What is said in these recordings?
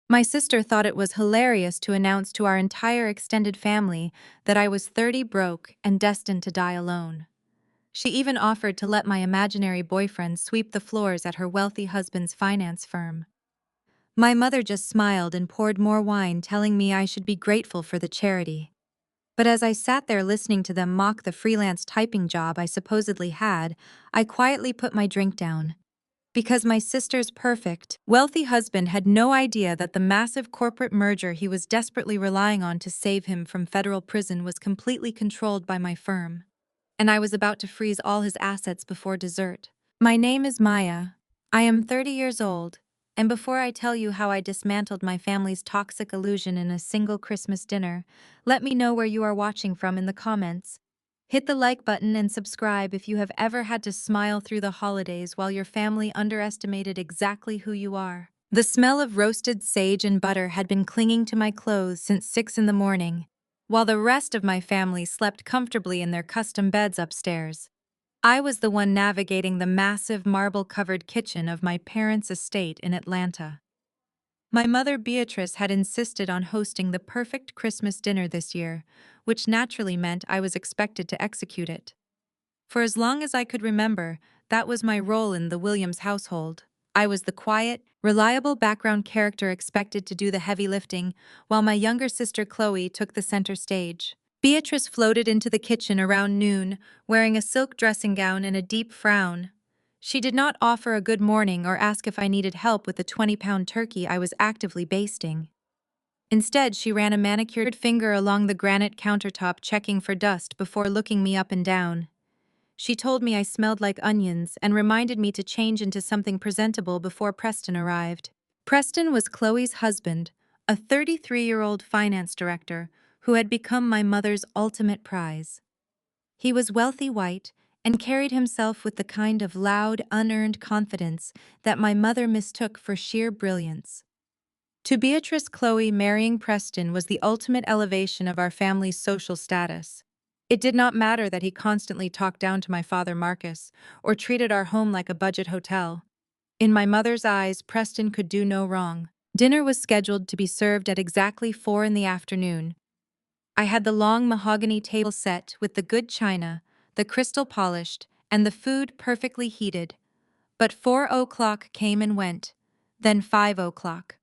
My sister thought it was hilarious to announce to our entire extended family that I was 30 broke and destined to die alone. She even offered to let my imaginary boyfriend sweep the floors at her wealthy husband's finance firm. My mother just smiled and poured more wine, telling me I should be grateful for the charity. But as I sat there listening to them mock the freelance typing job I supposedly had, I quietly put my drink down. Because my sister's perfect, wealthy husband had no idea that the massive corporate merger he was desperately relying on to save him from federal prison was completely controlled by my firm. And I was about to freeze all his assets before dessert. My name is Maya. I am 30 years old, and before I tell you how I dismantled my family's toxic illusion in a single Christmas dinner, let me know where you are watching from in the comments. Hit the like button and subscribe if you have ever had to smile through the holidays while your family underestimated exactly who you are. The smell of roasted sage and butter had been clinging to my clothes since 6 in the morning, while the rest of my family slept comfortably in their custom beds upstairs. I was the one navigating the massive marble-covered kitchen of my parents' estate in Atlanta. My mother Beatrice had insisted on hosting the perfect Christmas dinner this year, which naturally meant I was expected to execute it. For as long as I could remember, that was my role in the Williams household. I was the quiet, reliable background character expected to do the heavy lifting, while my younger sister Chloe took the center stage. Beatrice floated into the kitchen around noon, wearing a silk dressing gown and a deep frown. She did not offer a good morning or ask if I needed help with the 20-pound turkey I was actively basting. Instead, she ran a manicured finger along the granite countertop, checking for dust before looking me up and down. She told me I smelled like onions and reminded me to change into something presentable before Preston arrived. Preston was Chloe's husband, a 33-year-old finance director who had become my mother's ultimate prize. He was wealthy, white, and carried himself with the kind of loud, unearned confidence that my mother mistook for sheer brilliance. To Beatrice, Chloe marrying Preston was the ultimate elevation of our family's social status. It did not matter that he constantly talked down to my father Marcus or treated our home like a budget hotel. In my mother's eyes, Preston could do no wrong. Dinner was scheduled to be served at exactly 4 in the afternoon. I had the long mahogany table set with the good china, the crystal polished, and the food perfectly heated. But 4 o'clock came and went, then 5 o'clock.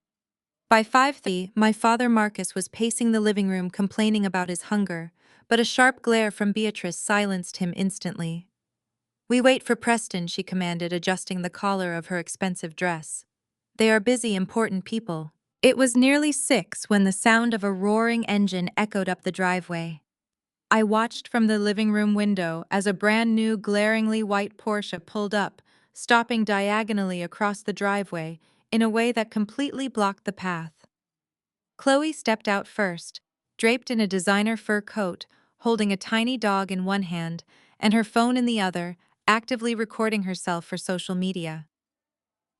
By 5:30, my father Marcus was pacing the living room complaining about his hunger, but a sharp glare from Beatrice silenced him instantly. "We wait for Preston," she commanded, adjusting the collar of her expensive dress. "They are busy, important people." It was nearly 6 when the sound of a roaring engine echoed up the driveway. I watched from the living room window as a brand new, glaringly white Porsche pulled up, stopping diagonally across the driveway in a way that completely blocked the path. Chloe stepped out first, draped in a designer fur coat, holding a tiny dog in one hand and her phone in the other, actively recording herself for social media.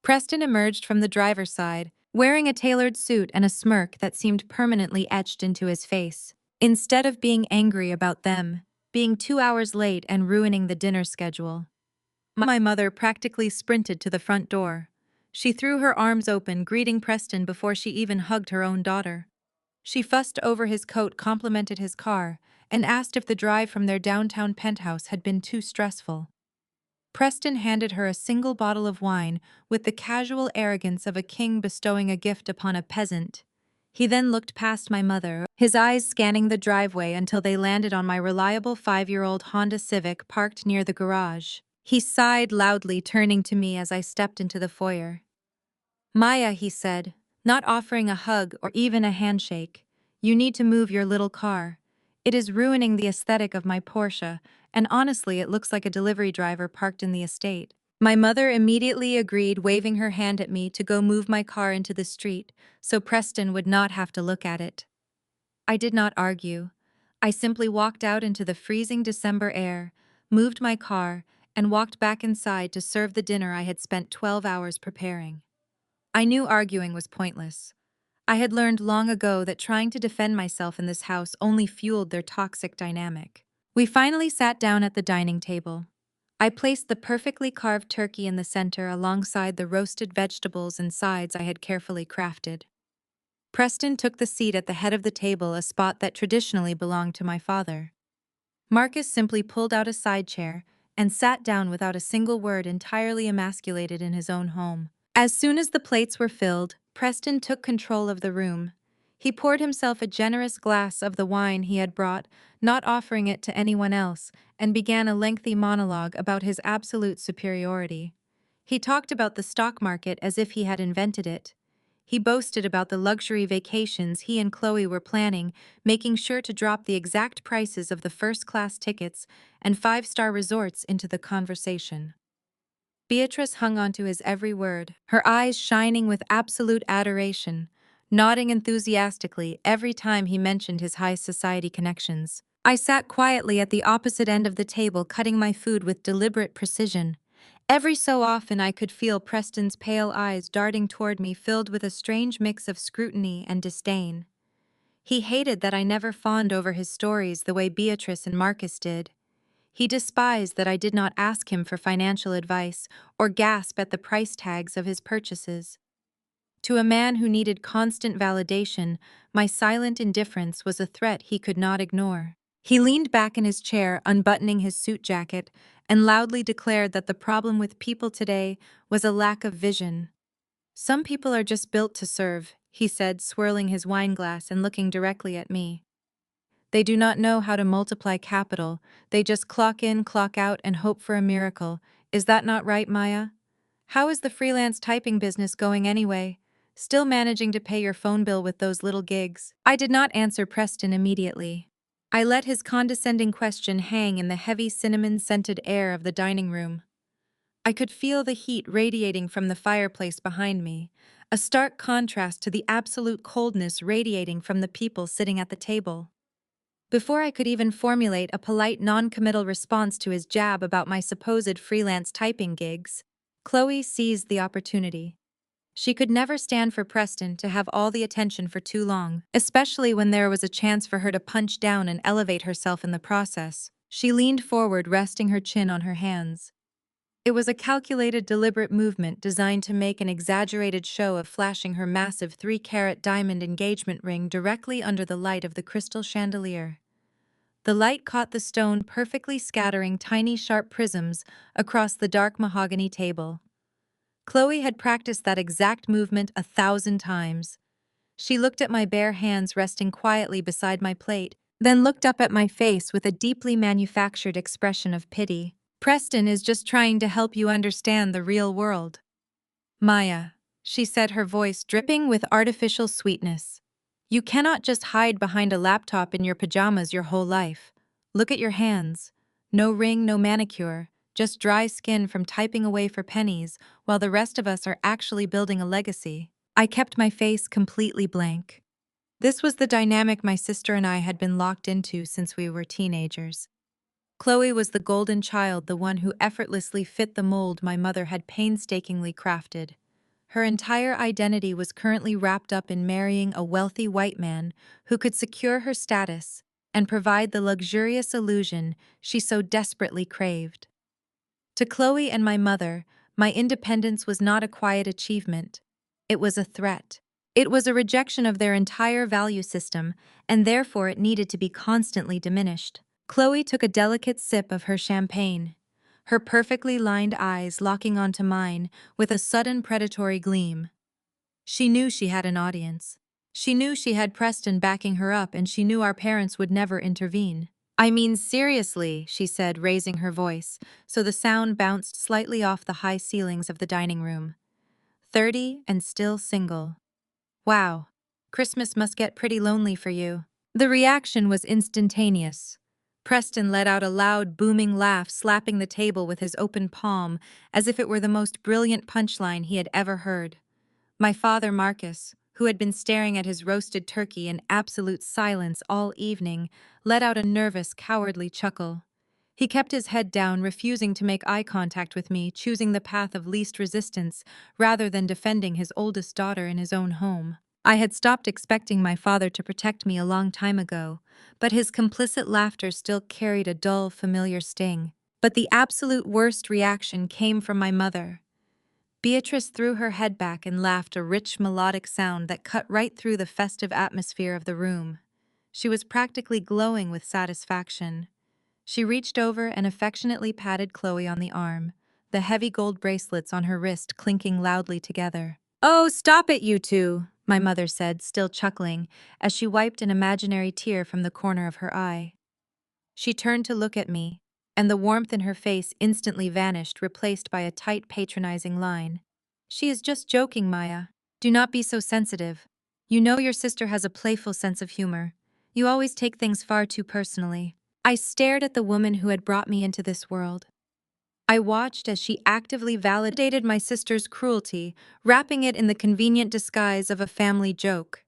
Preston emerged from the driver's side, wearing a tailored suit and a smirk that seemed permanently etched into his face. Instead of being angry about them being 2 hours late and ruining the dinner schedule, my mother practically sprinted to the front door. She threw her arms open, greeting Preston before she even hugged her own daughter. She fussed over his coat, complimented his car, and asked if the drive from their downtown penthouse had been too stressful. Preston handed her a single bottle of wine with the casual arrogance of a king bestowing a gift upon a peasant. He then looked past my mother, his eyes scanning the driveway until they landed on my reliable 5-year-old Honda Civic parked near the garage. He sighed loudly, turning to me as I stepped into the foyer. "Maya," he said, not offering a hug or even a handshake, "you need to move your little car. It is ruining the aesthetic of my Porsche, and honestly, it looks like a delivery driver parked in the estate." My mother immediately agreed, waving her hand at me to go move my car into the street so Preston would not have to look at it. I did not argue. I simply walked out into the freezing December air, moved my car, and walked back inside to serve the dinner I had spent 12 hours preparing. I knew arguing was pointless. I had learned long ago that trying to defend myself in this house only fueled their toxic dynamic. We finally sat down at the dining table. I placed the perfectly carved turkey in the center alongside the roasted vegetables and sides I had carefully crafted. Preston took the seat at the head of the table, a spot that traditionally belonged to my father. Marcus simply pulled out a side chair and sat down without a single word, entirely emasculated in his own home. As soon as the plates were filled, Preston took control of the room. He poured himself a generous glass of the wine he had brought, not offering it to anyone else, and began a lengthy monologue about his absolute superiority. He talked about the stock market as if he had invented it. He boasted about the luxury vacations he and Chloe were planning, making sure to drop the exact prices of the first-class tickets and five-star resorts into the conversation. Beatrice hung onto his every word, her eyes shining with absolute adoration, nodding enthusiastically every time he mentioned his high society connections. I sat quietly at the opposite end of the table, cutting my food with deliberate precision. Every so often I could feel Preston's pale eyes darting toward me, filled with a strange mix of scrutiny and disdain. He hated that I never fawned over his stories the way Beatrice and Marcus did. He despised that I did not ask him for financial advice or gasp at the price tags of his purchases. To a man who needed constant validation, my silent indifference was a threat he could not ignore. He leaned back in his chair, unbuttoning his suit jacket, and loudly declared that the problem with people today was a lack of vision. "Some people are just built to serve," he said, swirling his wineglass and looking directly at me. "They do not know how to multiply capital, they just clock in, clock out, and hope for a miracle. Is that not right, Maya? How is the freelance typing business going anyway? Still managing to pay your phone bill with those little gigs?" I did not answer Preston immediately. I let his condescending question hang in the heavy cinnamon-scented air of the dining room. I could feel the heat radiating from the fireplace behind me, a stark contrast to the absolute coldness radiating from the people sitting at the table. Before I could even formulate a polite non-committal response to his jab about my supposed freelance typing gigs, Chloe seized the opportunity. She could never stand for Preston to have all the attention for too long, especially when there was a chance for her to punch down and elevate herself in the process. She leaned forward, resting her chin on her hands. It was a calculated, deliberate movement designed to make an exaggerated show of flashing her massive 3-carat diamond engagement ring directly under the light of the crystal chandelier. The light caught the stone perfectly, scattering tiny sharp prisms across the dark mahogany table. Chloe had practiced that exact movement 1,000 times. She looked at my bare hands resting quietly beside my plate, then looked up at my face with a deeply manufactured expression of pity. "Preston is just trying to help you understand the real world, Maya," she said, her voice dripping with artificial sweetness. "You cannot just hide behind a laptop in your pajamas your whole life. Look at your hands. No ring, no manicure, just dry skin from typing away for pennies, while the rest of us are actually building a legacy." I kept my face completely blank. This was the dynamic my sister and I had been locked into since we were teenagers. Chloe was the golden child, the one who effortlessly fit the mold my mother had painstakingly crafted. Her entire identity was currently wrapped up in marrying a wealthy white man who could secure her status and provide the luxurious illusion she so desperately craved. To Chloe and my mother, my independence was not a quiet achievement. It was a threat. It was a rejection of their entire value system, and therefore it needed to be constantly diminished. Chloe took a delicate sip of her champagne, her perfectly lined eyes locking onto mine with a sudden predatory gleam. She knew she had an audience. She knew she had Preston backing her up, and she knew our parents would never intervene. "I mean, seriously," she said, raising her voice, so the sound bounced slightly off the high ceilings of the dining room. 30 and still single. Wow. Christmas must get pretty lonely for you." The reaction was instantaneous. Preston let out a loud, booming laugh, slapping the table with his open palm as if it were the most brilliant punchline he had ever heard. My father, Marcus, who had been staring at his roasted turkey in absolute silence all evening, let out a nervous, cowardly chuckle. He kept his head down, refusing to make eye contact with me, choosing the path of least resistance rather than defending his oldest daughter in his own home. I had stopped expecting my father to protect me a long time ago, but his complicit laughter still carried a dull, familiar sting. But the absolute worst reaction came from my mother. Beatrice threw her head back and laughed, a rich melodic sound that cut right through the festive atmosphere of the room. She was practically glowing with satisfaction. She reached over and affectionately patted Chloe on the arm, the heavy gold bracelets on her wrist clinking loudly together. "Oh, stop it, you two," my mother said, still chuckling, as she wiped an imaginary tear from the corner of her eye. She turned to look at me, and the warmth in her face instantly vanished, replaced by a tight, patronizing line. "She is just joking, Maya. Do not be so sensitive. You know your sister has a playful sense of humor. You always take things far too personally." I stared at the woman who had brought me into this world. I watched as she actively validated my sister's cruelty, wrapping it in the convenient disguise of a family joke.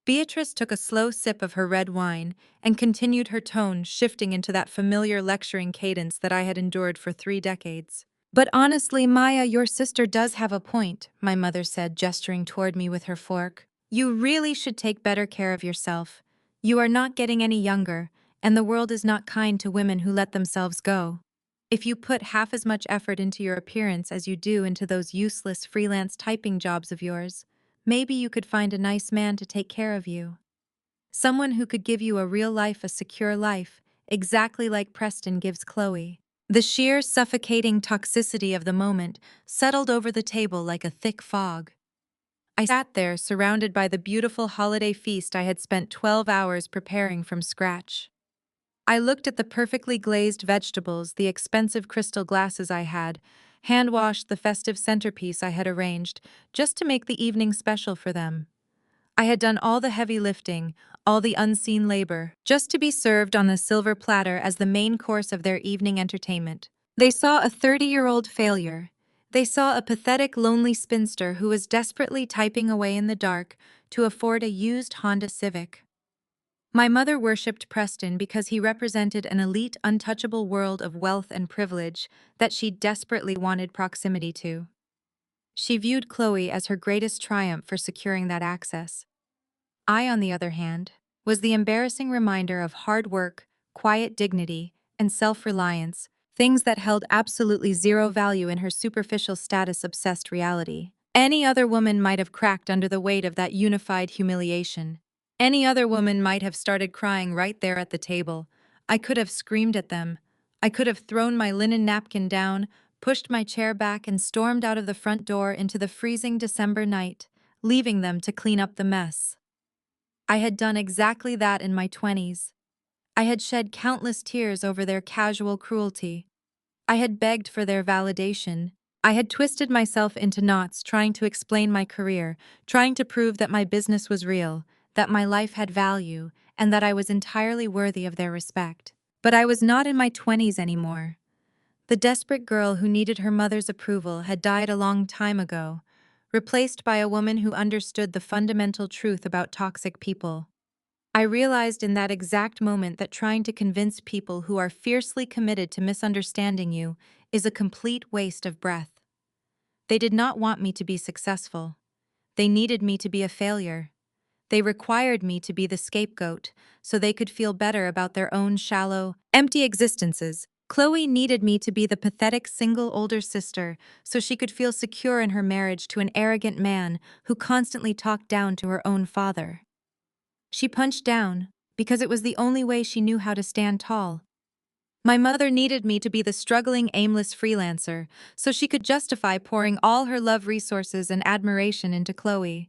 Beatrice took a slow sip of her red wine and continued, her tone shifting into that familiar lecturing cadence that I had endured for 3 decades. "But honestly, Maya, your sister does have a point," my mother said, gesturing toward me with her fork. "You really should take better care of yourself. You are not getting any younger, and the world is not kind to women who let themselves go. If you put half as much effort into your appearance as you do into those useless freelance typing jobs of yours, maybe you could find a nice man to take care of you. Someone who could give you a real life, a secure life, exactly like Preston gives Chloe." The sheer suffocating toxicity of the moment settled over the table like a thick fog. I sat there, surrounded by the beautiful holiday feast I had spent 12 hours preparing from scratch. I looked at the perfectly glazed vegetables, the expensive crystal glasses I had, hand-washed the festive centerpiece I had arranged, just to make the evening special for them. I had done all the heavy lifting, all the unseen labor, just to be served on a silver platter as the main course of their evening entertainment. They saw a 30-year-old failure. They saw a pathetic, lonely spinster who was desperately typing away in the dark to afford a used Honda Civic. My mother worshipped Preston because he represented an elite, untouchable world of wealth and privilege that she desperately wanted proximity to. She viewed Chloe as her greatest triumph for securing that access. I, on the other hand, was the embarrassing reminder of hard work, quiet dignity, and self-reliance, things that held absolutely zero value in her superficial status-obsessed reality. Any other woman might have cracked under the weight of that unified humiliation. Any other woman might have started crying right there at the table. I could have screamed at them. I could have thrown my linen napkin down, pushed my chair back, and stormed out of the front door into the freezing December night, leaving them to clean up the mess. I had done exactly that in my 20s. I had shed countless tears over their casual cruelty. I had begged for their validation. I had twisted myself into knots trying to explain my career, trying to prove that my business was real, that my life had value, and that I was entirely worthy of their respect. But I was not in my 20s anymore. The desperate girl who needed her mother's approval had died a long time ago, replaced by a woman who understood the fundamental truth about toxic people. I realized in that exact moment that trying to convince people who are fiercely committed to misunderstanding you is a complete waste of breath. They did not want me to be successful. They needed me to be a failure. They required me to be the scapegoat so they could feel better about their own shallow, empty existences. Chloe needed me to be the pathetic single older sister so she could feel secure in her marriage to an arrogant man who constantly talked down to her own father. She punched down because it was the only way she knew how to stand tall. My mother needed me to be the struggling, aimless freelancer so she could justify pouring all her love, resources, and admiration into Chloe.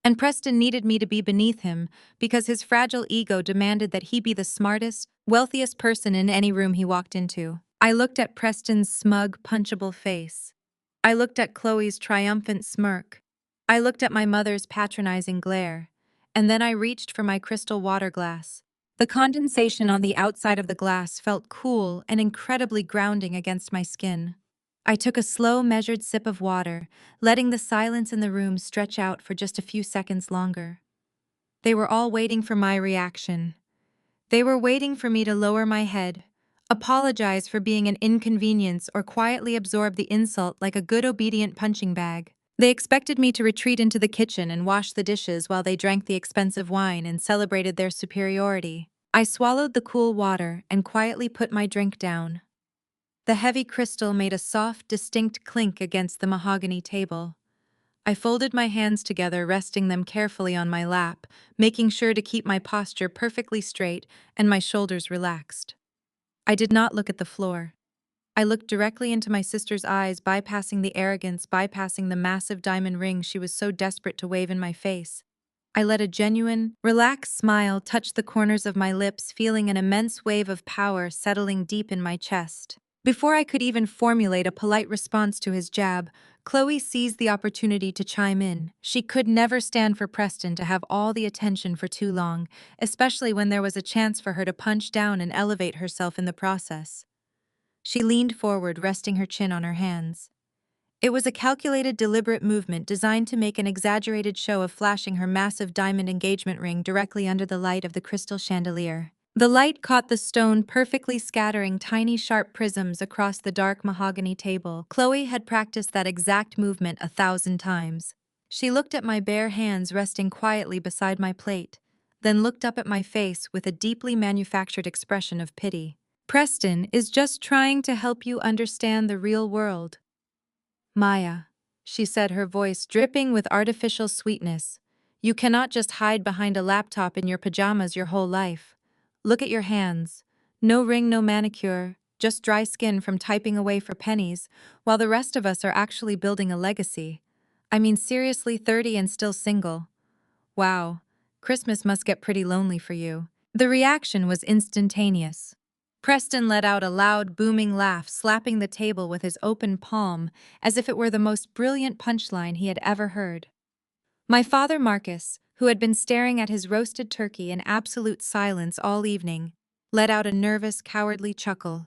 And Preston needed me to be beneath him because his fragile ego demanded that he be the smartest, wealthiest person in any room he walked into. I looked at Preston's smug, punchable face. I looked at Chloe's triumphant smirk. I looked at my mother's patronizing glare. And then I reached for my crystal water glass. The condensation on the outside of the glass felt cool and incredibly grounding against my skin. I took a slow, measured sip of water, letting the silence in the room stretch out for just a few seconds longer. They were all waiting for my reaction. They were waiting for me to lower my head, apologize for being an inconvenience, or quietly absorb the insult like a good, obedient punching bag. They expected me to retreat into the kitchen and wash the dishes while they drank the expensive wine and celebrated their superiority. I swallowed the cool water and quietly put my drink down. The heavy crystal made a soft, distinct clink against the mahogany table. I folded my hands together, resting them carefully on my lap, making sure to keep my posture perfectly straight and my shoulders relaxed. I did not look at the floor. I looked directly into my sister's eyes, bypassing the arrogance, bypassing the massive diamond ring she was so desperate to wave in my face. I let a genuine, relaxed smile touch the corners of my lips, feeling an immense wave of power settling deep in my chest. Before I could even formulate a polite response to his jab, Chloe seized the opportunity to chime in. She could never stand for Preston to have all the attention for too long, especially when there was a chance for her to punch down and elevate herself in the process. She leaned forward, resting her chin on her hands. It was a calculated, deliberate movement designed to make an exaggerated show of flashing her massive diamond engagement ring directly under the light of the crystal chandelier. The light caught the stone, perfectly scattering tiny, sharp prisms across the dark mahogany table. Chloe had practiced that exact movement 1,000 times. She looked at my bare hands resting quietly beside my plate, then looked up at my face with a deeply manufactured expression of pity. Preston is just trying to help you understand the real world. Maya, she said, her voice dripping with artificial sweetness. You cannot just hide behind a laptop in your pajamas your whole life. Look at your hands. No ring, no manicure, just dry skin from typing away for pennies, while the rest of us are actually building a legacy. I mean, seriously, 30 and still single. Wow, Christmas must get pretty lonely for you. The reaction was instantaneous. Preston let out a loud, booming laugh, slapping the table with his open palm as if it were the most brilliant punchline he had ever heard. My father, Marcus, who had been staring at his roasted turkey in absolute silence all evening, let out a nervous, cowardly chuckle.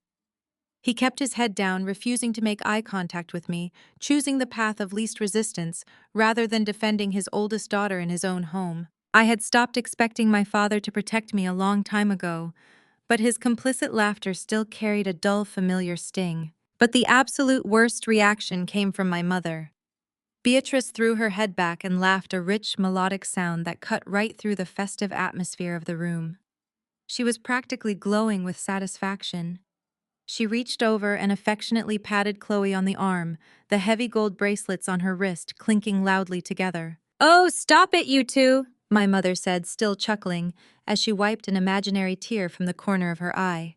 He kept his head down, refusing to make eye contact with me, choosing the path of least resistance rather than defending his oldest daughter in his own home. I had stopped expecting my father to protect me a long time ago, but his complicit laughter still carried a dull, familiar sting. But the absolute worst reaction came from my mother. Beatrice threw her head back and laughed, a rich, melodic sound that cut right through the festive atmosphere of the room. She was practically glowing with satisfaction. She reached over and affectionately patted Chloe on the arm, the heavy gold bracelets on her wrist clinking loudly together. "Oh, stop it, you two," my mother said, still chuckling, as she wiped an imaginary tear from the corner of her eye.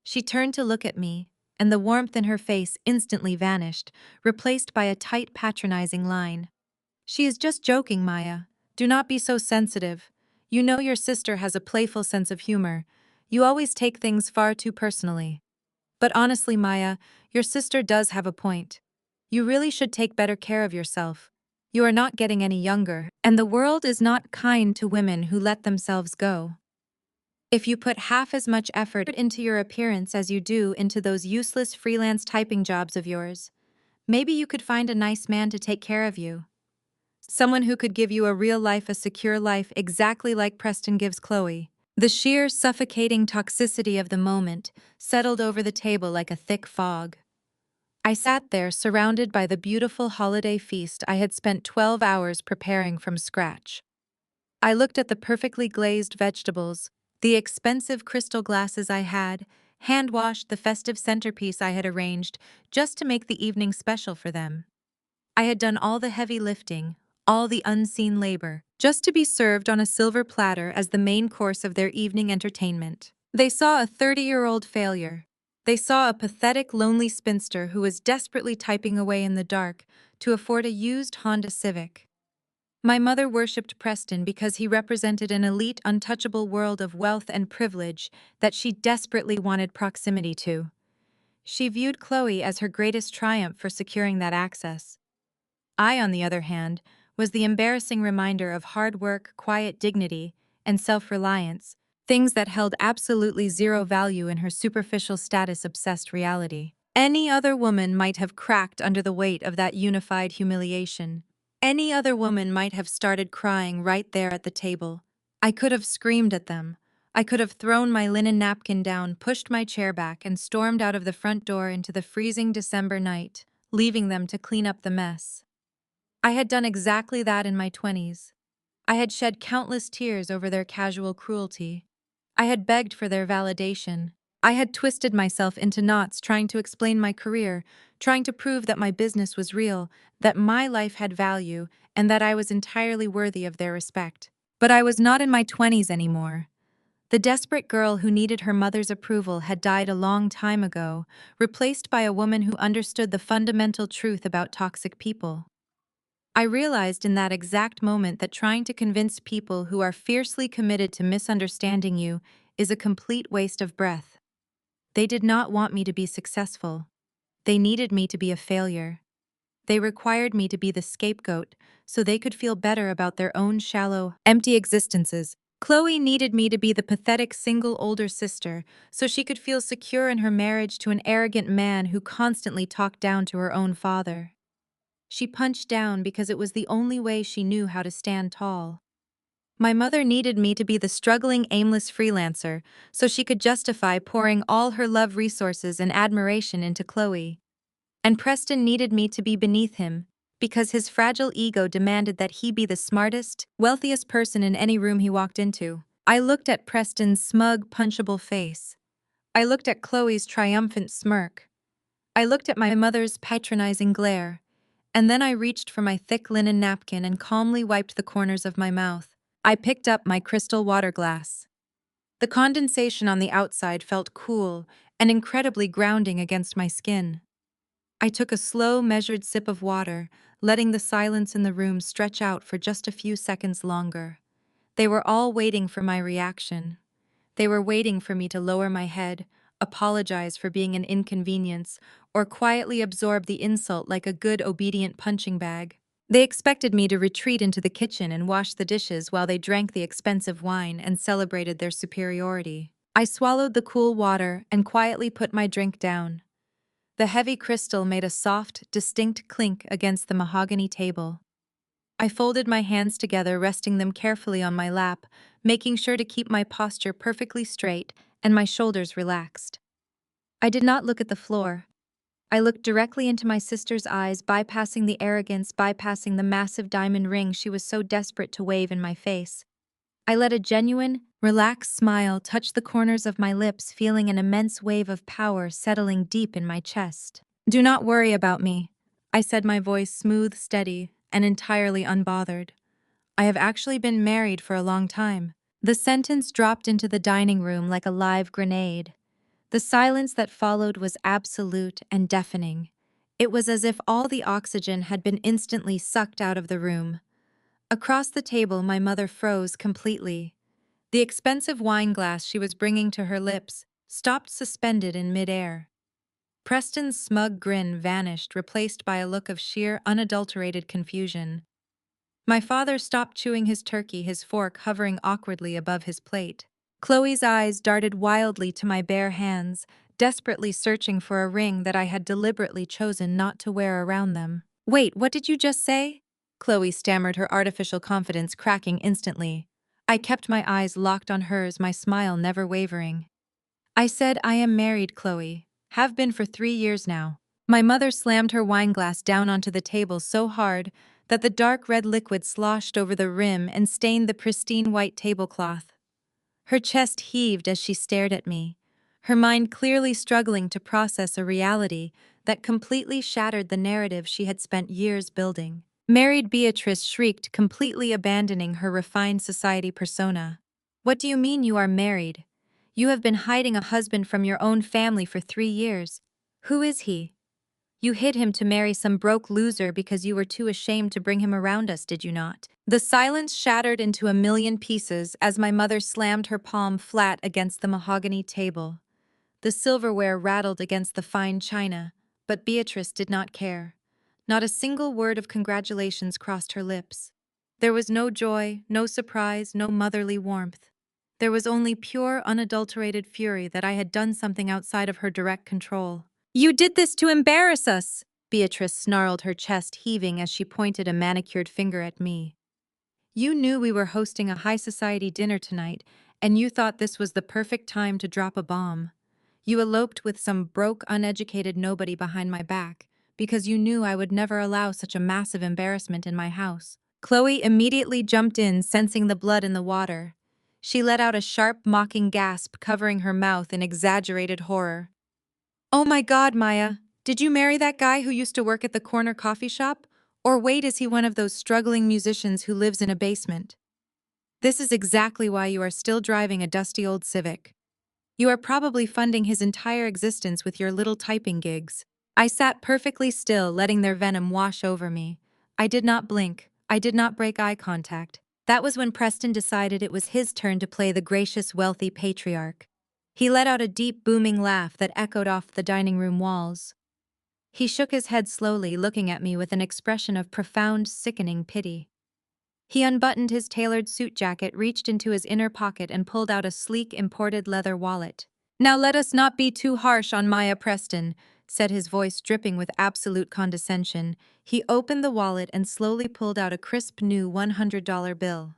She turned to look at me, and the warmth in her face instantly vanished, replaced by a tight, patronizing line. "She is just joking, Maya. Do not be so sensitive. You know your sister has a playful sense of humor. You always take things far too personally. But honestly, Maya, your sister does have a point. You really should take better care of yourself. You are not getting any younger, and the world is not kind to women who let themselves go. If you put half as much effort into your appearance as you do into those useless freelance typing jobs of yours, maybe you could find a nice man to take care of you. Someone who could give you a real life, a secure life, exactly like Preston gives Chloe." The sheer, suffocating toxicity of the moment settled over the table like a thick fog. I sat there, surrounded by the beautiful holiday feast I had spent 12 hours preparing from scratch. I looked at the perfectly glazed vegetables, the expensive crystal glasses I had, hand-washed the festive centerpiece I had arranged just to make the evening special for them. I had done all the heavy lifting, all the unseen labor, just to be served on a silver platter as the main course of their evening entertainment. They saw a 30-year-old failure. They saw a pathetic, lonely spinster who was desperately typing away in the dark to afford a used Honda Civic. My mother worshipped Preston because he represented an elite, untouchable world of wealth and privilege that she desperately wanted proximity to. She viewed Chloe as her greatest triumph for securing that access. I, on the other hand, was the embarrassing reminder of hard work, quiet dignity, and self-reliance, things that held absolutely zero value in her superficial status-obsessed reality. Any other woman might have cracked under the weight of that unified humiliation. Any other woman might have started crying right there at the table. I could have screamed at them. I could have thrown my linen napkin down, pushed my chair back, and stormed out of the front door into the freezing December night, leaving them to clean up the mess. I had done exactly that in my 20s. I had shed countless tears over their casual cruelty. I had begged for their validation, I had twisted myself into knots trying to explain my career, trying to prove that my business was real, that my life had value, and that I was entirely worthy of their respect. But I was not in my 20s anymore. The desperate girl who needed her mother's approval had died a long time ago, replaced by a woman who understood the fundamental truth about toxic people. I realized in that exact moment that trying to convince people who are fiercely committed to misunderstanding you is a complete waste of breath. They did not want me to be successful. They needed me to be a failure. They required me to be the scapegoat so they could feel better about their own shallow, empty existences. Chloe needed me to be the pathetic single older sister so she could feel secure in her marriage to an arrogant man who constantly talked down to her own father. She punched down because it was the only way she knew how to stand tall. My mother needed me to be the struggling, aimless freelancer so she could justify pouring all her love, resources, and admiration into Chloe. And Preston needed me to be beneath him, because his fragile ego demanded that he be the smartest, wealthiest person in any room he walked into. I looked at Preston's smug, punchable face. I looked at Chloe's triumphant smirk. I looked at my mother's patronizing glare. And then I reached for my thick linen napkin and calmly wiped the corners of my mouth. I picked up my crystal water glass. The condensation on the outside felt cool and incredibly grounding against my skin. I took a slow, measured sip of water, letting the silence in the room stretch out for just a few seconds longer. They were all waiting for my reaction. They were waiting for me to lower my head, apologize for being an inconvenience, or quietly absorb the insult like a good, obedient punching bag. They expected me to retreat into the kitchen and wash the dishes while they drank the expensive wine and celebrated their superiority. I swallowed the cool water and quietly put my drink down. The heavy crystal made a soft, distinct clink against the mahogany table. I folded my hands together, resting them carefully on my lap, making sure to keep my posture perfectly straight and my shoulders relaxed. I did not look at the floor. I looked directly into my sister's eyes, bypassing the arrogance, bypassing the massive diamond ring she was so desperate to wave in my face. I let a genuine, relaxed smile touch the corners of my lips, feeling an immense wave of power settling deep in my chest. "Do not worry about me," I said, my voice smooth, steady, and entirely unbothered. "I have actually been married for a long time." The sentence dropped into the dining room like a live grenade. The silence that followed was absolute and deafening. It was as if all the oxygen had been instantly sucked out of the room. Across the table, my mother froze completely. The expensive wine glass she was bringing to her lips stopped suspended in midair. Preston's smug grin vanished, replaced by a look of sheer, unadulterated confusion. My father stopped chewing his turkey, his fork hovering awkwardly above his plate. Chloe's eyes darted wildly to my bare hands, desperately searching for a ring that I had deliberately chosen not to wear around them. "Wait, what did you just say?" Chloe stammered, her artificial confidence cracking instantly. I kept my eyes locked on hers, my smile never wavering. "I said I am married, Chloe. Have been for 3 years now." My mother slammed her wineglass down onto the table so hard that the dark red liquid sloshed over the rim and stained the pristine white tablecloth. Her chest heaved as she stared at me, her mind clearly struggling to process a reality that completely shattered the narrative she had spent years building. Married, Beatrice shrieked, completely abandoning her refined society persona. "What do you mean you are married? You have been hiding a husband from your own family for 3 years. Who is he? You hid him to marry some broke loser because you were too ashamed to bring him around us, did you not?" The silence shattered into a million pieces as my mother slammed her palm flat against the mahogany table. The silverware rattled against the fine china, but Beatrice did not care. Not a single word of congratulations crossed her lips. There was no joy, no surprise, no motherly warmth. There was only pure, unadulterated fury that I had done something outside of her direct control. "You did this to embarrass us!" Beatrice snarled, her chest heaving as she pointed a manicured finger at me. "You knew we were hosting a high society dinner tonight, and you thought this was the perfect time to drop a bomb. You eloped with some broke, uneducated nobody behind my back, because you knew I would never allow such a massive embarrassment in my house." Chloe immediately jumped in, sensing the blood in the water. She let out a sharp, mocking gasp, covering her mouth in exaggerated horror. Oh my God, Maya! Did you marry that guy who used to work at the corner coffee shop? Or wait, is he one of those struggling musicians who lives in a basement? This is exactly why you are still driving a dusty old Civic. You are probably funding his entire existence with your little typing gigs. I sat perfectly still, letting their venom wash over me. I did not blink. I did not break eye contact. That was when Preston decided it was his turn to play the gracious, wealthy patriarch. He let out a deep, booming laugh that echoed off the dining room walls. He shook his head slowly, looking at me with an expression of profound, sickening pity. He unbuttoned his tailored suit jacket, reached into his inner pocket, and pulled out a sleek, imported leather wallet. Now let us not be too harsh on Maya Preston, said his voice dripping with absolute condescension. He opened the wallet and slowly pulled out a crisp new $100 bill.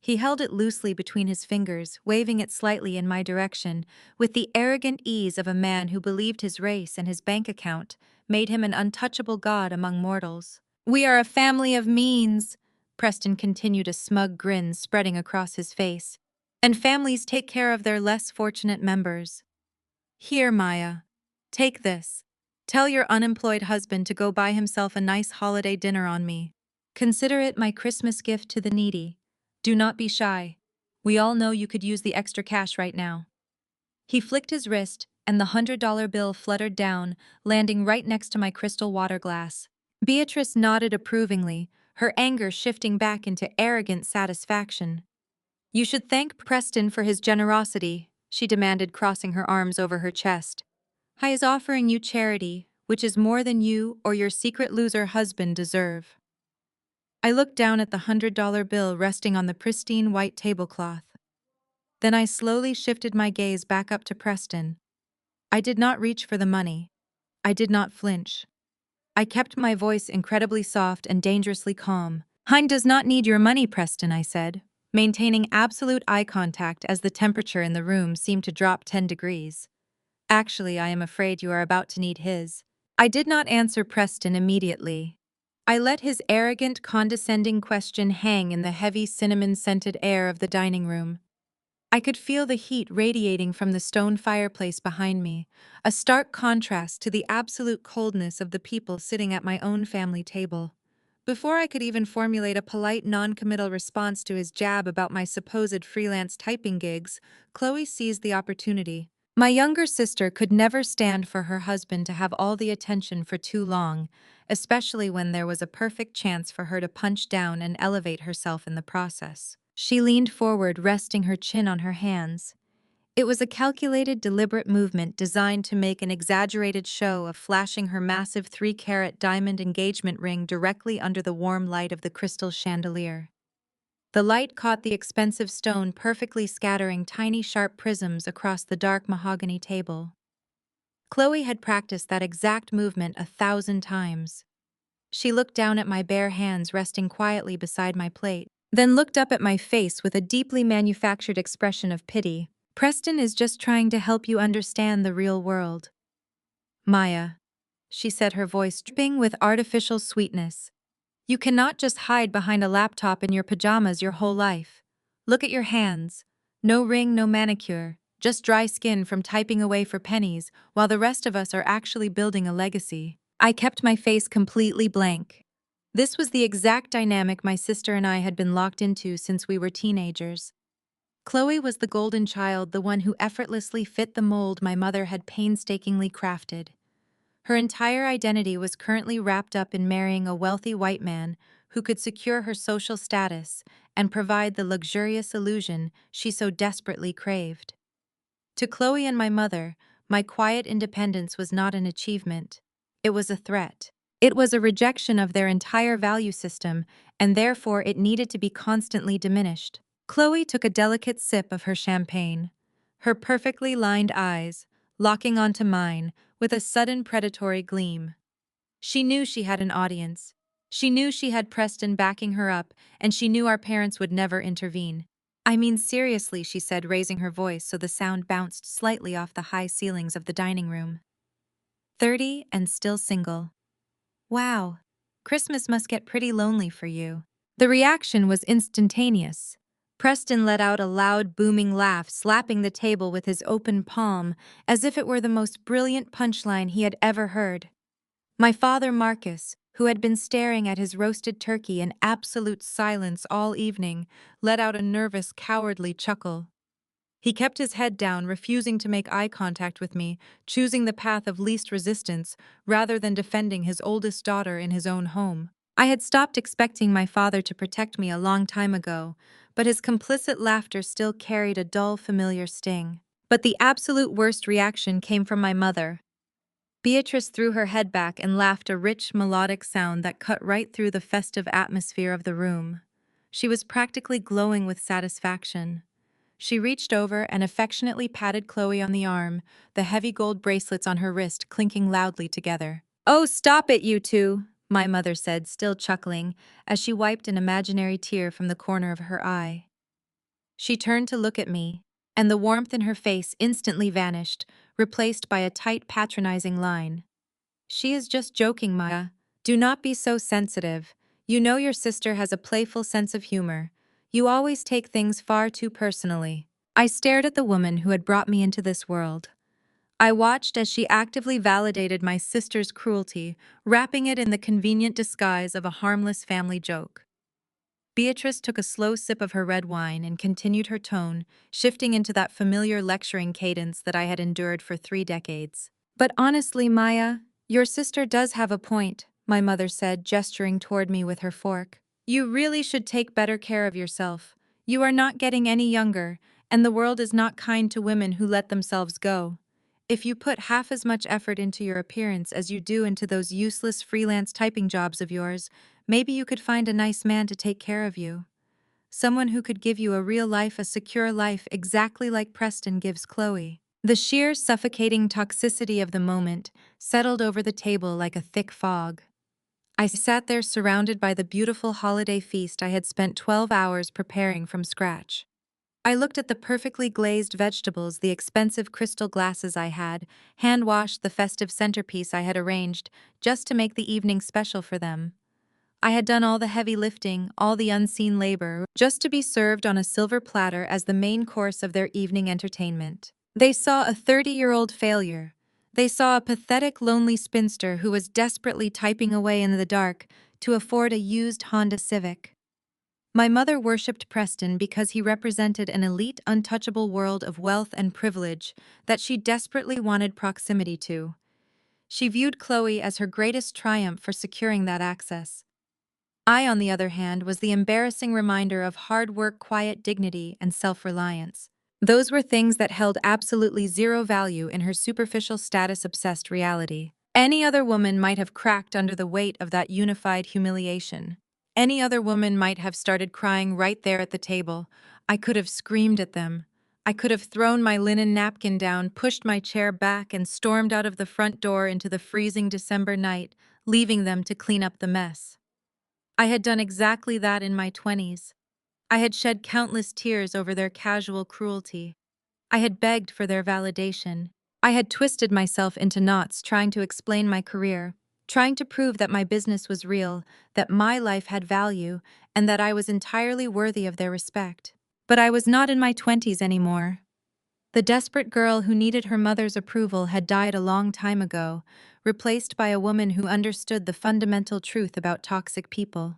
He held it loosely between his fingers, waving it slightly in my direction, with the arrogant ease of a man who believed his race and his bank account made him an untouchable god among mortals. We are a family of means, Preston continued, a smug grin spreading across his face. And families take care of their less fortunate members. Here, Maya. Take this. Tell your unemployed husband to go buy himself a nice holiday dinner on me. Consider it my Christmas gift to the needy. Do not be shy. We all know you could use the extra cash right now. He flicked his wrist, and the $100 bill fluttered down, landing right next to my crystal water glass. Beatrice nodded approvingly, her anger shifting back into arrogant satisfaction. You should thank Preston for his generosity, she demanded, crossing her arms over her chest. He is offering you charity, which is more than you or your secret loser husband deserve. I looked down at the $100 bill resting on the pristine white tablecloth. Then I slowly shifted my gaze back up to Preston. I did not reach for the money. I did not flinch. I kept my voice incredibly soft and dangerously calm. Hein does not need your money, Preston, I said, maintaining absolute eye contact as the temperature in the room seemed to drop 10 degrees. Actually, I am afraid you are about to need his. I did not answer Preston immediately. I let his arrogant, condescending question hang in the heavy cinnamon-scented air of the dining room. I could feel the heat radiating from the stone fireplace behind me, a stark contrast to the absolute coldness of the people sitting at my own family table. Before I could even formulate a polite, non-committal response to his jab about my supposed freelance typing gigs, Chloe seized the opportunity. My younger sister could never stand for her husband to have all the attention for too long, especially when there was a perfect chance for her to punch down and elevate herself in the process. She leaned forward, resting her chin on her hands. It was a calculated, deliberate movement designed to make an exaggerated show of flashing her massive 3-carat diamond engagement ring directly under the warm light of the crystal chandelier. The light caught the expensive stone, perfectly scattering tiny, sharp prisms across the dark mahogany table. Chloe had practiced that exact movement 1,000 times. She looked down at my bare hands resting quietly beside my plate, then looked up at my face with a deeply manufactured expression of pity. Preston is just trying to help you understand the real world. Maya, she said, her voice dripping with artificial sweetness. You cannot just hide behind a laptop in your pajamas your whole life. Look at your hands. No ring, no manicure, just dry skin from typing away for pennies, while the rest of us are actually building a legacy. I kept my face completely blank. This was the exact dynamic my sister and I had been locked into since we were teenagers. Chloe was the golden child, the one who effortlessly fit the mold my mother had painstakingly crafted. Her entire identity was currently wrapped up in marrying a wealthy white man who could secure her social status and provide the luxurious illusion she so desperately craved. To Chloe and my mother, my quiet independence was not an achievement. It was a threat. It was a rejection of their entire value system, and therefore it needed to be constantly diminished. Chloe took a delicate sip of her champagne, her perfectly lined eyes locking onto mine with a sudden predatory gleam. She knew she had an audience. She knew she had Preston backing her up, and she knew our parents would never intervene. I mean, seriously, she said, raising her voice so the sound bounced slightly off the high ceilings of the dining room. 30 and still single. Wow. Christmas must get pretty lonely for you. The reaction was instantaneous. Preston let out a loud, booming laugh, slapping the table with his open palm, as if it were the most brilliant punchline he had ever heard. My father, Marcus, who had been staring at his roasted turkey in absolute silence all evening, let out a nervous, cowardly chuckle. He kept his head down, refusing to make eye contact with me, choosing the path of least resistance rather than defending his oldest daughter in his own home. I had stopped expecting my father to protect me a long time ago, but his complicit laughter still carried a dull, familiar sting. But the absolute worst reaction came from my mother. Beatrice threw her head back and laughed, a rich, melodic sound that cut right through the festive atmosphere of the room. She was practically glowing with satisfaction. She reached over and affectionately patted Chloe on the arm, the heavy gold bracelets on her wrist clinking loudly together. "Oh, stop it, you two," my mother said, still chuckling, as she wiped an imaginary tear from the corner of her eye. She turned to look at me, and the warmth in her face instantly vanished, replaced by a tight, patronizing line. "She is just joking, Maya. Do not be so sensitive. You know your sister has a playful sense of humor. You always take things far too personally." I stared at the woman who had brought me into this world. I watched as she actively validated my sister's cruelty, wrapping it in the convenient disguise of a harmless family joke. Beatrice took a slow sip of her red wine and continued her tone, shifting into that familiar lecturing cadence that I had endured for 3 decades. "But honestly, Maya, your sister does have a point," my mother said, gesturing toward me with her fork. "You really should take better care of yourself. You are not getting any younger, and the world is not kind to women who let themselves go. If you put half as much effort into your appearance as you do into those useless freelance typing jobs of yours, maybe you could find a nice man to take care of you. Someone who could give you a real life, a secure life, exactly like Preston gives Chloe." The sheer suffocating toxicity of the moment settled over the table like a thick fog. I sat there surrounded by the beautiful holiday feast I had spent 12 hours preparing from scratch. I looked at the perfectly glazed vegetables, the expensive crystal glasses I had, hand-washed the festive centerpiece I had arranged just to make the evening special for them. I had done all the heavy lifting, all the unseen labor, just to be served on a silver platter as the main course of their evening entertainment. They saw a 30-year-old failure. They saw a pathetic, lonely spinster who was desperately typing away in the dark to afford a used Honda Civic. My mother worshipped Preston because he represented an elite, untouchable world of wealth and privilege that she desperately wanted proximity to. She viewed Chloe as her greatest triumph for securing that access. I, on the other hand, was the embarrassing reminder of hard work, quiet dignity, and self-reliance. Those were things that held absolutely zero value in her superficial status-obsessed reality. Any other woman might have cracked under the weight of that unified humiliation. Any other woman might have started crying right there at the table. I could have screamed at them. I could have thrown my linen napkin down, pushed my chair back, and stormed out of the front door into the freezing December night, leaving them to clean up the mess. I had done exactly that in my 20s. I had shed countless tears over their casual cruelty. I had begged for their validation. I had twisted myself into knots trying to explain my career, trying to prove that my business was real, that my life had value, and that I was entirely worthy of their respect. But I was not in my 20s anymore. The desperate girl who needed her mother's approval had died a long time ago, replaced by a woman who understood the fundamental truth about toxic people.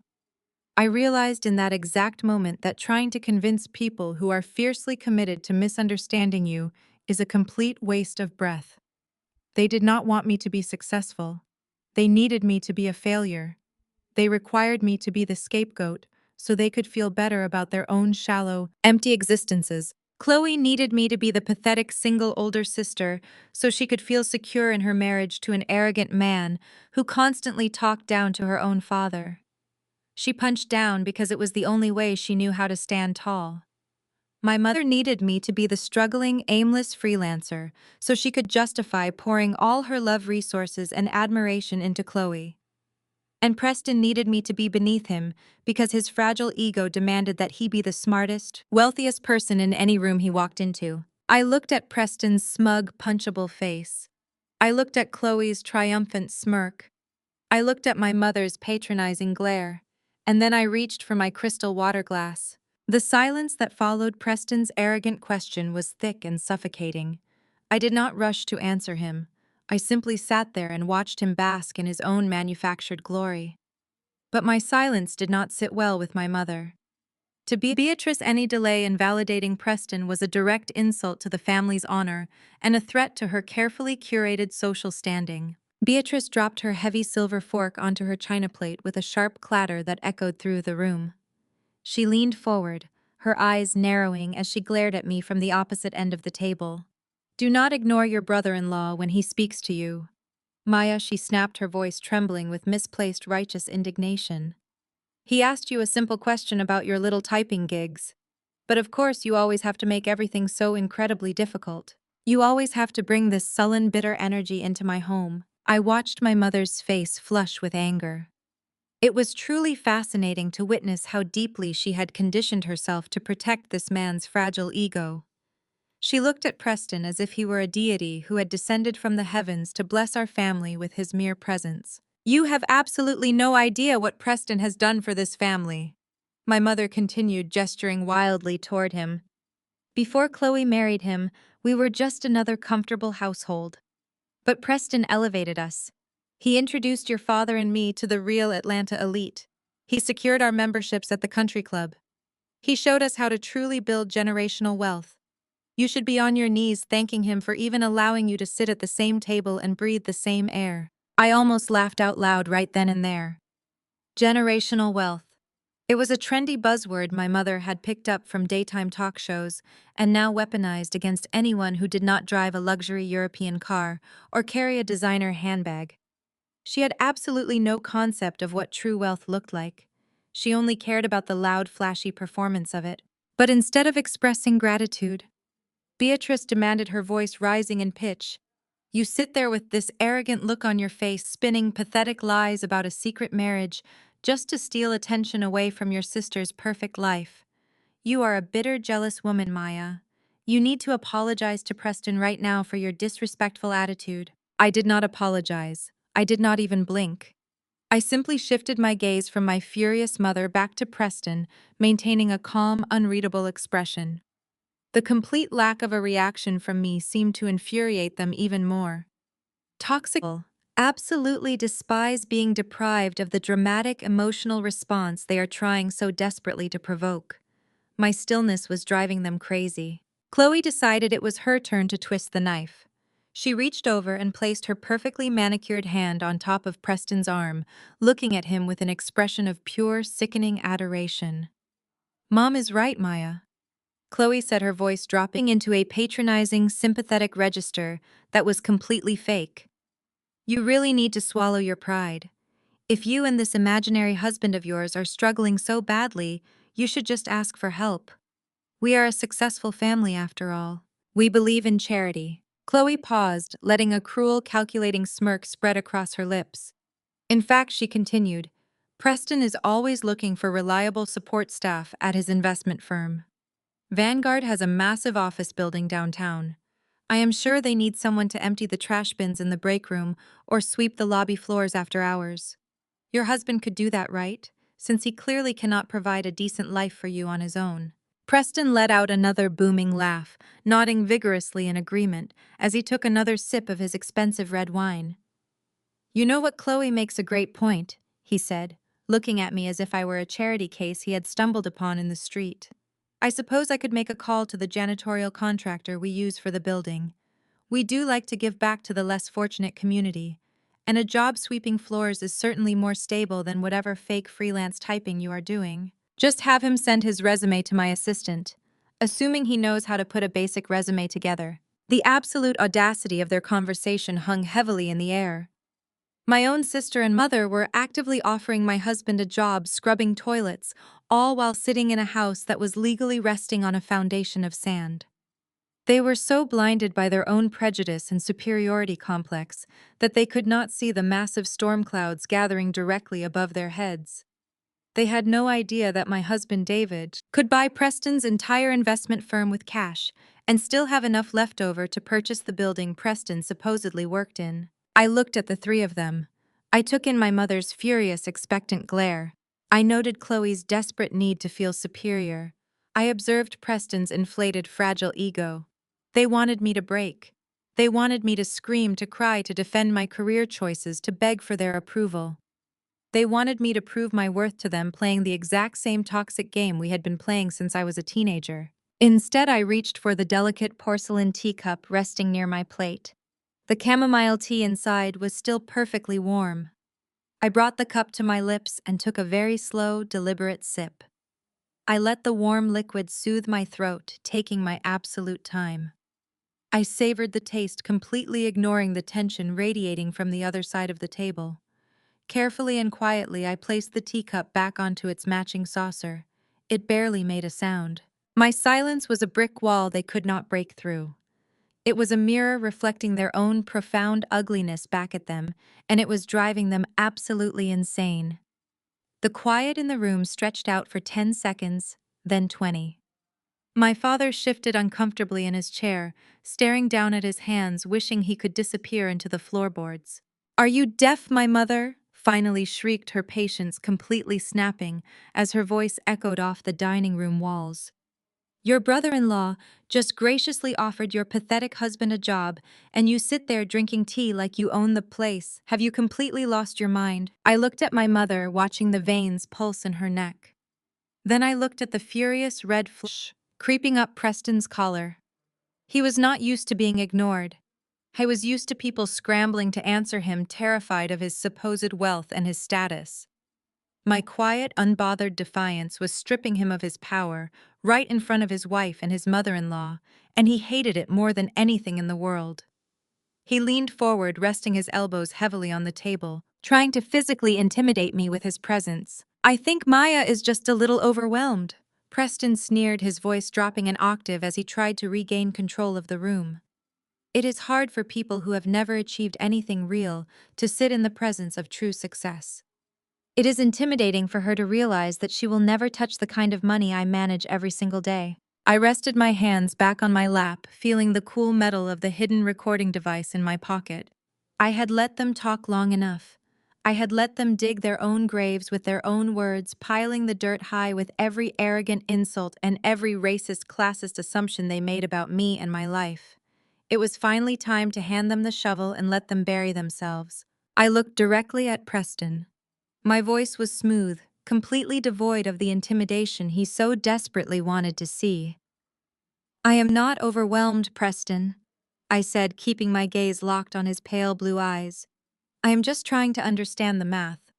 I realized in that exact moment that trying to convince people who are fiercely committed to misunderstanding you is a complete waste of breath. They did not want me to be successful. They needed me to be a failure. They required me to be the scapegoat so they could feel better about their own shallow, empty existences. Chloe needed me to be the pathetic single older sister so she could feel secure in her marriage to an arrogant man who constantly talked down to her own father. She punched down because it was the only way she knew how to stand tall. My mother needed me to be the struggling, aimless freelancer so she could justify pouring all her love, resources, and admiration into Chloe. And Preston needed me to be beneath him because his fragile ego demanded that he be the smartest, wealthiest person in any room he walked into. I looked at Preston's smug, punchable face. I looked at Chloe's triumphant smirk. I looked at my mother's patronizing glare. And then I reached for my crystal water glass. The silence that followed Preston's arrogant question was thick and suffocating. I did not rush to answer him. I simply sat there and watched him bask in his own manufactured glory. But my silence did not sit well with my mother. To Beatrice, any delay in validating Preston was a direct insult to the family's honor and a threat to her carefully curated social standing. Beatrice dropped her heavy silver fork onto her china plate with a sharp clatter that echoed through the room. She leaned forward, her eyes narrowing as she glared at me from the opposite end of the table. "Do not ignore your brother-in-law when he speaks to you." Maya, she snapped, her voice trembling with misplaced righteous indignation. "He asked you a simple question about your little typing gigs. But of course you always have to make everything so incredibly difficult. You always have to bring this sullen, bitter energy into my home." I watched my mother's face flush with anger. It was truly fascinating to witness how deeply she had conditioned herself to protect this man's fragile ego. She looked at Preston as if he were a deity who had descended from the heavens to bless our family with his mere presence. "You have absolutely no idea what Preston has done for this family," my mother continued, gesturing wildly toward him. "Before Chloe married him, we were just another comfortable household. But Preston elevated us. He introduced your father and me to the real Atlanta elite. He secured our memberships at the country club. He showed us how to truly build generational wealth. You should be on your knees thanking him for even allowing you to sit at the same table and breathe the same air." I almost laughed out loud right then and there. Generational wealth. It was a trendy buzzword my mother had picked up from daytime talk shows and now weaponized against anyone who did not drive a luxury European car or carry a designer handbag. She had absolutely no concept of what true wealth looked like. She only cared about the loud, flashy performance of it. But instead of expressing gratitude, Beatrice demanded, her voice rising in pitch. "You sit there with this arrogant look on your face, spinning pathetic lies about a secret marriage just to steal attention away from your sister's perfect life. You are a bitter, jealous woman, Maya. You need to apologize to Preston right now for your disrespectful attitude." I did not apologize. I did not even blink. I simply shifted my gaze from my furious mother back to Preston, maintaining a calm, unreadable expression. The complete lack of a reaction from me seemed to infuriate them even more. Toxic people absolutely despise being deprived of the dramatic emotional response they are trying so desperately to provoke. My stillness was driving them crazy. Chloe decided it was her turn to twist the knife. She reached over and placed her perfectly manicured hand on top of Preston's arm, looking at him with an expression of pure, sickening adoration. "Mom is right, Maya," Chloe said, her voice dropping into a patronizing, sympathetic register that was completely fake. "You really need to swallow your pride. If you and this imaginary husband of yours are struggling so badly, you should just ask for help. We are a successful family after all. We believe in charity." Chloe paused, letting a cruel, calculating smirk spread across her lips. "In fact," she continued, "Preston is always looking for reliable support staff at his investment firm. Vanguard has a massive office building downtown. I am sure they need someone to empty the trash bins in the break room or sweep the lobby floors after hours. Your husband could do that, right? Since he clearly cannot provide a decent life for you on his own." Preston let out another booming laugh, nodding vigorously in agreement as he took another sip of his expensive red wine. "You know what, Chloe makes a great point," he said, looking at me as if I were a charity case he had stumbled upon in the street. "I suppose I could make a call to the janitorial contractor we use for the building. We do like to give back to the less fortunate community, and a job sweeping floors is certainly more stable than whatever fake freelance typing you are doing. Just have him send his resume to my assistant, assuming he knows how to put a basic resume together." The absolute audacity of their conversation hung heavily in the air. My own sister and mother were actively offering my husband a job scrubbing toilets, all while sitting in a house that was legally resting on a foundation of sand. They were so blinded by their own prejudice and superiority complex that they could not see the massive storm clouds gathering directly above their heads. They had no idea that my husband David could buy Preston's entire investment firm with cash and still have enough left over to purchase the building Preston supposedly worked in. I looked at the three of them. I took in my mother's furious, expectant glare. I noted Chloe's desperate need to feel superior, I observed Preston's inflated, fragile ego. They wanted me to break. They wanted me to scream, to cry, to defend my career choices, to beg for their approval. They wanted me to prove my worth to them, playing the exact same toxic game we had been playing since I was a teenager. Instead, I reached for the delicate porcelain teacup resting near my plate. The chamomile tea inside was still perfectly warm. I brought the cup to my lips and took a very slow, deliberate sip. I let the warm liquid soothe my throat, taking my absolute time. I savored the taste, completely ignoring the tension radiating from the other side of the table. Carefully and quietly, I placed the teacup back onto its matching saucer. It barely made a sound. My silence was a brick wall they could not break through. It was a mirror reflecting their own profound ugliness back at them, and it was driving them absolutely insane. The quiet in the room stretched out for 10 seconds, then 20. My father shifted uncomfortably in his chair, staring down at his hands, wishing he could disappear into the floorboards. "Are you deaf, my mother?" finally shrieked, her patience completely snapping as her voice echoed off the dining room walls. "Your brother-in-law just graciously offered your pathetic husband a job, and you sit there drinking tea like you own the place. Have you completely lost your mind?" I looked at my mother, watching the veins pulse in her neck. Then I looked at the furious red flush creeping up Preston's collar. He was not used to being ignored. I was used to people scrambling to answer him, terrified of his supposed wealth and his status. My quiet, unbothered defiance was stripping him of his power, right in front of his wife and his mother-in-law, and he hated it more than anything in the world. He leaned forward, resting his elbows heavily on the table, trying to physically intimidate me with his presence. "I think Maya is just a little overwhelmed." Preston sneered, his voice dropping an octave as he tried to regain control of the room. It is hard for people who have never achieved anything real to sit in the presence of true success. It is intimidating for her to realize that she will never touch the kind of money I manage every single day. I rested my hands back on my lap, feeling the cool metal of the hidden recording device in my pocket. I had let them talk long enough. I had let them dig their own graves with their own words, piling the dirt high with every arrogant insult and every racist, classist assumption they made about me and my life. It was finally time to hand them the shovel and let them bury themselves. I looked directly at Preston. My voice was smooth, completely devoid of the intimidation he so desperately wanted to see. "I am not overwhelmed, Preston," I said, keeping my gaze locked on his pale blue eyes. "I am just trying to understand the math.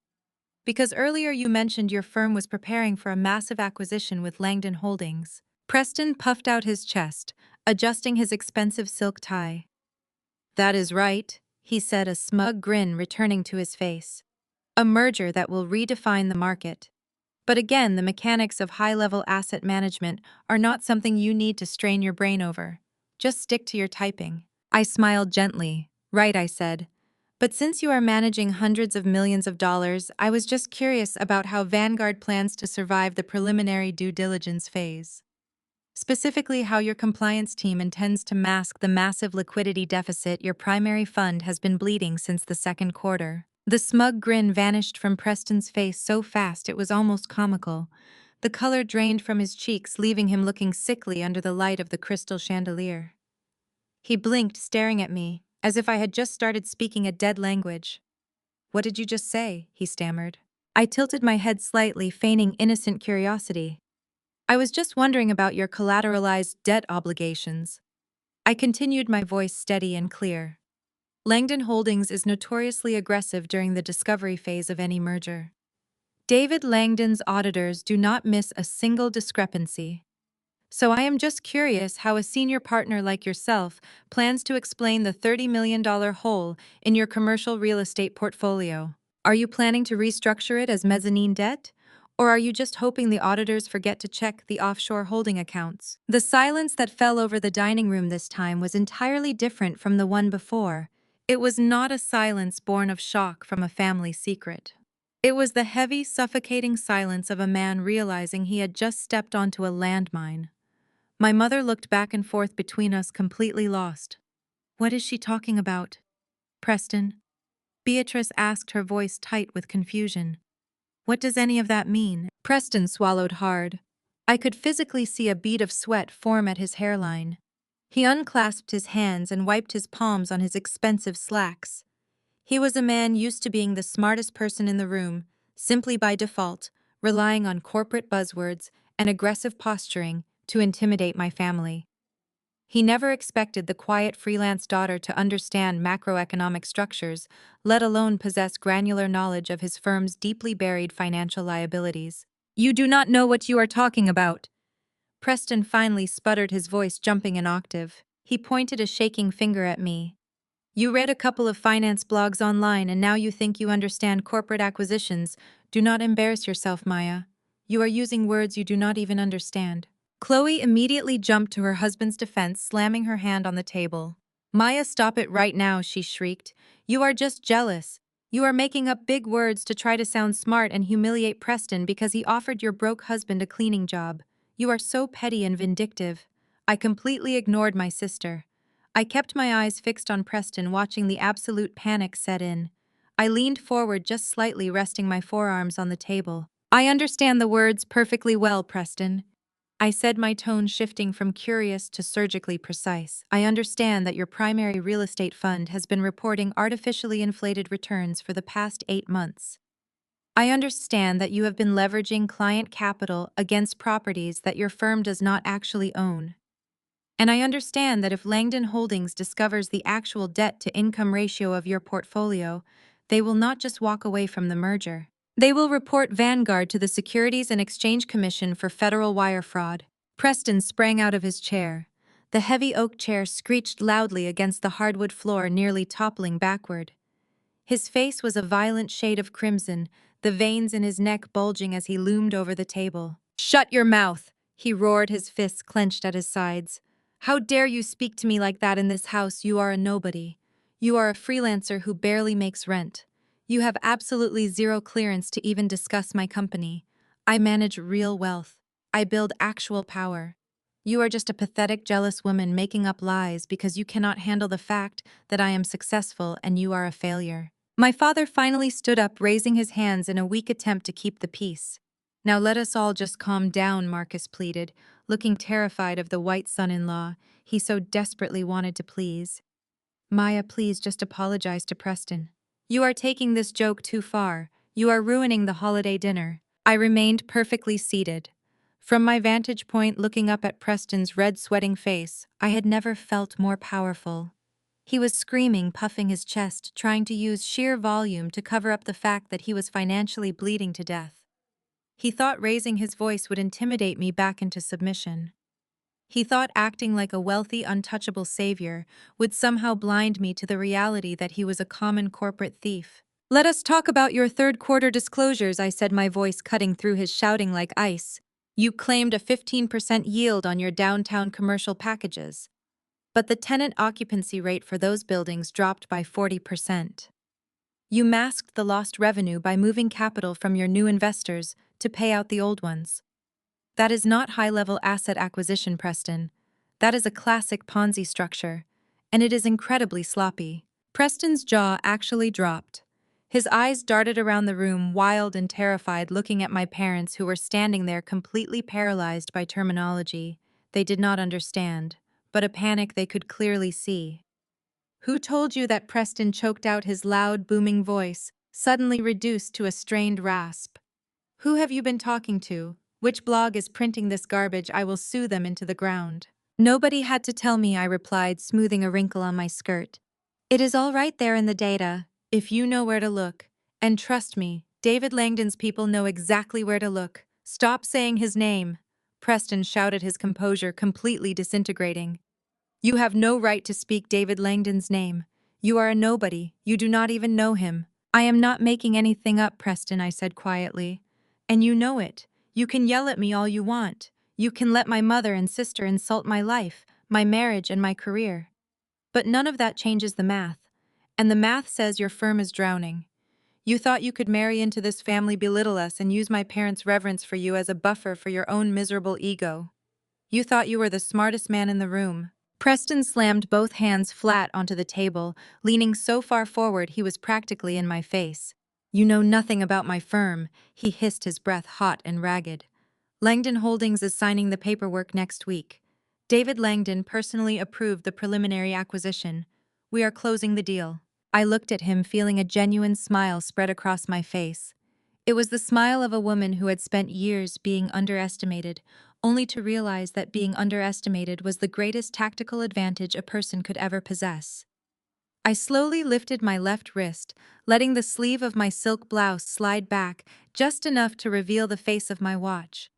Because earlier you mentioned your firm was preparing for a massive acquisition with Langdon Holdings." Preston puffed out his chest, adjusting his expensive silk tie. "That is right," he said, a smug grin returning to his face. "A merger that will redefine the market. But again, the mechanics of high-level asset management are not something you need to strain your brain over. Just stick to your typing." I smiled gently. "Right," I said. "But since you are managing hundreds of millions of dollars, I was just curious about how Vanguard plans to survive the preliminary due diligence phase. Specifically, how your compliance team intends to mask the massive liquidity deficit your primary fund has been bleeding since the second quarter." The smug grin vanished from Preston's face so fast it was almost comical. The color drained from his cheeks, leaving him looking sickly under the light of the crystal chandelier. He blinked, staring at me, as if I had just started speaking a dead language. "What did you just say?" he stammered. I tilted my head slightly, feigning innocent curiosity. "I was just wondering about your collateralized debt obligations." I continued, my voice steady and clear. "Langdon Holdings is notoriously aggressive during the discovery phase of any merger. David Langdon's auditors do not miss a single discrepancy. So I am just curious how a senior partner like yourself plans to explain the $30 million hole in your commercial real estate portfolio. Are you planning to restructure it as mezzanine debt? Or are you just hoping the auditors forget to check the offshore holding accounts?" The silence that fell over the dining room this time was entirely different from the one before. It was not a silence born of shock from a family secret. It was the heavy, suffocating silence of a man realizing he had just stepped onto a landmine. My mother looked back and forth between us, completely lost. "What is she talking about, Preston?" Beatrice asked, her voice tight with confusion. "What does any of that mean?" Preston swallowed hard. I could physically see a bead of sweat form at his hairline. He unclasped his hands and wiped his palms on his expensive slacks. He was a man used to being the smartest person in the room, simply by default, relying on corporate buzzwords and aggressive posturing to intimidate my family. He never expected the quiet freelance daughter to understand macroeconomic structures, let alone possess granular knowledge of his firm's deeply buried financial liabilities. "You do not know what you are talking about." Preston finally sputtered, his voice jumping an octave. He pointed a shaking finger at me. "You read a couple of finance blogs online and now you think you understand corporate acquisitions. Do not embarrass yourself, Maya. You are using words you do not even understand." Chloe immediately jumped to her husband's defense, slamming her hand on the table. "Maya, stop it right now," she shrieked. "You are just jealous. You are making up big words to try to sound smart and humiliate Preston because he offered your broke husband a cleaning job. You are so petty and vindictive." I completely ignored my sister. I kept my eyes fixed on Preston, watching the absolute panic set in. I leaned forward just slightly, resting my forearms on the table. "I understand the words perfectly well, Preston," I said, my tone shifting from curious to surgically precise. "I understand that your primary real estate fund has been reporting artificially inflated returns for the past 8 months. I understand that you have been leveraging client capital against properties that your firm does not actually own. And I understand that if Langdon Holdings discovers the actual debt-to-income ratio of your portfolio, they will not just walk away from the merger. They will report Vanguard to the Securities and Exchange Commission for federal wire fraud." Preston sprang out of his chair. The heavy oak chair screeched loudly against the hardwood floor, nearly toppling backward. His face was a violent shade of crimson, the veins in his neck bulging as he loomed over the table. "Shut your mouth!" he roared, his fists clenched at his sides. "How dare you speak to me like that in this house? You are a nobody. You are a freelancer who barely makes rent. You have absolutely zero clearance to even discuss my company. I manage real wealth. I build actual power. You are just a pathetic, jealous woman making up lies because you cannot handle the fact that I am successful and you are a failure." My father finally stood up, raising his hands in a weak attempt to keep the peace. "Now let us all just calm down," Marcus pleaded, looking terrified of the white son-in-law he so desperately wanted to please. "Maya, please just apologize to Preston. You are taking this joke too far. You are ruining the holiday dinner." I remained perfectly seated. From my vantage point, looking up at Preston's red, sweating face, I had never felt more powerful. He was screaming, puffing his chest, trying to use sheer volume to cover up the fact that he was financially bleeding to death. He thought raising his voice would intimidate me back into submission. He thought acting like a wealthy, untouchable savior would somehow blind me to the reality that he was a common corporate thief. "Let us talk about your third-quarter disclosures," I said, my voice cutting through his shouting like ice. "You claimed a 15% yield on your downtown commercial packages, but the tenant occupancy rate for those buildings dropped by 40%. You masked the lost revenue by moving capital from your new investors to pay out the old ones. That is not high-level asset acquisition, Preston. That is a classic Ponzi structure, and it is incredibly sloppy." Preston's jaw actually dropped. His eyes darted around the room, wild and terrified, looking at my parents, who were standing there completely paralyzed by terminology they did not understand, but a panic they could clearly see. "Who told you that?" Preston choked out, his loud, booming voice suddenly reduced to a strained rasp. "Who have you been talking to? Which blog is printing this garbage? I will sue them into the ground." "Nobody had to tell me," I replied, smoothing a wrinkle on my skirt. "It is all right there in the data, if you know where to look. And trust me, David Langdon's people know exactly where to look." "Stop saying his name," Preston shouted, his composure completely disintegrating. "You have no right to speak David Langdon's name. You are a nobody. You do not even know him." "I am not making anything up, Preston," I said quietly. "And you know it. You can yell at me all you want. You can let my mother and sister insult my life, my marriage, and my career. But none of that changes the math. And the math says your firm is drowning. You thought you could marry into this family, belittle us, and use my parents' reverence for you as a buffer for your own miserable ego. You thought you were the smartest man in the room." Preston slammed both hands flat onto the table, leaning so far forward he was practically in my face. "You know nothing about my firm," he hissed, his breath hot and ragged. Langdon Holdings is signing the paperwork next week. David Langdon personally approved the preliminary acquisition. We are closing the deal. I looked at him, feeling a genuine smile spread across my face. It was the smile of a woman who had spent years being underestimated, only to realize that being underestimated was the greatest tactical advantage a person could ever possess. I slowly lifted my left wrist, letting the sleeve of my silk blouse slide back just enough to reveal the face of my watch.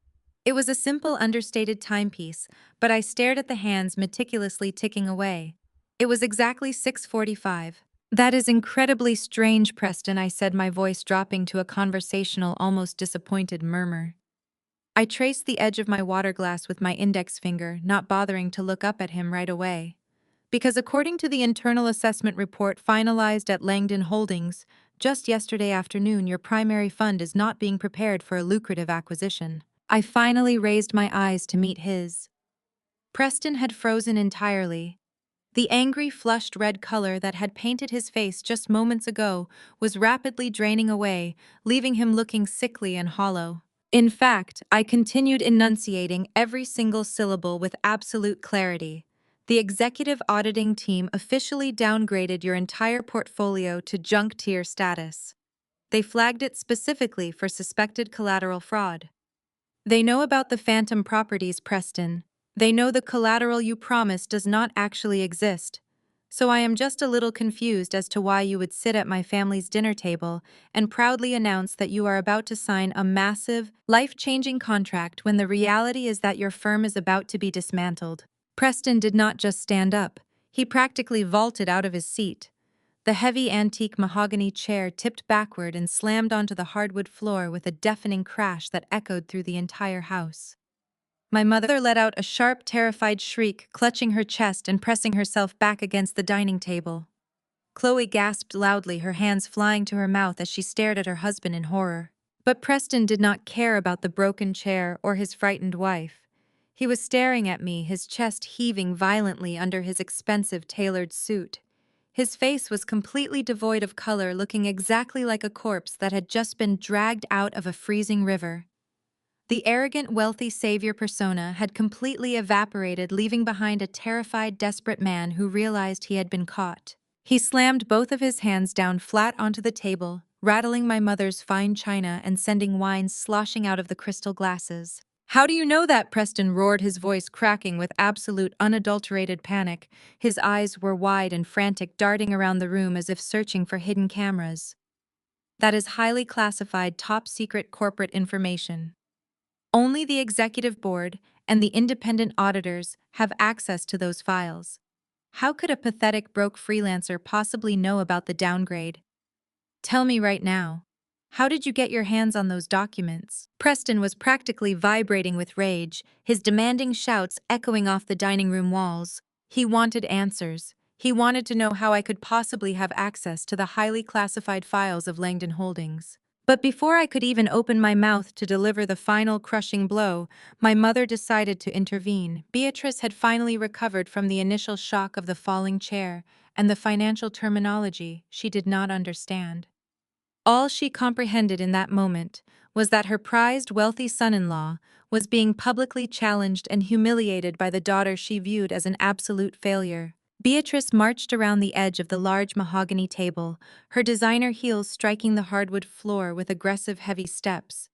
It was a simple, understated timepiece, but I stared at the hands meticulously ticking away. It was exactly 6:45. "That is incredibly strange, Preston," I said, my voice dropping to a conversational, almost disappointed murmur. I traced the edge of my water glass with my index finger, not bothering to look up at him right away. "Because according to the internal assessment report finalized at Langdon Holdings, just yesterday afternoon, your primary fund is not being prepared for a lucrative acquisition." I finally raised my eyes to meet his. Preston had frozen entirely. The angry, flushed red color that had painted his face just moments ago was rapidly draining away, leaving him looking sickly and hollow. In fact, I continued enunciating every single syllable with absolute clarity. "The executive auditing team officially downgraded your entire portfolio to junk tier status. They flagged it specifically for suspected collateral fraud. They know about the phantom properties, Preston. They know the collateral you promised does not actually exist. So I am just a little confused as to why you would sit at my family's dinner table and proudly announce that you are about to sign a massive, life-changing contract when the reality is that your firm is about to be dismantled." Preston did not just stand up. He practically vaulted out of his seat. The heavy antique mahogany chair tipped backward and slammed onto the hardwood floor with a deafening crash that echoed through the entire house. My mother let out a sharp, terrified shriek, clutching her chest and pressing herself back against the dining table. Chloe gasped loudly, her hands flying to her mouth as she stared at her husband in horror. But Preston did not care about the broken chair or his frightened wife. He was staring at me, his chest heaving violently under his expensive tailored suit. His face was completely devoid of color, looking exactly like a corpse that had just been dragged out of a freezing river. The arrogant, wealthy savior persona had completely evaporated, leaving behind a terrified, desperate man who realized he had been caught. He slammed both of his hands down flat onto the table, rattling my mother's fine china and sending wine sloshing out of the crystal glasses. "How do you know that?" Preston roared, his voice cracking with absolute, unadulterated panic. His eyes were wide and frantic, darting around the room as if searching for hidden cameras. "That is highly classified, top-secret corporate information. Only the executive board and the independent auditors have access to those files. How could a pathetic, broke freelancer possibly know about the downgrade? Tell me right now. How did you get your hands on those documents?" Preston was practically vibrating with rage, his demanding shouts echoing off the dining room walls. He wanted answers. He wanted to know how I could possibly have access to the highly classified files of Langdon Holdings. But before I could even open my mouth to deliver the final crushing blow, my mother decided to intervene. Beatrice had finally recovered from the initial shock of the falling chair and the financial terminology she did not understand. All she comprehended in that moment was that her prized, wealthy son-in-law was being publicly challenged and humiliated by the daughter she viewed as an absolute failure. Beatrice marched around the edge of the large mahogany table, her designer heels striking the hardwood floor with aggressive, heavy steps.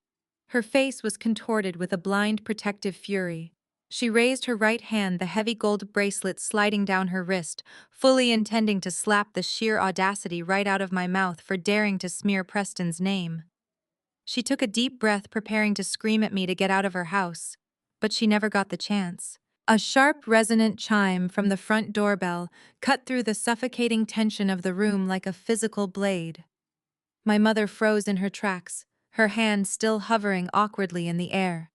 Her face was contorted with a blind, protective fury. She raised her right hand, the heavy gold bracelet sliding down her wrist, fully intending to slap the sheer audacity right out of my mouth for daring to smear Preston's name. She took a deep breath, preparing to scream at me to get out of her house, but she never got the chance. A sharp, resonant chime from the front doorbell cut through the suffocating tension of the room like a physical blade. My mother froze in her tracks, her hand still hovering awkwardly in the air.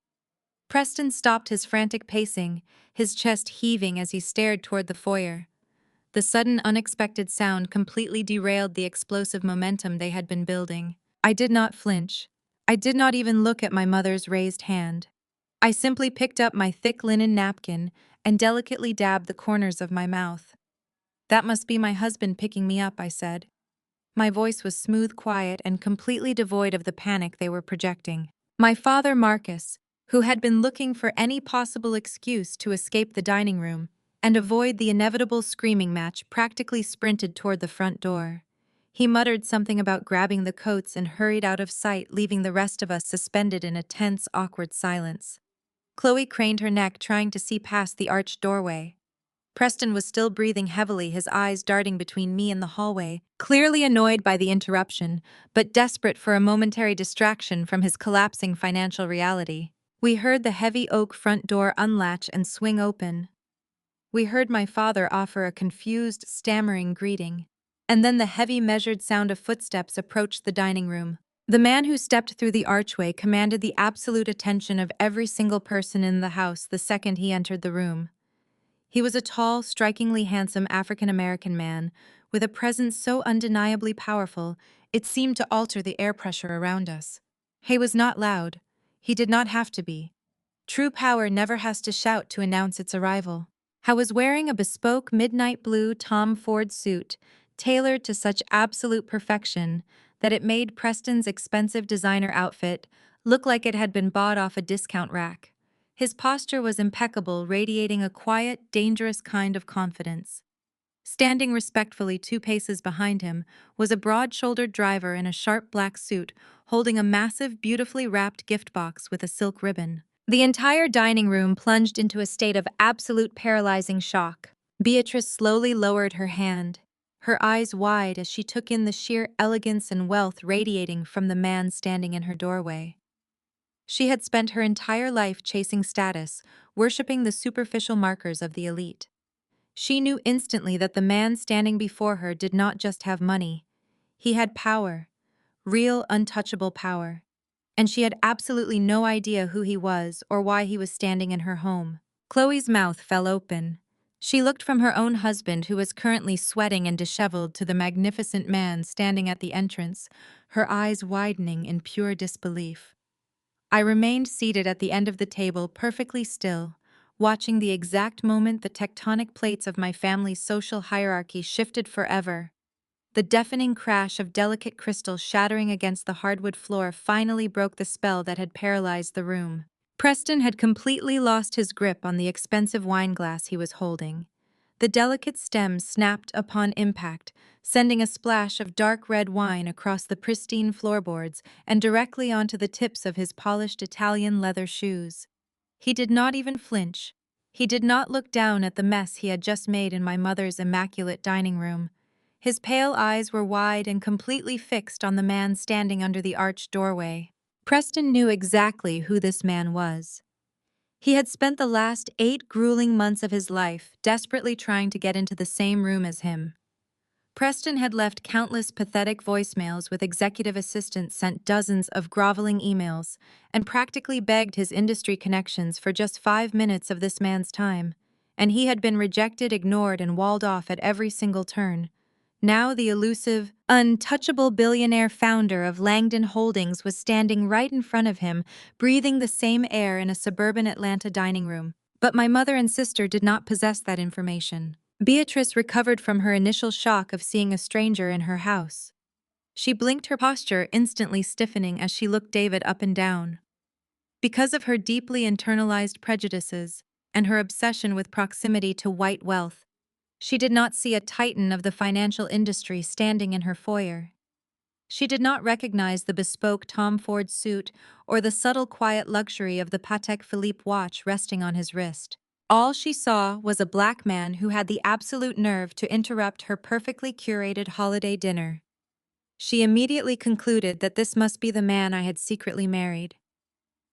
Preston stopped his frantic pacing, his chest heaving as he stared toward the foyer. The sudden, unexpected sound completely derailed the explosive momentum they had been building. I did not flinch. I did not even look at my mother's raised hand. I simply picked up my thick linen napkin and delicately dabbed the corners of my mouth. "That must be my husband picking me up," I said. My voice was smooth, quiet, and completely devoid of the panic they were projecting. "My father, Marcus. who had been looking for any possible excuse to escape the dining room and avoid the inevitable screaming match, practically sprinted toward the front door. He muttered something about grabbing the coats and hurried out of sight, leaving the rest of us suspended in a tense, awkward silence. Chloe craned her neck, trying to see past the arched doorway. Preston was still breathing heavily, his eyes darting between me and the hallway, clearly annoyed by the interruption, but desperate for a momentary distraction from his collapsing financial reality. We heard the heavy oak front door unlatch and swing open. We heard my father offer a confused, stammering greeting. And then the heavy, measured sound of footsteps approached the dining room. The man who stepped through the archway commanded the absolute attention of every single person in the house the second he entered the room. He was a tall, strikingly handsome African-American man, with a presence so undeniably powerful it seemed to alter the air pressure around us. He was not loud. He did not have to be. True power never has to shout to announce its arrival. I was wearing a bespoke midnight blue Tom Ford suit, tailored to such absolute perfection that it made Preston's expensive designer outfit look like it had been bought off a discount rack. His posture was impeccable, radiating a quiet, dangerous kind of confidence. Standing respectfully 2 paces behind him was a broad-shouldered driver in a sharp black suit, holding a massive, beautifully wrapped gift box with a silk ribbon. The entire dining room plunged into a state of absolute paralyzing shock. Beatrice slowly lowered her hand, her eyes wide as she took in the sheer elegance and wealth radiating from the man standing in her doorway. She had spent her entire life chasing status, worshipping the superficial markers of the elite. She knew instantly that the man standing before her did not just have money. He had power, real, untouchable power. And she had absolutely no idea who he was or why he was standing in her home. Chloe's mouth fell open. She looked from her own husband, who was currently sweating and disheveled, to the magnificent man standing at the entrance, her eyes widening in pure disbelief. I remained seated at the end of the table, perfectly still, watching the exact moment the tectonic plates of my family's social hierarchy shifted forever. The deafening crash of delicate crystal shattering against the hardwood floor finally broke the spell that had paralyzed the room. Preston had completely lost his grip on the expensive wine glass he was holding. The delicate stem snapped upon impact, sending a splash of dark red wine across the pristine floorboards and directly onto the tips of his polished Italian leather shoes. He did not even flinch. He did not look down at the mess he had just made in my mother's immaculate dining room. His pale eyes were wide and completely fixed on the man standing under the arched doorway. Preston knew exactly who this man was. He had spent the last 8 grueling months of his life desperately trying to get into the same room as him. Preston had left countless pathetic voicemails with executive assistants, sent dozens of groveling emails, and practically begged his industry connections for just 5 minutes of this man's time. And he had been rejected, ignored, and walled off at every single turn. Now the elusive, untouchable billionaire founder of Langdon Holdings was standing right in front of him, breathing the same air in a suburban Atlanta dining room. But my mother and sister did not possess that information. Beatrice recovered from her initial shock of seeing a stranger in her house. She blinked, her posture instantly stiffening as she looked David up and down. Because of her deeply internalized prejudices and her obsession with proximity to white wealth, she did not see a titan of the financial industry standing in her foyer. She did not recognize the bespoke Tom Ford suit or the subtle, quiet luxury of the Patek Philippe watch resting on his wrist. All she saw was a black man who had the absolute nerve to interrupt her perfectly curated holiday dinner. She immediately concluded that this must be the man I had secretly married.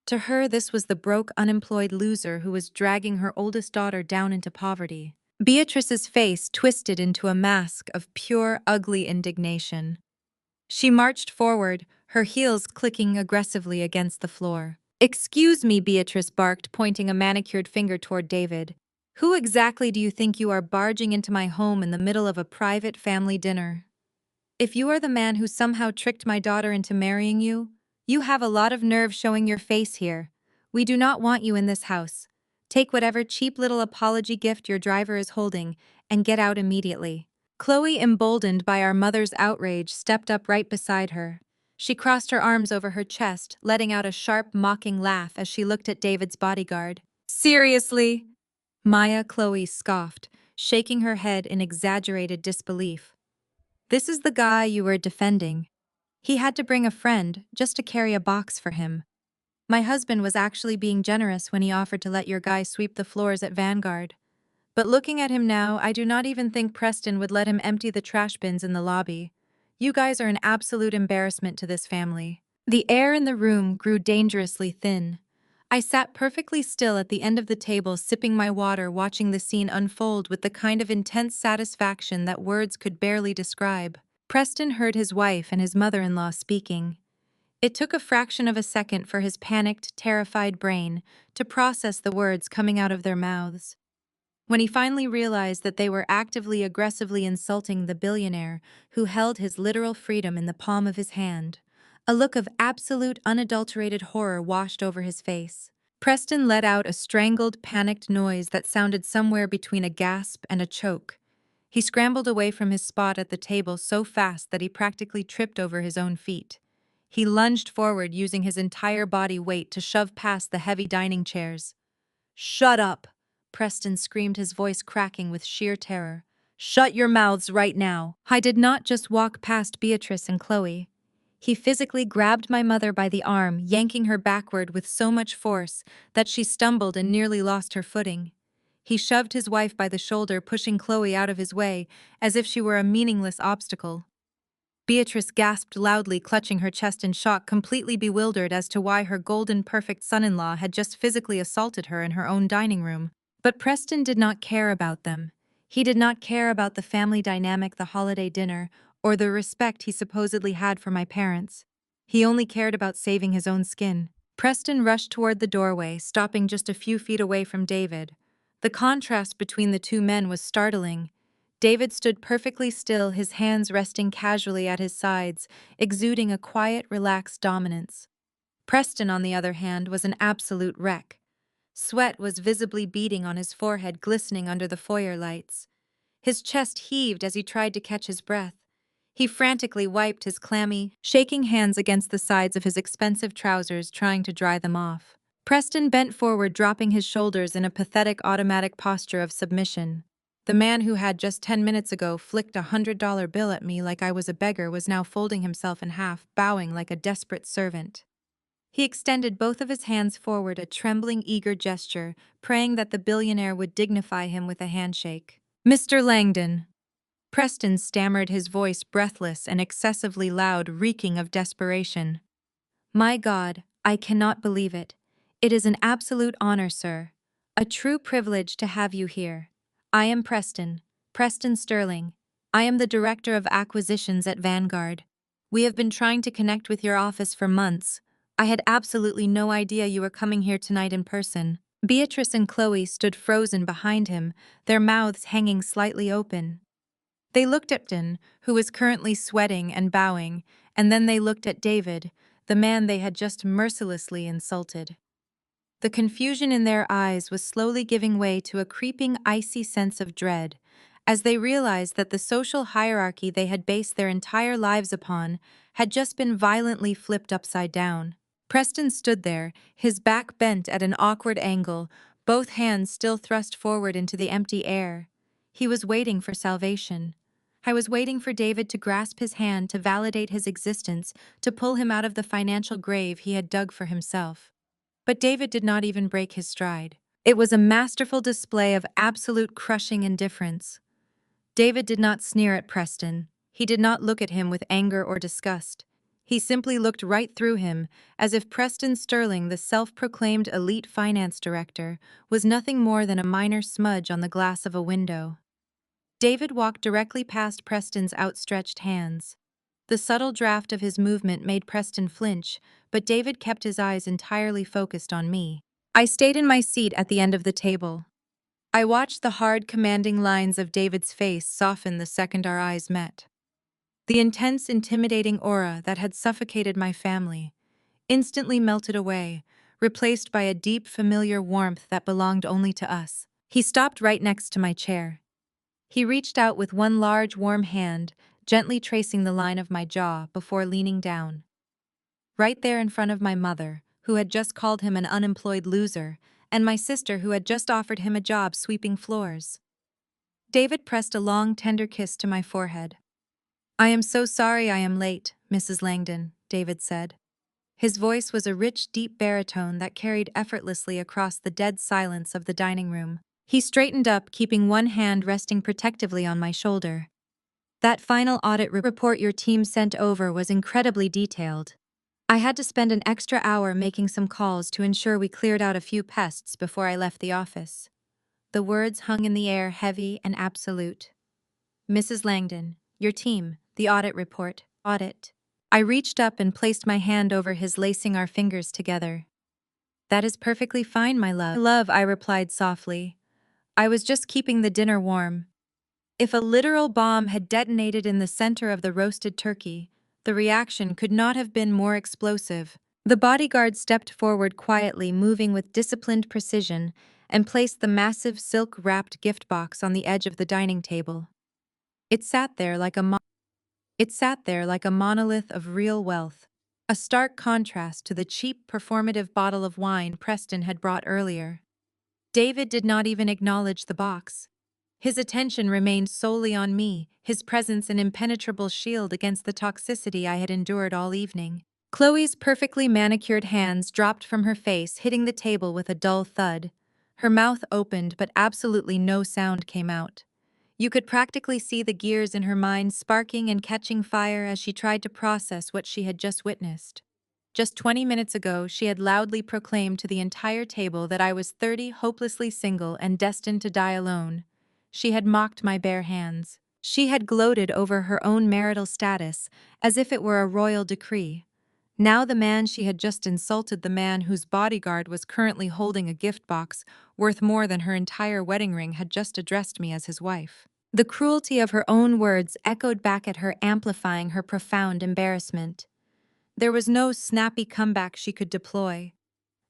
To her, this was the broke, unemployed loser who was dragging her oldest daughter down into poverty. Beatrice's face twisted into a mask of pure, ugly indignation. She marched forward, her heels clicking aggressively against the floor. "Excuse me," Beatrice barked, pointing a manicured finger toward David. "Who exactly do you think you are, barging into my home in the middle of a private family dinner? If you are the man who somehow tricked my daughter into marrying you, you have a lot of nerve showing your face here. We do not want you in this house. Take whatever cheap little apology gift your driver is holding and get out immediately." Chloe, emboldened by our mother's outrage, stepped up right beside her. She crossed her arms over her chest, letting out a sharp, mocking laugh as she looked at David's bodyguard. Seriously? Maya Chloe scoffed, shaking her head in exaggerated disbelief. This is the guy you were defending. He had to bring a friend just to carry a box for him. My husband was actually being generous when he offered to let your guy sweep the floors at Vanguard. But looking at him now, I do not even think Preston would let him empty the trash bins in the lobby. You guys are an absolute embarrassment to this family. The air in the room grew dangerously thin. I sat perfectly still at the end of the table, sipping my water, watching the scene unfold with the kind of intense satisfaction that words could barely describe. Preston heard his wife and his mother-in-law speaking. It took a fraction of a second for his panicked, terrified brain to process the words coming out of their mouths. When he finally realized that they were actively, aggressively insulting the billionaire who held his literal freedom in the palm of his hand, a look of absolute, unadulterated horror washed over his face. Preston let out a strangled, panicked noise that sounded somewhere between a gasp and a choke. He scrambled away from his spot at the table so fast that he practically tripped over his own feet. He lunged forward, using his entire body weight to shove past the heavy dining chairs. "Shut up!" Preston screamed, his voice cracking with sheer terror. "Shut your mouths right now!" I did not just walk past Beatrice and Chloe. He physically grabbed my mother by the arm, yanking her backward with so much force that she stumbled and nearly lost her footing. He shoved his wife by the shoulder, pushing Chloe out of his way as if she were a meaningless obstacle. Beatrice gasped loudly, clutching her chest in shock, completely bewildered as to why her golden perfect son-in-law had just physically assaulted her in her own dining room. But Preston did not care about them. He did not care about the family dynamic, the holiday dinner, or the respect he supposedly had for my parents. He only cared about saving his own skin. Preston rushed toward the doorway, stopping just a few feet away from David. The contrast between the two men was startling. David stood perfectly still, his hands resting casually at his sides, exuding a quiet, relaxed dominance. Preston, on the other hand, was an absolute wreck. Sweat was visibly beading on his forehead, glistening under the foyer lights. His chest heaved as he tried to catch his breath. He frantically wiped his clammy, shaking hands against the sides of his expensive trousers, trying to dry them off. Preston bent forward, dropping his shoulders in a pathetic automatic posture of submission. The man who had just 10 minutes ago flicked a $100 bill at me like I was a beggar was now folding himself in half, bowing like a desperate servant. He extended both of his hands forward, a trembling, eager gesture, praying that the billionaire would dignify him with a handshake. "Mr. Langdon." Preston stammered, his voice breathless and excessively loud, reeking of desperation. "My God, I cannot believe it. It is an absolute honor, sir. A true privilege to have you here. I am Preston Sterling. I am the Director of Acquisitions at Vanguard. We have been trying to connect with your office for months. I had absolutely no idea you were coming here tonight in person." Beatrice and Chloe stood frozen behind him, their mouths hanging slightly open. They looked at Preston, who was currently sweating and bowing, and then they looked at David, the man they had just mercilessly insulted. The confusion in their eyes was slowly giving way to a creeping, icy sense of dread, as they realized that the social hierarchy they had based their entire lives upon had just been violently flipped upside down. Preston stood there, his back bent at an awkward angle, both hands still thrust forward into the empty air. He was waiting for salvation. I was waiting for David to grasp his hand, to validate his existence, to pull him out of the financial grave he had dug for himself. But David did not even break his stride. It was a masterful display of absolute crushing indifference. David did not sneer at Preston. He did not look at him with anger or disgust. He simply looked right through him, as if Preston Sterling, the self-proclaimed elite finance director, was nothing more than a minor smudge on the glass of a window. David walked directly past Preston's outstretched hands. The subtle draft of his movement made Preston flinch, but David kept his eyes entirely focused on me. I stayed in my seat at the end of the table. I watched the hard, commanding lines of David's face soften the second our eyes met. The intense, intimidating aura that had suffocated my family instantly melted away, replaced by a deep, familiar warmth that belonged only to us. He stopped right next to my chair. He reached out with one large, warm hand, gently tracing the line of my jaw before leaning down. right there in front of my mother, who had just called him an unemployed loser, and my sister, who had just offered him a job sweeping floors. David pressed a long, tender kiss to my forehead. "I am so sorry I am late, Mrs. Langdon," David said. His voice was a rich, deep baritone that carried effortlessly across the dead silence of the dining room. He straightened up, keeping one hand resting protectively on my shoulder. "That final audit report your team sent over was incredibly detailed. I had to spend an extra hour making some calls to ensure we cleared out a few pests before I left the office." The words hung in the air, heavy and absolute. "Mrs. Langdon, your team, the audit report, audit." I reached up and placed my hand over his, lacing our fingers together. "That is perfectly fine, my love." "Love," I replied softly. "I was just keeping the dinner warm." If a literal bomb had detonated in the center of the roasted turkey, the reaction could not have been more explosive. The bodyguard stepped forward quietly, moving with disciplined precision, and placed the massive silk-wrapped gift box on the edge of the dining table. It sat there like a monolith of real wealth, a stark contrast to the cheap, performative bottle of wine Preston had brought earlier. David did not even acknowledge the box. His attention remained solely on me, his presence an impenetrable shield against the toxicity I had endured all evening. Chloe's perfectly manicured hands dropped from her face, hitting the table with a dull thud. Her mouth opened, but absolutely no sound came out. You could practically see the gears in her mind sparking and catching fire as she tried to process what she had just witnessed. Just 20 minutes ago, she had loudly proclaimed to the entire table that I was 30, hopelessly single, and destined to die alone. She had mocked my bare hands. She had gloated over her own marital status, as if it were a royal decree. Now the man she had just insulted, the man whose bodyguard was currently holding a gift box worth more than her entire wedding ring, had just addressed me as his wife. The cruelty of her own words echoed back at her, amplifying her profound embarrassment. There was no snappy comeback she could deploy.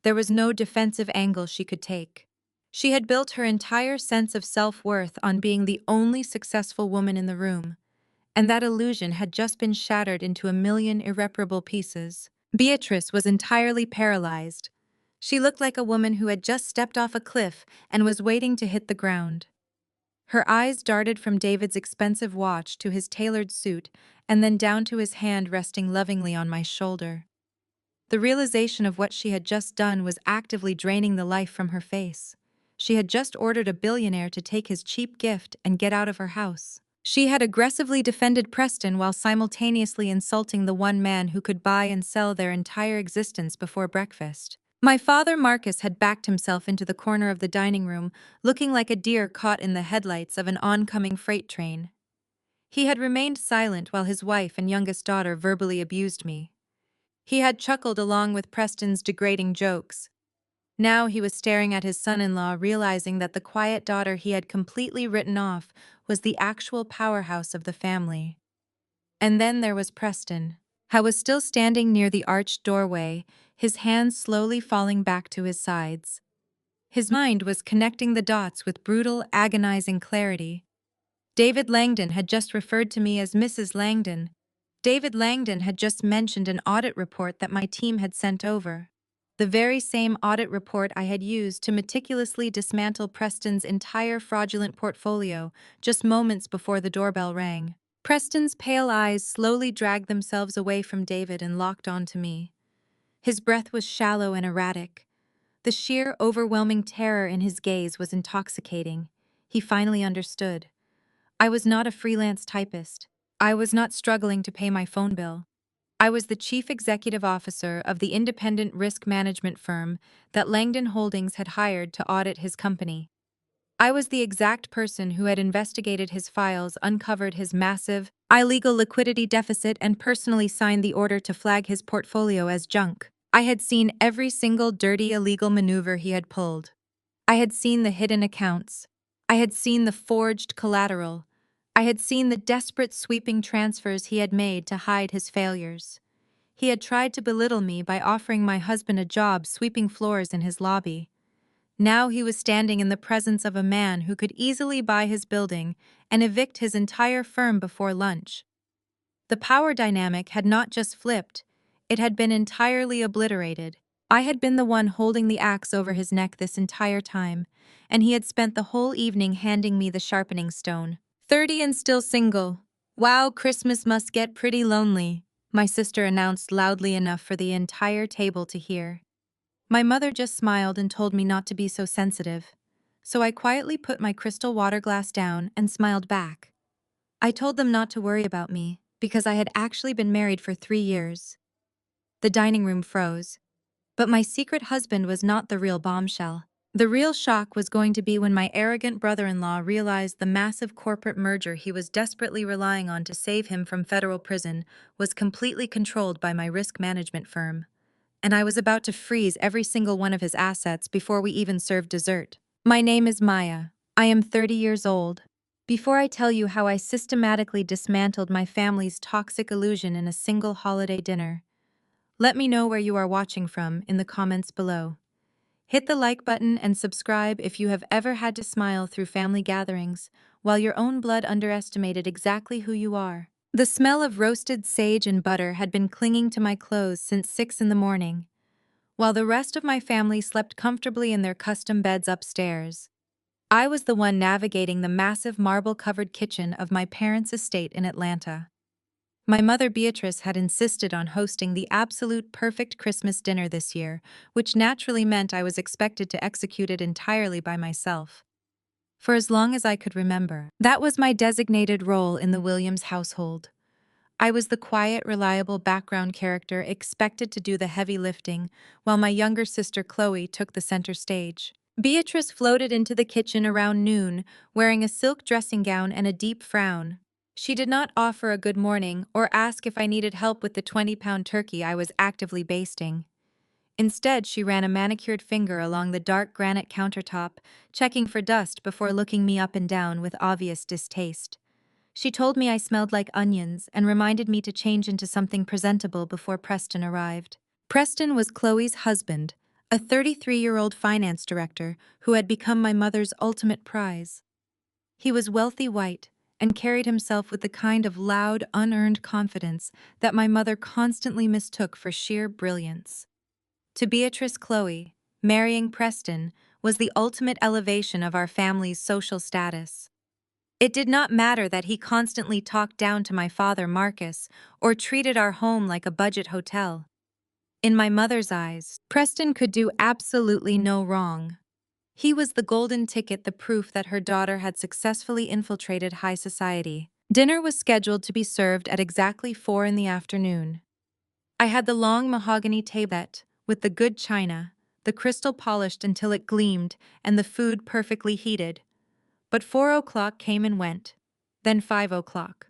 There was no defensive angle she could take. She had built her entire sense of self-worth on being the only successful woman in the room, and that illusion had just been shattered into a million irreparable pieces. Beatrice was entirely paralyzed. She looked like a woman who had just stepped off a cliff and was waiting to hit the ground. Her eyes darted from David's expensive watch to his tailored suit and then down to his hand resting lovingly on my shoulder. The realization of what she had just done was actively draining the life from her face. She had just ordered a billionaire to take his cheap gift and get out of her house. She had aggressively defended Preston while simultaneously insulting the one man who could buy and sell their entire existence before breakfast. My father Marcus had backed himself into the corner of the dining room, looking like a deer caught in the headlights of an oncoming freight train. He had remained silent while his wife and youngest daughter verbally abused me. He had chuckled along with Preston's degrading jokes. Now he was staring at his son-in-law, realizing that the quiet daughter he had completely written off was the actual powerhouse of the family. And then there was Preston. I was still standing near the arched doorway, his hands slowly falling back to his sides. His mind was connecting the dots with brutal, agonizing clarity. David Langdon had just referred to me as Mrs. Langdon. David Langdon had just mentioned an audit report that my team had sent over. The very same audit report I had used to meticulously dismantle Preston's entire fraudulent portfolio just moments before the doorbell rang. Preston's pale eyes slowly dragged themselves away from David and locked onto me. His breath was shallow and erratic. The sheer, overwhelming terror in his gaze was intoxicating. He finally understood. I was not a freelance typist. I was not struggling to pay my phone bill. I was the chief executive officer of the independent risk management firm that Langdon Holdings had hired to audit his company. I was the exact person who had investigated his files, uncovered his massive, illegal liquidity deficit, and personally signed the order to flag his portfolio as junk. I had seen every single dirty, illegal maneuver he had pulled. I had seen the hidden accounts. I had seen the forged collateral. I had seen the desperate, sweeping transfers he had made to hide his failures. He had tried to belittle me by offering my husband a job sweeping floors in his lobby. Now he was standing in the presence of a man who could easily buy his building and evict his entire firm before lunch. The power dynamic had not just flipped, It had been entirely obliterated. I had been the one holding the axe over his neck this entire time, and he had spent the whole evening handing me the sharpening stone. 30 and still single. Wow, Christmas must get pretty lonely, my sister announced loudly enough for the entire table to hear. My mother just smiled and told me not to be so sensitive. So I quietly put my crystal water glass down and smiled back. I told them not to worry about me, because I had actually been married for 3 years. The dining room froze. But my secret husband was not the real bombshell. The real shock was going to be when my arrogant brother-in-law realized the massive corporate merger he was desperately relying on to save him from federal prison was completely controlled by my risk management firm. And I was about to freeze every single one of his assets before we even served dessert. My name is Maya. I am 30 years old. Before I tell you how I systematically dismantled my family's toxic illusion in a single holiday dinner, let me know where you are watching from in the comments below. Hit the like button and subscribe if you have ever had to smile through family gatherings while your own blood underestimated exactly who you are. The smell of roasted sage and butter had been clinging to my clothes since 6 in the morning, while the rest of my family slept comfortably in their custom beds upstairs. I was the one navigating the massive marble-covered kitchen of my parents' estate in Atlanta. My mother Beatrice had insisted on hosting the absolute perfect Christmas dinner this year, which naturally meant I was expected to execute it entirely by myself. For as long as I could remember, that was my designated role in the Williams household. I was the quiet, reliable background character expected to do the heavy lifting, while my younger sister Chloe took the center stage. Beatrice floated into the kitchen around noon, wearing a silk dressing gown and a deep frown. She did not offer a good morning or ask if I needed help with the 20-pound turkey I was actively basting. Instead, she ran a manicured finger along the dark granite countertop, checking for dust before looking me up and down with obvious distaste. She told me I smelled like onions and reminded me to change into something presentable before Preston arrived. Preston was Chloe's husband, a 33-year-old finance director who had become my mother's ultimate prize. He was wealthy white and carried himself with the kind of loud, unearned confidence that my mother constantly mistook for sheer brilliance. To Beatrice, Chloe, marrying Preston was the ultimate elevation of our family's social status. It did not matter that he constantly talked down to my father, Marcus, or treated our home like a budget hotel. In my mother's eyes, Preston could do absolutely no wrong. He was the golden ticket, the proof that her daughter had successfully infiltrated high society. Dinner was scheduled to be served at exactly 4 in the afternoon. I had the long mahogany table with the good china, the crystal polished until it gleamed, and the food perfectly heated. But 4 o'clock came and went, then 5 o'clock.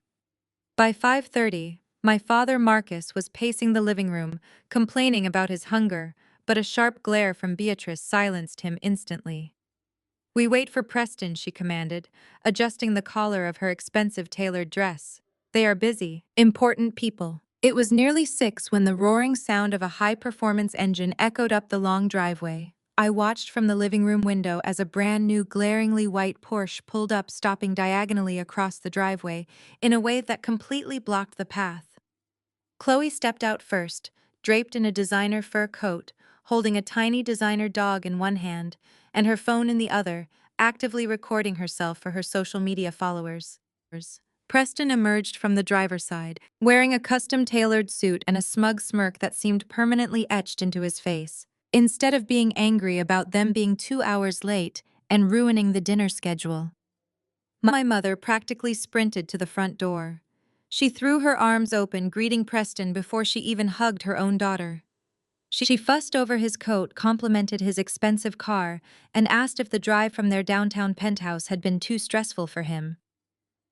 By 5:30, my father Marcus was pacing the living room, complaining about his hunger, but a sharp glare from Beatrice silenced him instantly. "We wait for Preston," she commanded, adjusting the collar of her expensive tailored dress. "They are busy, important people." It was nearly 6 when the roaring sound of a high-performance engine echoed up the long driveway. I watched from the living room window as a brand-new glaringly white Porsche pulled up, stopping diagonally across the driveway in a way that completely blocked the path. Chloe stepped out first, draped in a designer fur coat, holding a tiny designer dog in one hand and her phone in the other, actively recording herself for her social media followers. Preston emerged from the driver's side, wearing a custom-tailored suit and a smug smirk that seemed permanently etched into his face. Instead of being angry about them being 2 hours late and ruining the dinner schedule, my mother practically sprinted to the front door. She threw her arms open, greeting Preston before she even hugged her own daughter. She fussed over his coat, complimented his expensive car, and asked if the drive from their downtown penthouse had been too stressful for him.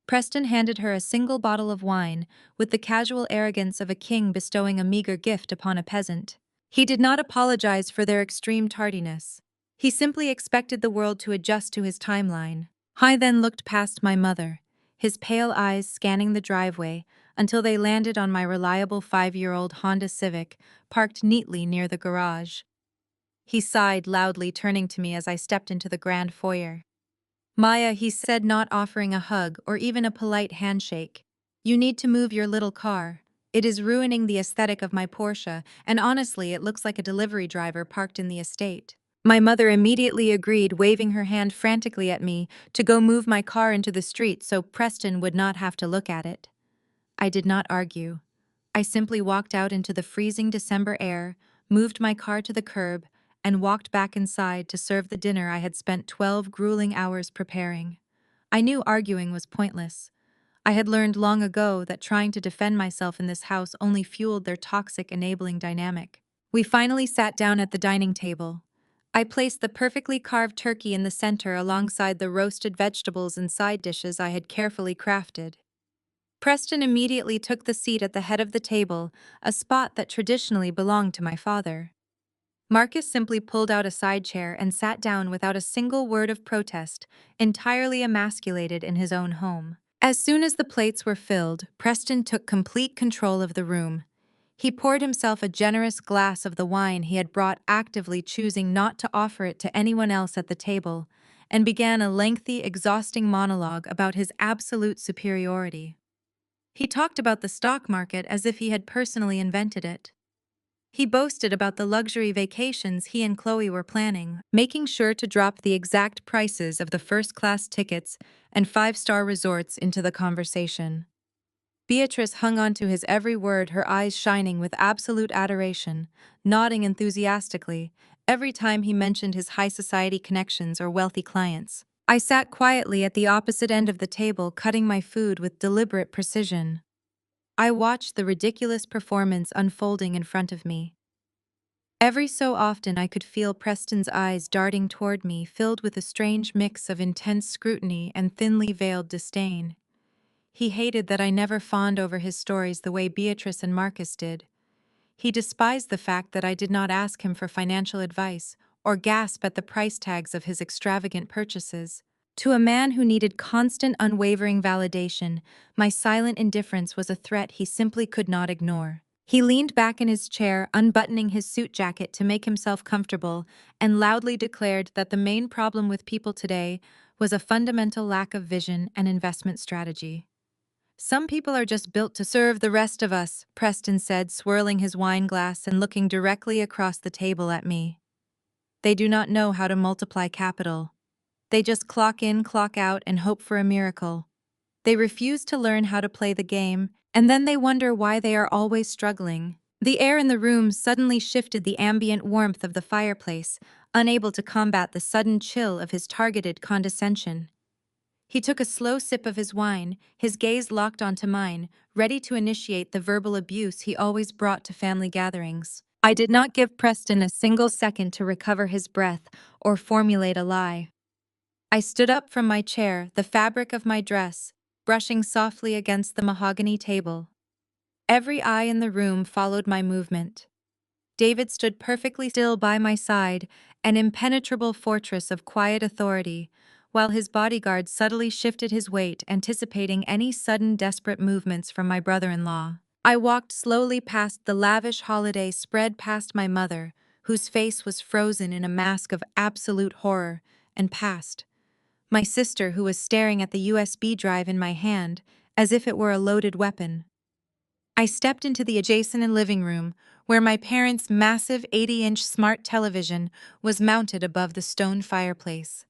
Preston handed her a single bottle of wine, with the casual arrogance of a king bestowing a meager gift upon a peasant. He did not apologize for their extreme tardiness. He simply expected the world to adjust to his timeline. I then looked past my mother, his pale eyes scanning the driveway until they landed on my reliable 5-year-old Honda Civic, parked neatly near the garage. He sighed loudly, turning to me as I stepped into the grand foyer. "Maya," he said, not offering a hug or even a polite handshake, "you need to move your little car. It is ruining the aesthetic of my Porsche, and honestly, it looks like a delivery driver parked in the estate. My mother immediately agreed, waving her hand frantically at me to go move my car into the street so Preston would not have to look at it. I did not argue. I simply walked out into the freezing December air, moved my car to the curb, and walked back inside to serve the dinner I had spent 12 grueling hours preparing. I knew arguing was pointless. I had learned long ago that trying to defend myself in this house only fueled their toxic, enabling dynamic. We finally sat down at the dining table. I placed the perfectly carved turkey in the center alongside the roasted vegetables and side dishes I had carefully crafted. Preston immediately took the seat at the head of the table, a spot that traditionally belonged to my father. Marcus simply pulled out a side chair and sat down without a single word of protest, entirely emasculated in his own home. As soon as the plates were filled, Preston took complete control of the room. He poured himself a generous glass of the wine he had brought, actively choosing not to offer it to anyone else at the table, and began a lengthy, exhausting monologue about his absolute superiority. He talked about the stock market as if he had personally invented it. He boasted about the luxury vacations he and Chloe were planning, making sure to drop the exact prices of the first-class tickets and five-star resorts into the conversation. Beatrice hung on to his every word, her eyes shining with absolute adoration, nodding enthusiastically every time he mentioned his high society connections or wealthy clients. I sat quietly at the opposite end of the table, cutting my food with deliberate precision. I watched the ridiculous performance unfolding in front of me. Every so often I could feel Preston's eyes darting toward me, filled with a strange mix of intense scrutiny and thinly veiled disdain. He hated that I never fawned over his stories the way Beatrice and Marcus did. He despised the fact that I did not ask him for financial advice or gasp at the price tags of his extravagant purchases. To a man who needed constant, unwavering validation, my silent indifference was a threat he simply could not ignore. He leaned back in his chair, unbuttoning his suit jacket to make himself comfortable, and loudly declared that the main problem with people today was a fundamental lack of vision and investment strategy. "Some people are just built to serve the rest of us," Preston said, swirling his wine glass and looking directly across the table at me. "They do not know how to multiply capital. They just clock in, clock out, and hope for a miracle. They refuse to learn how to play the game, and then they wonder why they are always struggling." The air in the room suddenly shifted, the ambient warmth of the fireplace, unable to combat the sudden chill of his targeted condescension. He took a slow sip of his wine, his gaze locked onto mine, ready to initiate the verbal abuse he always brought to family gatherings. I did not give Preston a single second to recover his breath or formulate a lie. I stood up from my chair, the fabric of my dress brushing softly against the mahogany table. Every eye in the room followed my movement. David stood perfectly still by my side, an impenetrable fortress of quiet authority, while his bodyguard subtly shifted his weight, anticipating any sudden desperate movements from my brother-in-law. I walked slowly past the lavish holiday spread past my mother, whose face was frozen in a mask of absolute horror, and past my sister, who was staring at the USB drive in my hand as if it were a loaded weapon. I stepped into the adjacent living room, where my parents' massive 80-inch smart television was mounted above the stone fireplace.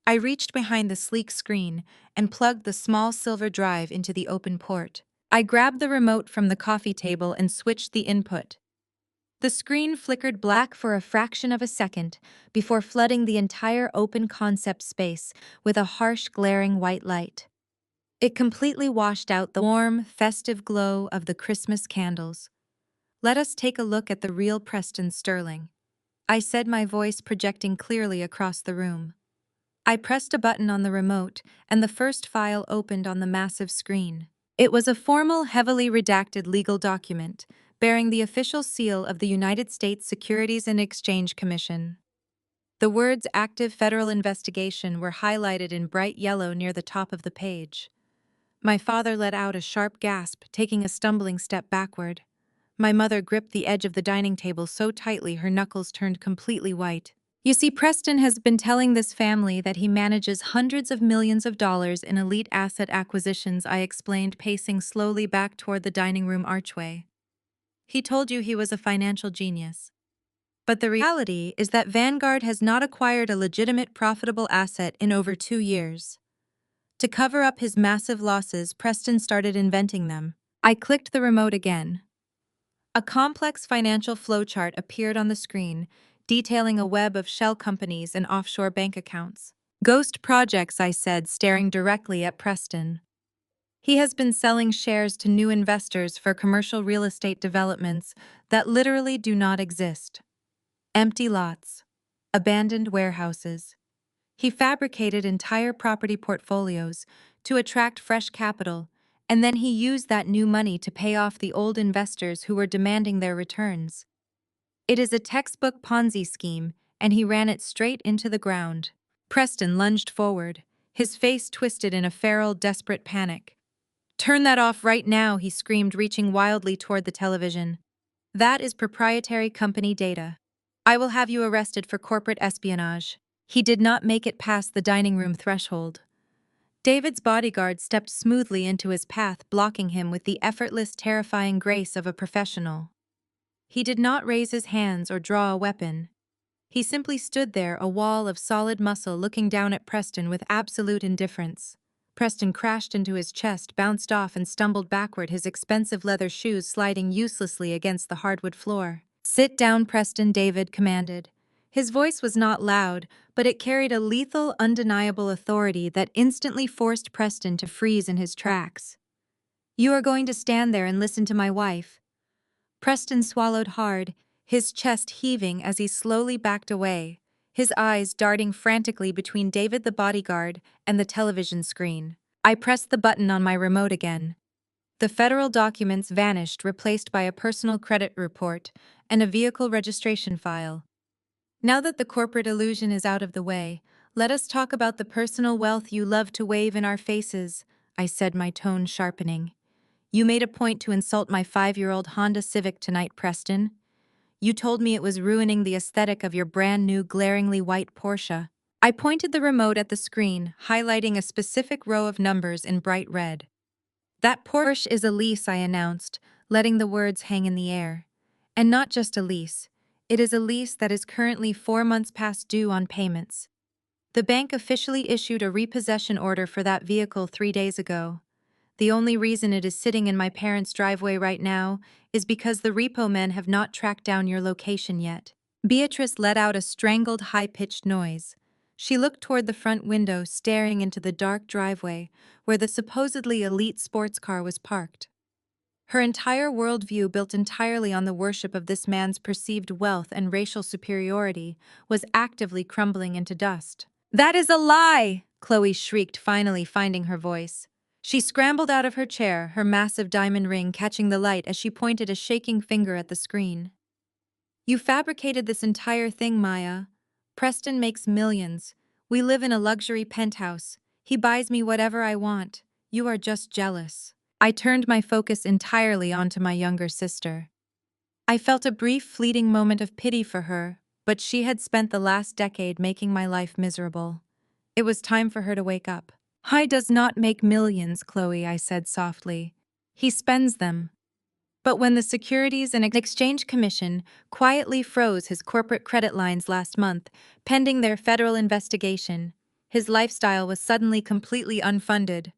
I reached behind the sleek screen and plugged the small silver drive into the open port. I grabbed the remote from the coffee table and switched the input. The screen flickered black for a fraction of a second before flooding the entire open concept space with a harsh, glaring white light. It completely washed out the warm, festive glow of the Christmas candles. "Let us take a look at the real Preston Sterling," I said, my voice projecting clearly across the room. I pressed a button on the remote, and the first file opened on the massive screen. It was a formal, heavily redacted legal document, bearing the official seal of the United States Securities and Exchange Commission. The words "Active Federal Investigation" were highlighted in bright yellow near the top of the page. My father let out a sharp gasp, taking a stumbling step backward. My mother gripped the edge of the dining table so tightly her knuckles turned completely white. You see, Preston has been telling this family that he manages hundreds of millions of dollars in elite asset acquisitions, I explained, pacing slowly back toward the dining room archway. He told you he was a financial genius. But the reality is that Vanguard has not acquired a legitimate profitable asset in over 2 years. To cover up his massive losses, Preston started inventing them. I clicked the remote again. A complex financial flowchart appeared on the screen, detailing a web of shell companies and offshore bank accounts. Ghost projects, I said, staring directly at Preston. He has been selling shares to new investors for commercial real estate developments that literally do not exist. Empty lots, abandoned warehouses. He fabricated entire property portfolios to attract fresh capital, and then he used that new money to pay off the old investors who were demanding their returns. It is a textbook Ponzi scheme, and he ran it straight into the ground. Preston lunged forward, his face twisted in a feral, desperate panic. "Turn that off right now," he screamed, reaching wildly toward the television. "That is proprietary company data. I will have you arrested for corporate espionage." He did not make it past the dining room threshold. David's bodyguard stepped smoothly into his path, blocking him with the effortless, terrifying grace of a professional. He did not raise his hands or draw a weapon. He simply stood there, a wall of solid muscle, looking down at Preston with absolute indifference. Preston crashed into his chest, bounced off, and stumbled backward, his expensive leather shoes sliding uselessly against the hardwood floor. "Sit down, Preston," David commanded. His voice was not loud, but it carried a lethal, undeniable authority that instantly forced Preston to freeze in his tracks. "You are going to stand there and listen to my wife." Preston swallowed hard, his chest heaving as he slowly backed away, his eyes darting frantically between David the bodyguard and the television screen. I pressed the button on my remote again. The federal documents vanished, replaced by a personal credit report and a vehicle registration file. Now that the corporate illusion is out of the way, let us talk about the personal wealth you love to wave in our faces, I said, my tone sharpening. You made a point to insult my 5-year-old Honda Civic tonight, Preston. You told me it was ruining the aesthetic of your brand new glaringly white Porsche. I pointed the remote at the screen, highlighting a specific row of numbers in bright red. That Porsche is a lease, I announced, letting the words hang in the air. And not just a lease. It is a lease that is currently 4 months past due on payments. The bank officially issued a repossession order for that vehicle 3 days ago. The only reason it is sitting in my parents' driveway right now is because the repo men have not tracked down your location yet. Beatrice let out a strangled, high-pitched noise. She looked toward the front window, staring into the dark driveway where the supposedly elite sports car was parked. Her entire worldview, built entirely on the worship of this man's perceived wealth and racial superiority, was actively crumbling into dust. "That is a lie!" Chloe shrieked, finally finding her voice. She scrambled out of her chair, her massive diamond ring catching the light as she pointed a shaking finger at the screen. "You fabricated this entire thing, Maya. Preston makes millions. We live in a luxury penthouse. He buys me whatever I want. You are just jealous." I turned my focus entirely onto my younger sister. I felt a brief, fleeting moment of pity for her, but she had spent the last decade making my life miserable. It was time for her to wake up. "He does not make millions, Chloe," I said softly. "He spends them." But when the Securities and Exchange Commission quietly froze his corporate credit lines last month, pending their federal investigation, his lifestyle was suddenly completely unfunded.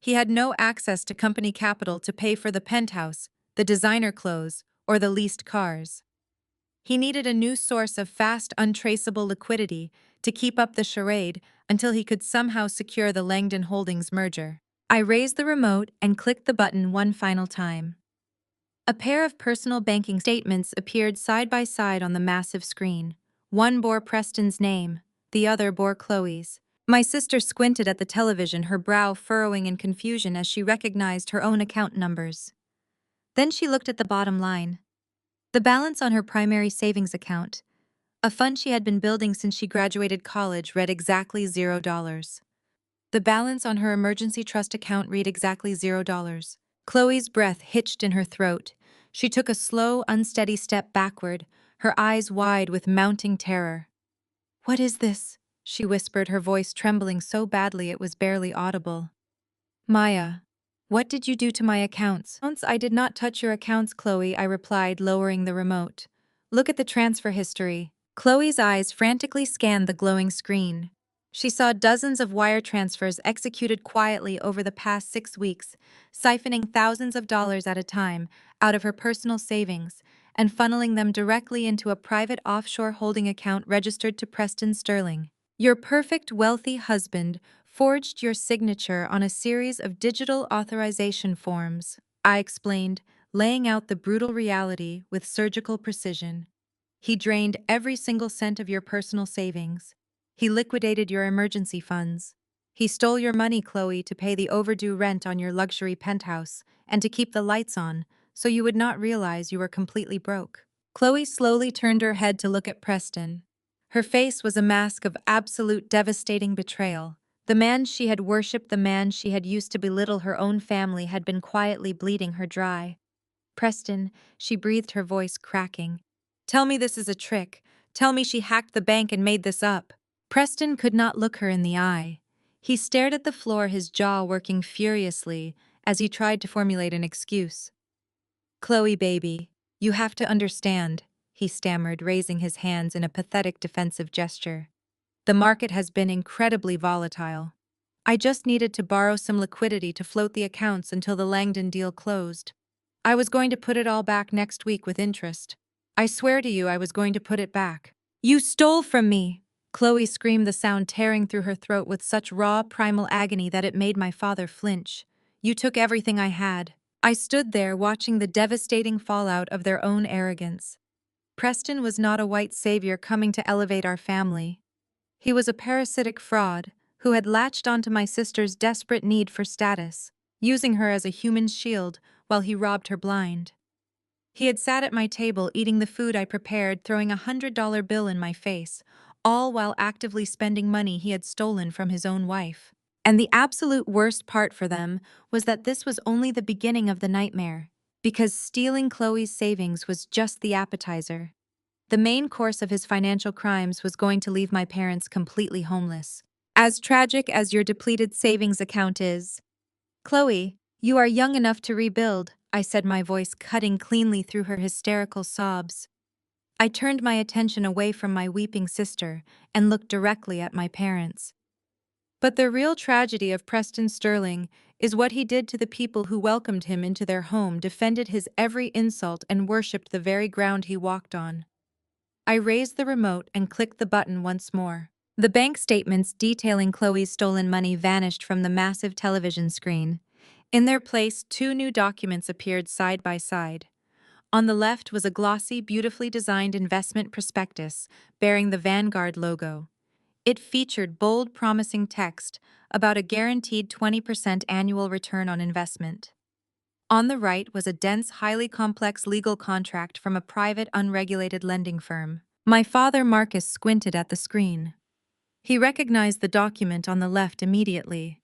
He had no access to company capital to pay for the penthouse, the designer clothes, or the leased cars. He needed a new source of fast, untraceable liquidity to keep up the charade until he could somehow secure the Langdon Holdings merger. I raised the remote and clicked the button one final time. A pair of personal banking statements appeared side by side on the massive screen. One bore Preston's name, the other bore Chloe's. My sister squinted at the television, her brow furrowing in confusion as she recognized her own account numbers. Then she looked at the bottom line. The balance on her primary savings account, a fund she had been building since she graduated college, read exactly $0. The balance on her emergency trust account read exactly $0. Chloe's breath hitched in her throat. She took a slow, unsteady step backward, her eyes wide with mounting terror. "What is this?" she whispered, her voice trembling so badly it was barely audible. "Maya, what did you do to my accounts?" "I did not touch your accounts, Chloe," I replied, lowering the remote. "Look at the transfer history." Chloe's eyes frantically scanned the glowing screen. She saw dozens of wire transfers executed quietly over the past 6 weeks, siphoning thousands of dollars at a time out of her personal savings and funneling them directly into a private offshore holding account registered to Preston Sterling. Your perfect wealthy husband forged your signature on a series of digital authorization forms, I explained, laying out the brutal reality with surgical precision. He drained every single cent of your personal savings. He liquidated your emergency funds. He stole your money, Chloe, to pay the overdue rent on your luxury penthouse and to keep the lights on so you would not realize you were completely broke. Chloe slowly turned her head to look at Preston. Her face was a mask of absolute devastating betrayal. The man she had worshipped, the man she had used to belittle her own family, had been quietly bleeding her dry. "Preston," she breathed, her voice cracking. "Tell me this is a trick. Tell me she hacked the bank and made this up." Preston could not look her in the eye. He stared at the floor, his jaw working furiously as he tried to formulate an excuse. "Chloe, baby, you have to understand," he stammered, raising his hands in a pathetic defensive gesture. "The market has been incredibly volatile. I just needed to borrow some liquidity to float the accounts until the Langdon deal closed. I was going to put it all back next week with interest. I swear to you I was going to put it back." "You stole from me!" Chloe screamed, the sound tearing through her throat with such raw, primal agony that it made my father flinch. "You took everything I had." I stood there watching the devastating fallout of their own arrogance. Preston was not a white savior coming to elevate our family. He was a parasitic fraud who had latched onto my sister's desperate need for status, using her as a human shield while he robbed her blind. He had sat at my table eating the food I prepared, throwing $100 bill in my face, all while actively spending money he had stolen from his own wife. And the absolute worst part for them was that this was only the beginning of the nightmare, because stealing Chloe's savings was just the appetizer. The main course of his financial crimes was going to leave my parents completely homeless. As tragic as your depleted savings account is, "Chloe, you are young enough to rebuild," I said, my voice cutting cleanly through her hysterical sobs. I turned my attention away from my weeping sister and looked directly at my parents. But the real tragedy of Preston Sterling is what he did to the people who welcomed him into their home, defended his every insult, and worshipped the very ground he walked on. I raised the remote and clicked the button once more. The bank statements detailing Chloe's stolen money vanished from the massive television screen. In their place, two new documents appeared side by side. On the left was a glossy, beautifully designed investment prospectus bearing the Vanguard logo. It featured bold, promising text about a guaranteed 20% annual return on investment. On the right was a dense, highly complex legal contract from a private, unregulated lending firm. My father, Marcus, squinted at the screen. He recognized the document on the left immediately.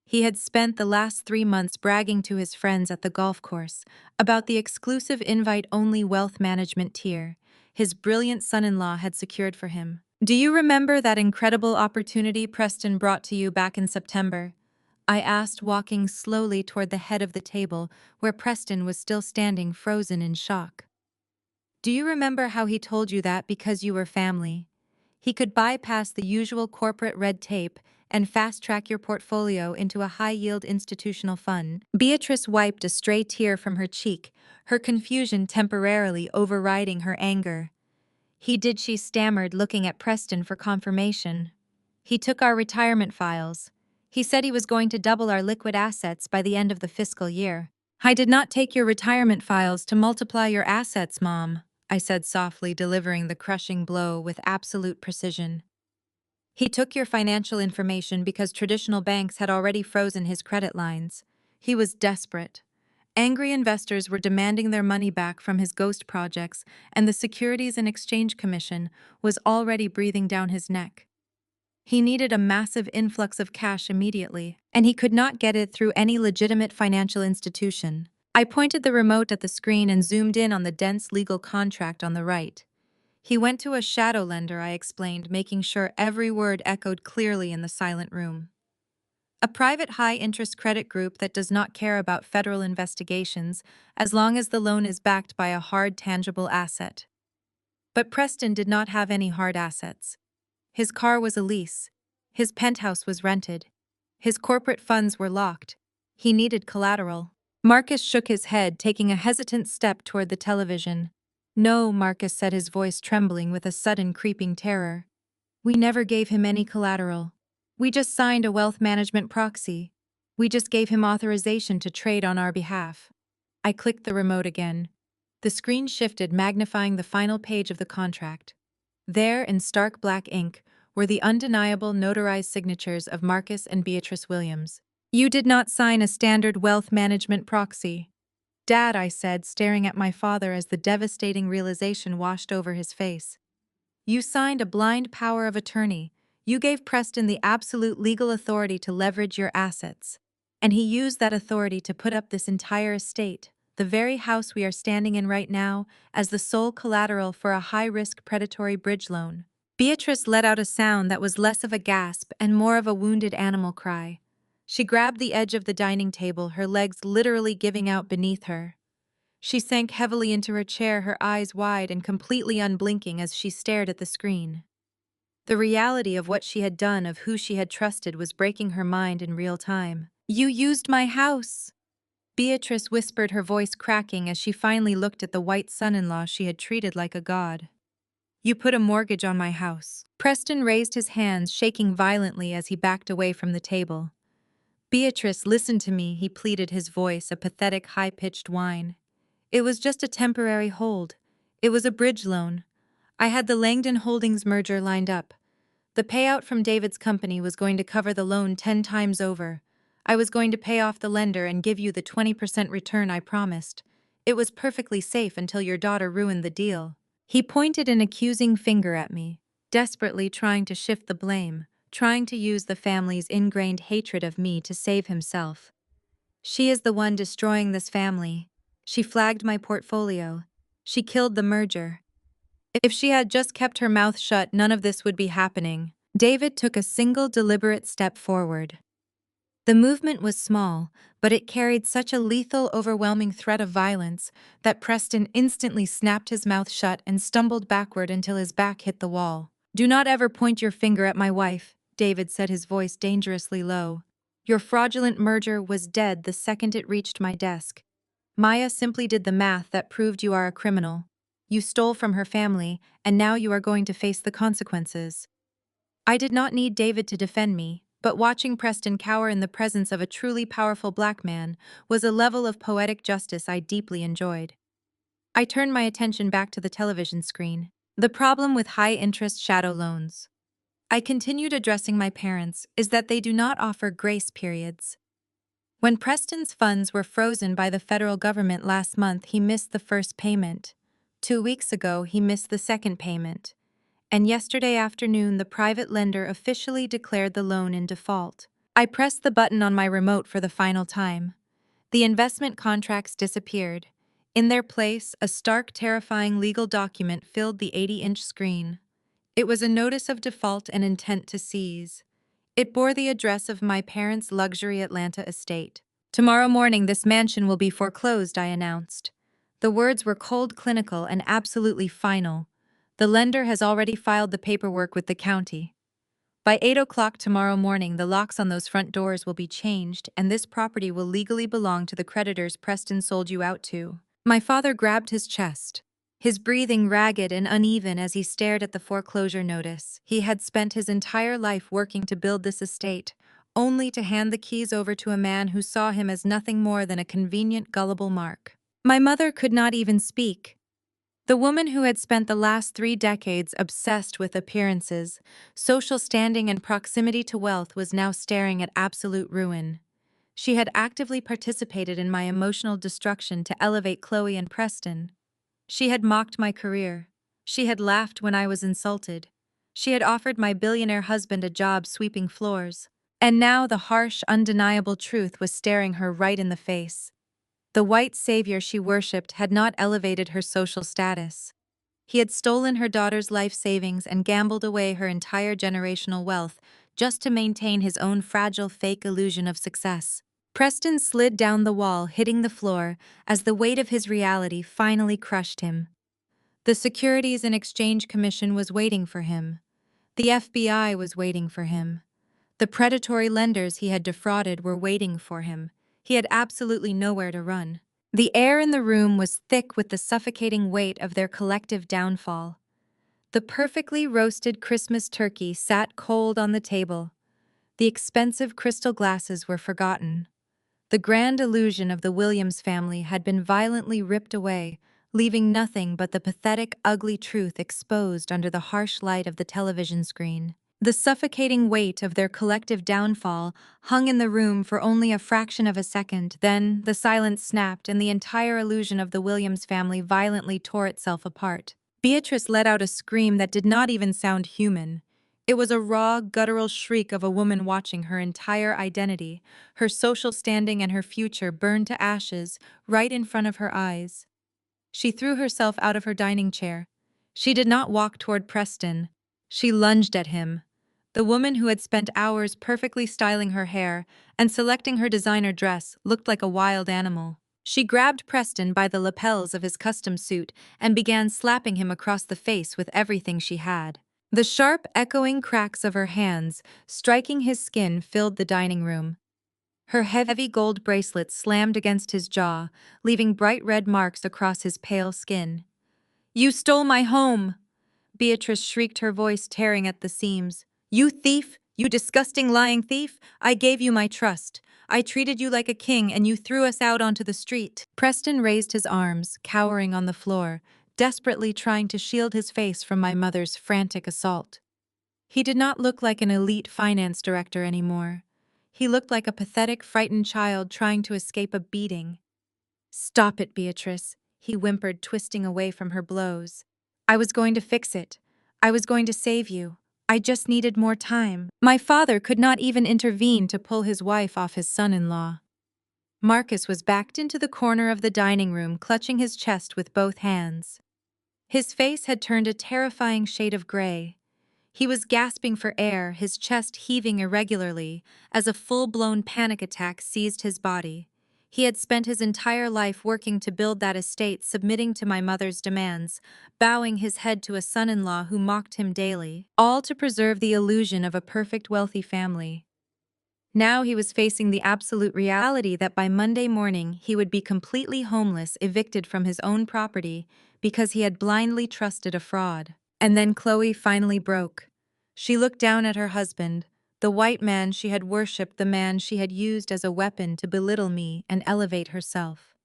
He had spent the last 3 months bragging to his friends at the golf course about the exclusive invite-only wealth management tier his brilliant son-in-law had secured for him. "Do you remember that incredible opportunity Preston brought to you back in September?" I asked, walking slowly toward the head of the table where Preston was still standing, frozen in shock. "Do you remember how he told you that because you were family, he could bypass the usual corporate red tape and fast-track your portfolio into a high-yield institutional fund?" Beatrice wiped a stray tear from her cheek, her confusion temporarily overriding her anger. "He did," she stammered, looking at Preston for confirmation. "He took our retirement files. He said he was going to double our liquid assets by the end of the fiscal year." "I did not take your retirement files to multiply your assets, Mom," I said softly, delivering the crushing blow with absolute precision. "He took your financial information because traditional banks had already frozen his credit lines. He was desperate. Angry investors were demanding their money back from his ghost projects, and the Securities and Exchange Commission was already breathing down his neck. He needed a massive influx of cash immediately, and he could not get it through any legitimate financial institution." I pointed the remote at the screen and zoomed in on the dense legal contract on the right. He went to a shadow lender, I explained, making sure every word echoed clearly in the silent room. A private high-interest credit group that does not care about federal investigations as long as the loan is backed by a hard, tangible asset. But Preston did not have any hard assets. His car was a lease. His penthouse was rented. His corporate funds were locked. He needed collateral. Marcus shook his head, taking a hesitant step toward the television. "No," Marcus said, his voice trembling with a sudden creeping terror. "We never gave him any collateral. We just signed a wealth management proxy. We just gave him authorization to trade on our behalf." I clicked the remote again. The screen shifted, magnifying the final page of the contract. There, in stark black ink, were the undeniable notarized signatures of Marcus and Beatrice Williams. "You did not sign a standard wealth management proxy." "Dad," I said, staring at my father as the devastating realization washed over his face. "You signed a blind power of attorney. You gave Preston the absolute legal authority to leverage your assets. And he used that authority to put up this entire estate, the very house we are standing in right now, as the sole collateral for a high-risk predatory bridge loan." Beatrice let out a sound that was less of a gasp and more of a wounded animal cry. She grabbed the edge of the dining table, her legs literally giving out beneath her. She sank heavily into her chair, her eyes wide and completely unblinking as she stared at the screen. The reality of what she had done, of who she had trusted, was breaking her mind in real time. "You used my house," Beatrice whispered, her voice cracking as she finally looked at the white son-in-law she had treated like a god. "You put a mortgage on my house." Preston raised his hands, shaking violently as he backed away from the table. "Beatrice, listen to me," he pleaded, his voice a pathetic, high-pitched whine. "It was just a temporary hold. It was a bridge loan. I had the Langdon Holdings merger lined up. The payout from David's company was going to cover the loan 10 times over. I was going to pay off the lender and give you the 20% return I promised. It was perfectly safe until your daughter ruined the deal." He pointed an accusing finger at me, desperately trying to shift the blame, trying to use the family's ingrained hatred of me to save himself. "She is the one destroying this family. She flagged my portfolio. She killed the merger. If she had just kept her mouth shut, none of this would be happening." David took a single deliberate step forward. The movement was small, but it carried such a lethal, overwhelming threat of violence that Preston instantly snapped his mouth shut and stumbled backward until his back hit the wall. "Do not ever point your finger at my wife," David said, his voice dangerously low. "Your fraudulent merger was dead the second it reached my desk. Maya simply did the math that proved you are a criminal. You stole from her family, and now you are going to face the consequences." I did not need David to defend me, but watching Preston cower in the presence of a truly powerful black man was a level of poetic justice I deeply enjoyed. I turned my attention back to the television screen. The problem with high-interest shadow loans, I continued addressing my parents, is that they do not offer grace periods. When Preston's funds were frozen by the federal government last month, he missed the first payment. 2 weeks ago, he missed the second payment. And yesterday afternoon, the private lender officially declared the loan in default. I pressed the button on my remote for the final time. The investment contracts disappeared. In their place, a stark, terrifying legal document filled the 80-inch screen. It was a notice of default and intent to seize. It bore the address of my parents' luxury Atlanta estate. "Tomorrow morning, this mansion will be foreclosed," I announced. The words were cold, clinical, and absolutely final. "The lender has already filed the paperwork with the county. By 8 o'clock tomorrow morning, the locks on those front doors will be changed, and this property will legally belong to the creditors Preston sold you out to." My father grabbed his chest, his breathing ragged and uneven as he stared at the foreclosure notice. He had spent his entire life working to build this estate, only to hand the keys over to a man who saw him as nothing more than a convenient, gullible mark. My mother could not even speak. The woman who had spent the last 3 decades obsessed with appearances, social standing, and proximity to wealth was now staring at absolute ruin. She had actively participated in my emotional destruction to elevate Chloe and Preston. She had mocked my career. She had laughed when I was insulted. She had offered my billionaire husband a job sweeping floors. And now the harsh, undeniable truth was staring her right in the face. The white savior she worshipped had not elevated her social status. He had stolen her daughter's life savings and gambled away her entire generational wealth just to maintain his own fragile fake illusion of success. Preston slid down the wall, hitting the floor, as the weight of his reality finally crushed him. The Securities and Exchange Commission was waiting for him. The FBI was waiting for him. The predatory lenders he had defrauded were waiting for him. He had absolutely nowhere to run. The air in the room was thick with the suffocating weight of their collective downfall. The perfectly roasted Christmas turkey sat cold on the table. The expensive crystal glasses were forgotten. The grand illusion of the Williams family had been violently ripped away, leaving nothing but the pathetic, ugly truth exposed under the harsh light of the television screen. The suffocating weight of their collective downfall hung in the room for only a fraction of a second. Then the silence snapped and the entire illusion of the Williams family violently tore itself apart. Beatrice let out a scream that did not even sound human. It was a raw, guttural shriek of a woman watching her entire identity, her social standing and her future burned to ashes right in front of her eyes. She threw herself out of her dining chair. She did not walk toward Preston. She lunged at him. The woman who had spent hours perfectly styling her hair and selecting her designer dress looked like a wild animal. She grabbed Preston by the lapels of his custom suit and began slapping him across the face with everything she had. The sharp, echoing cracks of her hands striking his skin filled the dining room. Her heavy gold bracelet slammed against his jaw, leaving bright red marks across his pale skin. "You stole my home!" Beatrice shrieked, her voice tearing at the seams. "You thief! You disgusting lying thief! I gave you my trust. I treated you like a king and you threw us out onto the street." Preston raised his arms, cowering on the floor, desperately trying to shield his face from my mother's frantic assault. He did not look like an elite finance director anymore. He looked like a pathetic, frightened child trying to escape a beating. "Stop it, Beatrice," he whimpered, twisting away from her blows. "I was going to fix it. I was going to save you. I just needed more time." My father could not even intervene to pull his wife off his son-in-law. Marcus was backed into the corner of the dining room, clutching his chest with both hands. His face had turned a terrifying shade of gray. He was gasping for air, his chest heaving irregularly, as a full-blown panic attack seized his body. He had spent his entire life working to build that estate, submitting to my mother's demands, bowing his head to a son-in-law who mocked him daily, all to preserve the illusion of a perfect wealthy family. Now he was facing the absolute reality that by Monday morning he would be completely homeless, evicted from his own property because he had blindly trusted a fraud. And then Chloe finally broke. She looked down at her husband, the white man she had worshipped, the man she had used as a weapon to belittle me and elevate herself.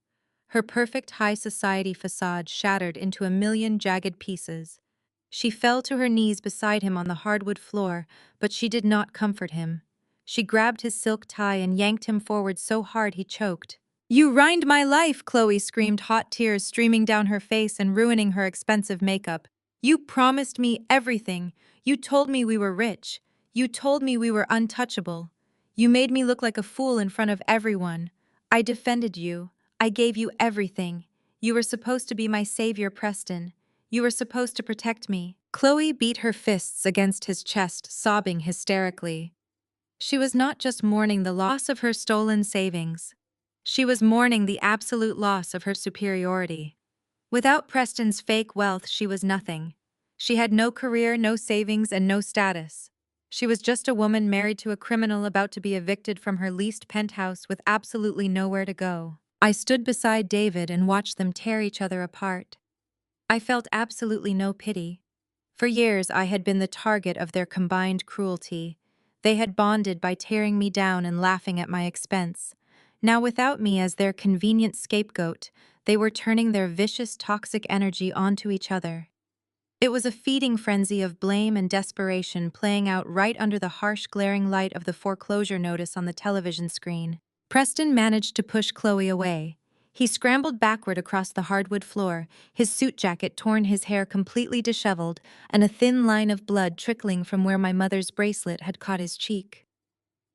Her perfect high society facade shattered into a million jagged pieces. She fell to her knees beside him on the hardwood floor, but she did not comfort him. She grabbed his silk tie and yanked him forward so hard he choked. "You ruined my life!" Chloe screamed, hot tears streaming down her face and ruining her expensive makeup. "You promised me everything. You told me we were rich. You told me we were untouchable. You made me look like a fool in front of everyone. I defended you. I gave you everything. You were supposed to be my savior, Preston. You were supposed to protect me." Chloe beat her fists against his chest, sobbing hysterically. She was not just mourning the loss of her stolen savings. She was mourning the absolute loss of her superiority. Without Preston's fake wealth, she was nothing. She had no career, no savings, and no status. She was just a woman married to a criminal about to be evicted from her leased penthouse with absolutely nowhere to go. I stood beside David and watched them tear each other apart. I felt absolutely no pity. For years, I had been the target of their combined cruelty. They had bonded by tearing me down and laughing at my expense. Now, without me as their convenient scapegoat, they were turning their vicious, toxic energy onto each other. It was a feeding frenzy of blame and desperation playing out right under the harsh, glaring light of the foreclosure notice on the television screen. Preston managed to push Chloe away. He scrambled backward across the hardwood floor, his suit jacket torn, his hair completely disheveled, and a thin line of blood trickling from where my mother's bracelet had caught his cheek.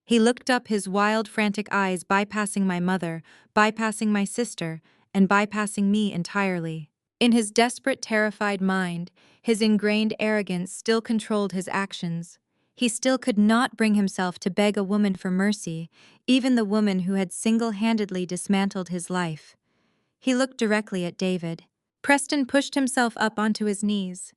He looked up, his wild, frantic eyes bypassing my mother, bypassing my sister, and bypassing me entirely. In his desperate, terrified mind, his ingrained arrogance still controlled his actions. He still could not bring himself to beg a woman for mercy, even the woman who had single-handedly dismantled his life. He looked directly at David. Preston pushed himself up onto his knees.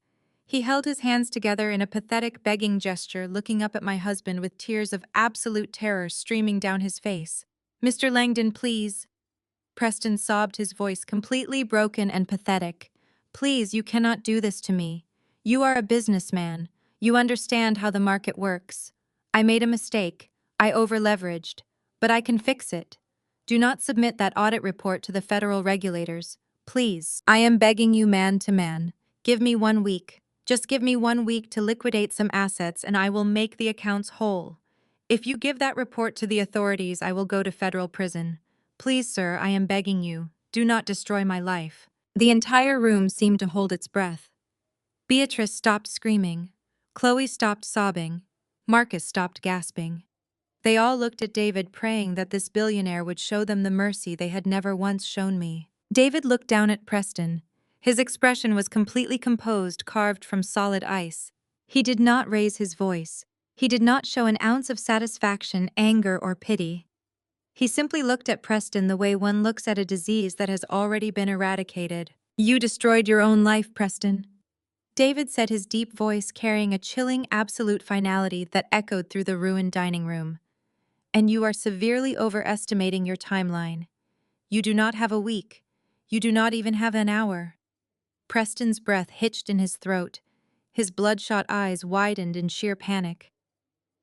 He held his hands together in a pathetic begging gesture, looking up at my husband with tears of absolute terror streaming down his face. "Mr. Langdon, please." Preston sobbed, his voice completely broken and pathetic. "Please, you cannot do this to me. You are a businessman. You understand how the market works. I made a mistake. I over-leveraged. But I can fix it. Do not submit that audit report to the federal regulators. Please, I am begging you man to man. Give me 1 week. Just give me 1 week to liquidate some assets and I will make the accounts whole. If you give that report to the authorities, I will go to federal prison. Please, sir, I am begging you. Do not destroy my life." The entire room seemed to hold its breath. Beatrice stopped screaming. Chloe stopped sobbing. Marcus stopped gasping. They all looked at David, praying that this billionaire would show them the mercy they had never once shown me. David looked down at Preston. His expression was completely composed, carved from solid ice. He did not raise his voice. He did not show an ounce of satisfaction, anger, or pity. He simply looked at Preston the way one looks at a disease that has already been eradicated. "You destroyed your own life, Preston," David said, his deep voice carrying a chilling, absolute finality that echoed through the ruined dining room. "And you are severely overestimating your timeline. You do not have a week. You do not even have an hour." Preston's breath hitched in his throat. His bloodshot eyes widened in sheer panic.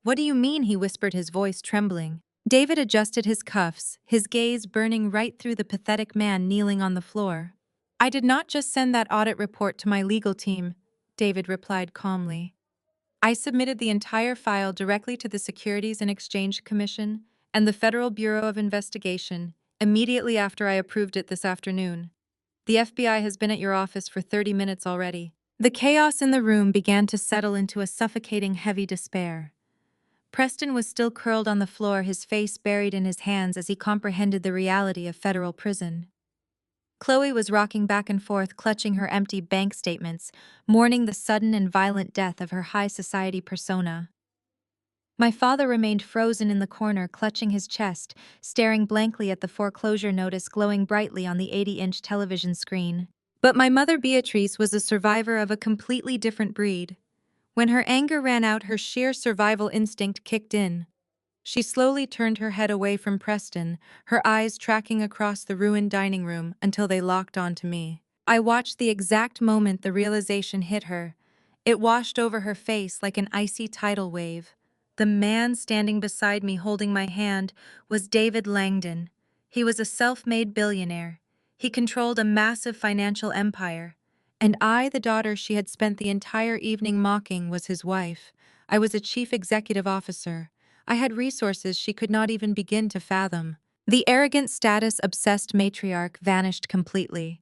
"What do you mean?" he whispered, his voice trembling. David adjusted his cuffs, his gaze burning right through the pathetic man kneeling on the floor. "I did not just send that audit report to my legal team," David replied calmly. "I submitted the entire file directly to the Securities and Exchange Commission and the Federal Bureau of Investigation immediately after I approved it this afternoon. The FBI has been at your office for 30 minutes already." The chaos in the room began to settle into a suffocating, heavy despair. Preston was still curled on the floor, his face buried in his hands as he comprehended the reality of federal prison. Chloe was rocking back and forth, clutching her empty bank statements, mourning the sudden and violent death of her high society persona. My father remained frozen in the corner, clutching his chest, staring blankly at the foreclosure notice glowing brightly on the 80-inch television screen. But my mother, Beatrice, was a survivor of a completely different breed. When her anger ran out, her sheer survival instinct kicked in. She slowly turned her head away from Preston, her eyes tracking across the ruined dining room until they locked onto me. I watched the exact moment the realization hit her. It washed over her face like an icy tidal wave. The man standing beside me holding my hand was David Langdon. He was a self-made billionaire. He controlled a massive financial empire. And I, the daughter she had spent the entire evening mocking, was his wife. I was a chief executive officer. I had resources she could not even begin to fathom. The arrogant, status-obsessed matriarch vanished completely.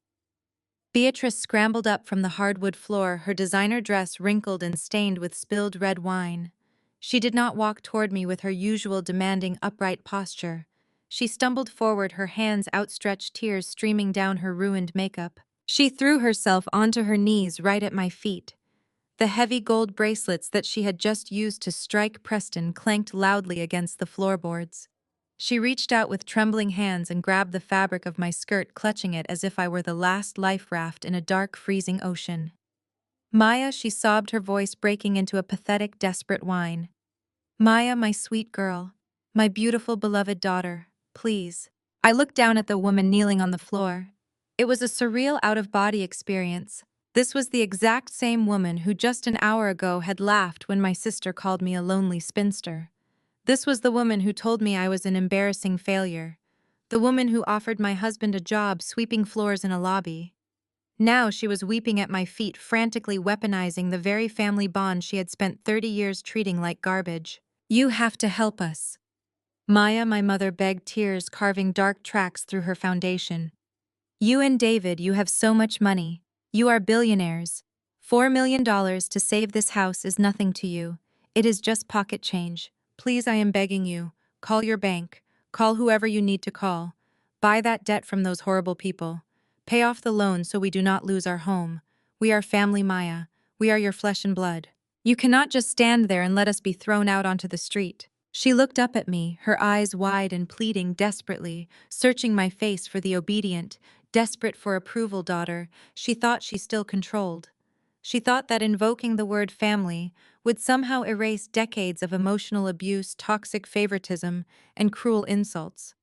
Beatrice scrambled up from the hardwood floor, her designer dress wrinkled and stained with spilled red wine. She did not walk toward me with her usual demanding, upright posture. She stumbled forward, her hands outstretched, tears streaming down her ruined makeup. She threw herself onto her knees right at my feet. The heavy gold bracelets that she had just used to strike Preston clanked loudly against the floorboards. She reached out with trembling hands and grabbed the fabric of my skirt, clutching it as if I were the last life raft in a dark, freezing ocean. "Maya," she sobbed, her voice breaking into a pathetic, desperate whine. "Maya, my sweet girl. My beautiful, beloved daughter. Please." I looked down at the woman kneeling on the floor. It was a surreal, out-of-body experience. This was the exact same woman who just an hour ago had laughed when my sister called me a lonely spinster. This was the woman who told me I was an embarrassing failure. The woman who offered my husband a job sweeping floors in a lobby. Now she was weeping at my feet, frantically weaponizing the very family bond she had spent 30 years treating like garbage. "You have to help us." Maya, my mother, begged, tears carving dark tracks through her foundation. "You and David, you have so much money. You are billionaires. $4 million to save this house is nothing to you. It is just pocket change. Please, I am begging you. Call your bank. Call whoever you need to call. Buy that debt from those horrible people. Pay off the loan so we do not lose our home. We are family, Maya. We are your flesh and blood. You cannot just stand there and let us be thrown out onto the street." She looked up at me, her eyes wide and pleading desperately, searching my face for the obedient, desperate for approval daughter she thought she still controlled. She thought that invoking the word family would somehow erase decades of emotional abuse, toxic favoritism, and cruel insults.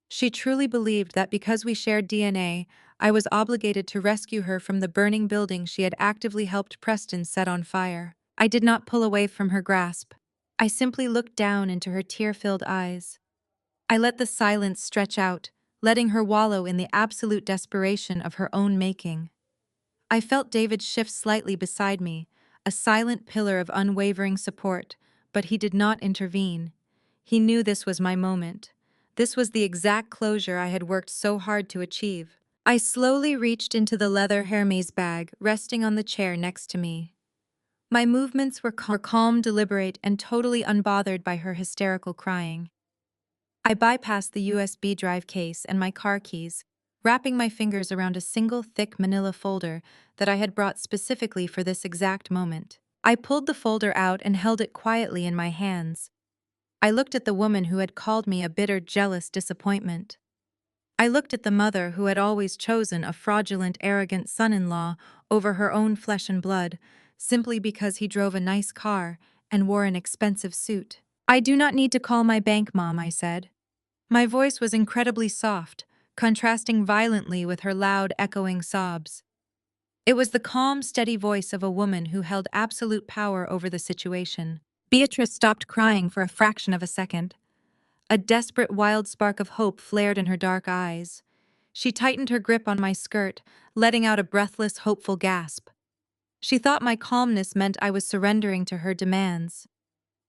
She truly believed that because we shared DNA, I was obligated to rescue her from the burning building she had actively helped Preston set on fire. I did not pull away from her grasp. I simply looked down into her tear-filled eyes. I let the silence stretch out, letting her wallow in the absolute desperation of her own making. I felt David shift slightly beside me, a silent pillar of unwavering support, but he did not intervene. He knew this was my moment. This was the exact closure I had worked so hard to achieve. I slowly reached into the leather Hermes bag, resting on the chair next to me. My movements were calm, deliberate, and totally unbothered by her hysterical crying. I bypassed the USB drive case and my car keys, wrapping my fingers around a single thick manila folder that I had brought specifically for this exact moment. I pulled the folder out and held it quietly in my hands. I looked at the woman who had called me a bitter, jealous disappointment. I looked at the mother who had always chosen a fraudulent, arrogant son-in-law over her own flesh and blood, simply because he drove a nice car and wore an expensive suit. "I do not need to call my bank, Mom," I said. My voice was incredibly soft, contrasting violently with her loud, echoing sobs. It was the calm, steady voice of a woman who held absolute power over the situation. Beatrice stopped crying for a fraction of a second. A desperate, wild spark of hope flared in her dark eyes. She tightened her grip on my skirt, letting out a breathless, hopeful gasp. She thought my calmness meant I was surrendering to her demands.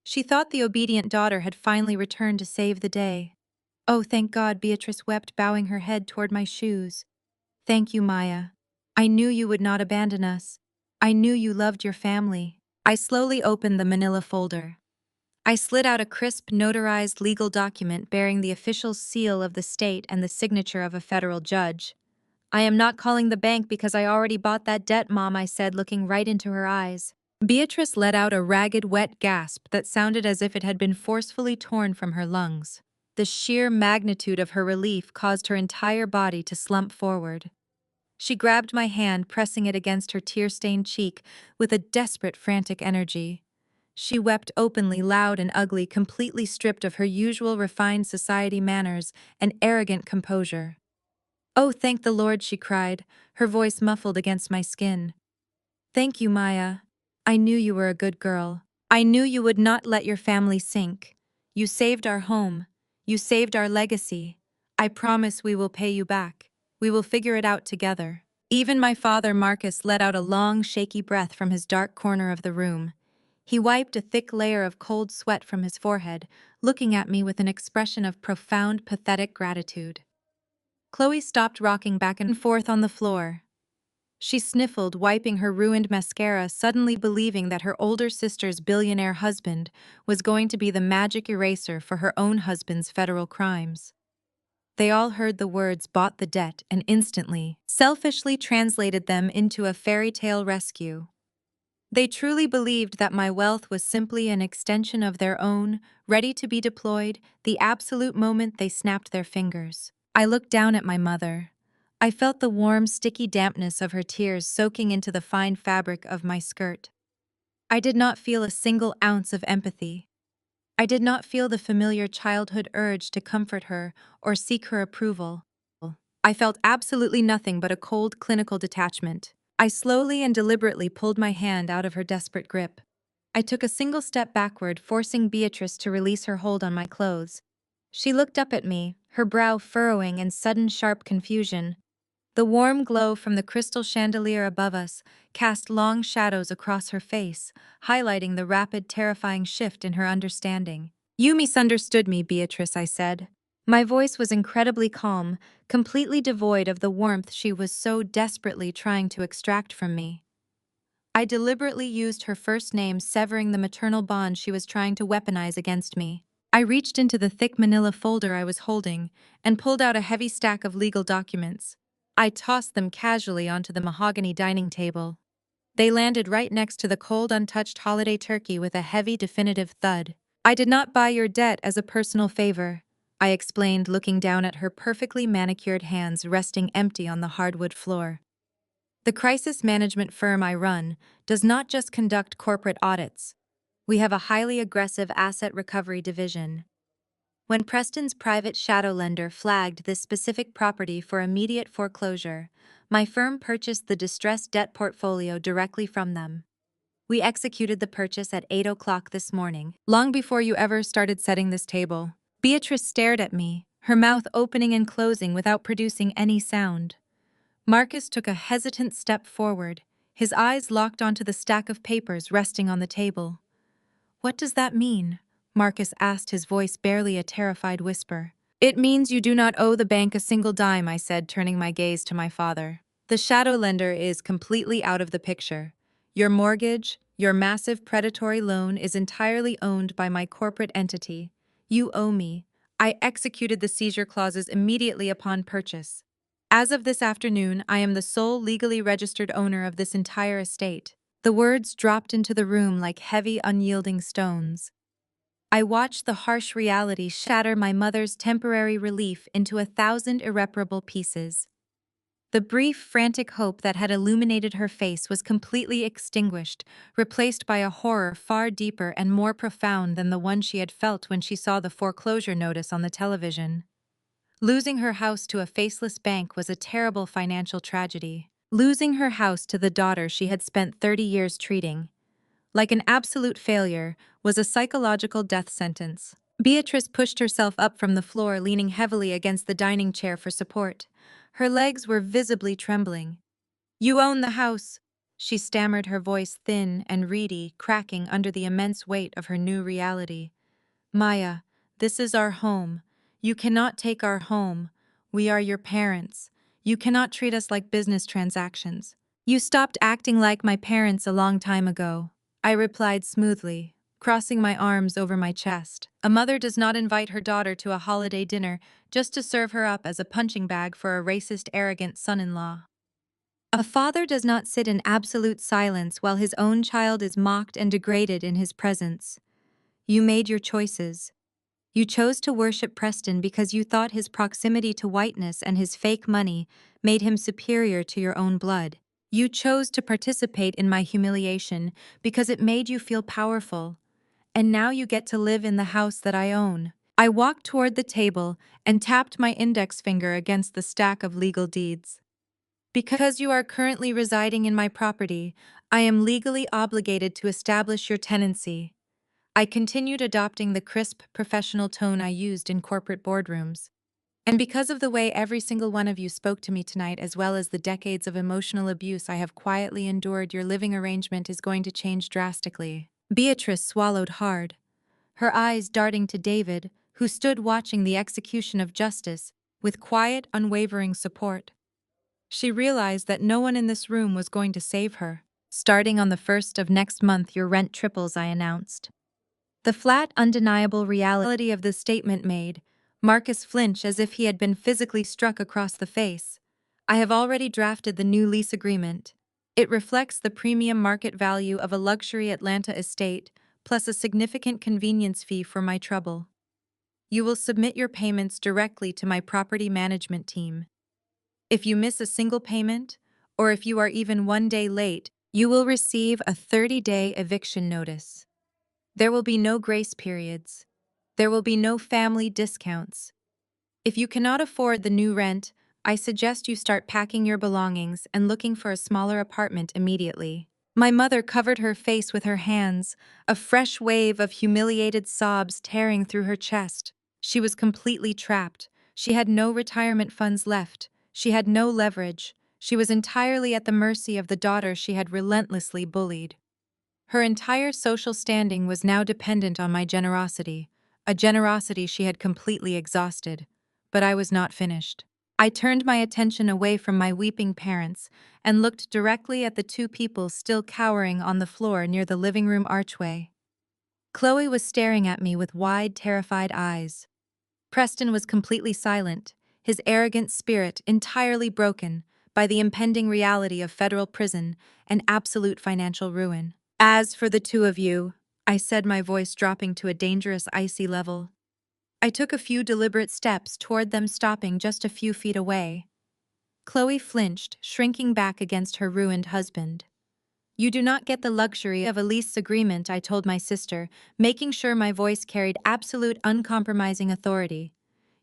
She thought the obedient daughter had finally returned to save the day. "Oh, thank God," Beatrice wept, bowing her head toward my shoes. "Thank you, Maya. I knew you would not abandon us. I knew you loved your family." I slowly opened the manila folder. I slid out a crisp, notarized legal document bearing the official seal of the state and the signature of a federal judge. "I am not calling the bank because I already bought that debt, Mom," I said, looking right into her eyes. Beatrice let out a ragged, wet gasp that sounded as if it had been forcefully torn from her lungs. The sheer magnitude of her relief caused her entire body to slump forward. She grabbed my hand, pressing it against her tear-stained cheek with a desperate, frantic energy. She wept openly, loud and ugly, completely stripped of her usual refined society manners and arrogant composure. "Oh, thank the Lord," she cried, her voice muffled against my skin. "Thank you, Maya. I knew you were a good girl. I knew you would not let your family sink. You saved our home. You saved our legacy. I promise we will pay you back. We will figure it out together." Even my father, Marcus, let out a long, shaky breath from his dark corner of the room. He wiped a thick layer of cold sweat from his forehead, looking at me with an expression of profound, pathetic gratitude. Chloe stopped rocking back and forth on the floor. She sniffled, wiping her ruined mascara, suddenly believing that her older sister's billionaire husband was going to be the magic eraser for her own husband's federal crimes. They all heard the words "bought the debt" and instantly, selfishly translated them into a fairy tale rescue. They truly believed that my wealth was simply an extension of their own, ready to be deployed the absolute moment they snapped their fingers. I looked down at my mother. I felt the warm, sticky dampness of her tears soaking into the fine fabric of my skirt. I did not feel a single ounce of empathy. I did not feel the familiar childhood urge to comfort her or seek her approval. I felt absolutely nothing but a cold, clinical detachment. I slowly and deliberately pulled my hand out of her desperate grip. I took a single step backward, forcing Beatrice to release her hold on my clothes. She looked up at me, her brow furrowing in sudden, sharp confusion. The warm glow from the crystal chandelier above us cast long shadows across her face, highlighting the rapid, terrifying shift in her understanding. "You misunderstood me, Beatrice," I said. My voice was incredibly calm, completely devoid of the warmth she was so desperately trying to extract from me. I deliberately used her first name, severing the maternal bond she was trying to weaponize against me. I reached into the thick manila folder I was holding and pulled out a heavy stack of legal documents. I tossed them casually onto the mahogany dining table. They landed right next to the cold, untouched holiday turkey with a heavy, definitive thud. I did not buy your debt as a personal favor, I explained, looking down at her perfectly manicured hands resting empty on the hardwood floor. The crisis management firm I run does not just conduct corporate audits. We have a highly aggressive asset recovery division. When Preston's private shadow lender flagged this specific property for immediate foreclosure, my firm purchased the distressed debt portfolio directly from them. We executed the purchase at 8 o'clock this morning, long before you ever started setting this table. Beatrice stared at me, her mouth opening and closing without producing any sound. Marcus took a hesitant step forward, his eyes locked onto the stack of papers resting on the table. What does that mean? Marcus asked, his voice barely a terrified whisper. It means you do not owe the bank a single dime, I said, turning my gaze to my father. The shadow lender is completely out of the picture. Your mortgage, your massive predatory loan is entirely owned by my corporate entity. You owe me. I executed the seizure clauses immediately upon purchase. As of this afternoon, I am the sole legally registered owner of this entire estate. The words dropped into the room like heavy, unyielding stones. I watched the harsh reality shatter my mother's temporary relief into 1,000 irreparable pieces. The brief, frantic hope that had illuminated her face was completely extinguished, replaced by a horror far deeper and more profound than the one she had felt when she saw the foreclosure notice on the television. Losing her house to a faceless bank was a terrible financial tragedy. Losing her house to the daughter she had spent 30 years treating, like an absolute failure, was a psychological death sentence. Beatrice pushed herself up from the floor, leaning heavily against the dining chair for support. Her legs were visibly trembling. You own the house, she stammered, her voice thin and reedy, cracking under the immense weight of her new reality. Maya, this is our home. You cannot take our home. We are your parents. You cannot treat us like business transactions. You stopped acting like my parents a long time ago, I replied smoothly, crossing my arms over my chest. A mother does not invite her daughter to a holiday dinner just to serve her up as a punching bag for a racist, arrogant son-in-law. A father does not sit in absolute silence while his own child is mocked and degraded in his presence. You made your choices. You chose to worship Preston because you thought his proximity to whiteness and his fake money made him superior to your own blood. You chose to participate in my humiliation because it made you feel powerful. And now you get to live in the house that I own. I walked toward the table and tapped my index finger against the stack of legal deeds. Because you are currently residing in my property, I am legally obligated to establish your tenancy. I continued adopting the crisp, professional tone I used in corporate boardrooms. And because of the way every single one of you spoke to me tonight, as well as the decades of emotional abuse I have quietly endured, your living arrangement is going to change drastically. Beatrice swallowed hard, her eyes darting to David, who stood watching the execution of justice with quiet, unwavering support. She realized that no one in this room was going to save her. Starting on the 1st of next month, your rent triples, I announced. The flat, undeniable reality of the statement made Marcus flinch as if he had been physically struck across the face. I have already drafted the new lease agreement. It reflects the premium market value of a luxury Atlanta estate, plus a significant convenience fee for my trouble. You will submit your payments directly to my property management team. If you miss a single payment, or if you are even 1 day late, you will receive a 30-day eviction notice. There will be no grace periods. There will be no family discounts. If you cannot afford the new rent, I suggest you start packing your belongings and looking for a smaller apartment immediately. My mother covered her face with her hands, a fresh wave of humiliated sobs tearing through her chest. She was completely trapped. She had no retirement funds left. She had no leverage. She was entirely at the mercy of the daughter she had relentlessly bullied. Her entire social standing was now dependent on my generosity, a generosity she had completely exhausted. But I was not finished. I turned my attention away from my weeping parents and looked directly at the two people still cowering on the floor near the living room archway. Chloe was staring at me with wide, terrified eyes. Preston was completely silent, his arrogant spirit entirely broken by the impending reality of federal prison and absolute financial ruin. As for the two of you, I said, my voice dropping to a dangerous icy level. I took a few deliberate steps toward them, stopping just a few feet away. Chloe flinched, shrinking back against her ruined husband. You do not get the luxury of a lease agreement, I told my sister, making sure my voice carried absolute uncompromising authority.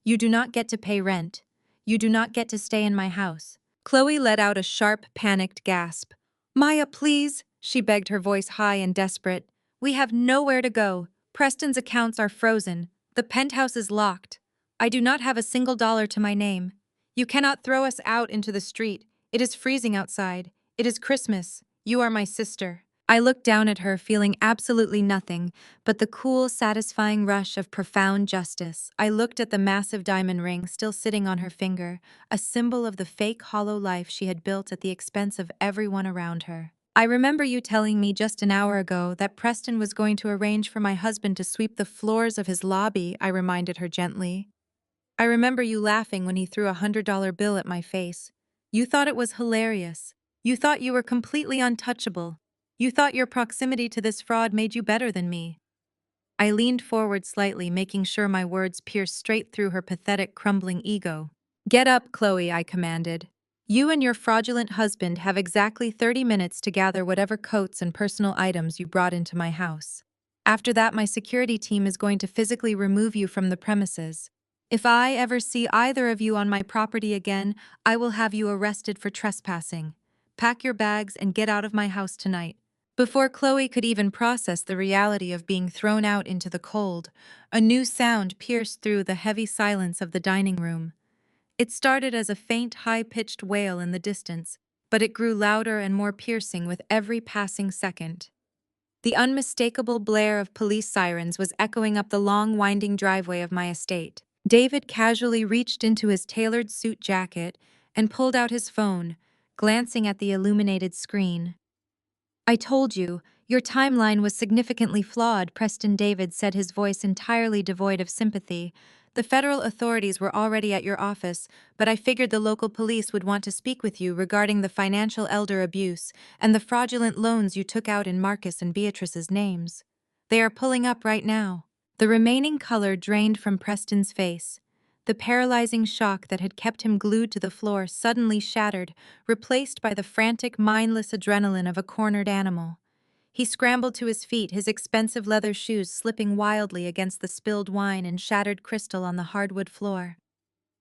You do not get to pay rent. You do not get to stay in my house. Chloe let out a sharp, panicked gasp. Maya, please, she begged, her voice high and desperate. We have nowhere to go. Preston's accounts are frozen. The penthouse is locked. I do not have a single dollar to my name. You cannot throw us out into the street. It is freezing outside. It is Christmas. You are my sister. I looked down at her, feeling absolutely nothing but the cool, satisfying rush of profound justice. I looked at the massive diamond ring still sitting on her finger, a symbol of the fake, hollow life she had built at the expense of everyone around her. I remember you telling me just an hour ago that Preston was going to arrange for my husband to sweep the floors of his lobby, I reminded her gently. I remember you laughing when he threw $100 bill at my face. You thought it was hilarious. You thought you were completely untouchable. You thought your proximity to this fraud made you better than me. I leaned forward slightly, making sure my words pierced straight through her pathetic, crumbling ego. Get up, Chloe, I commanded. You and your fraudulent husband have exactly 30 minutes to gather whatever coats and personal items you brought into my house. After that, my security team is going to physically remove you from the premises. If I ever see either of you on my property again, I will have you arrested for trespassing. Pack your bags and get out of my house tonight. Before Chloe could even process the reality of being thrown out into the cold, a new sound pierced through the heavy silence of the dining room. It started as a faint, high-pitched wail in the distance, but it grew louder and more piercing with every passing second. The unmistakable blare of police sirens was echoing up the long, winding driveway of my estate. David casually reached into his tailored suit jacket and pulled out his phone, glancing at the illuminated screen. I told you, your timeline was significantly flawed, Preston David said, his voice entirely devoid of sympathy. The federal authorities were already at your office, but I figured the local police would want to speak with you regarding the financial elder abuse and the fraudulent loans you took out in Marcus and Beatrice's names. They are pulling up right now. The remaining color drained from Preston's face. The paralyzing shock that had kept him glued to the floor suddenly shattered, replaced by the frantic, mindless adrenaline of a cornered animal. He scrambled to his feet, his expensive leather shoes slipping wildly against the spilled wine and shattered crystal on the hardwood floor.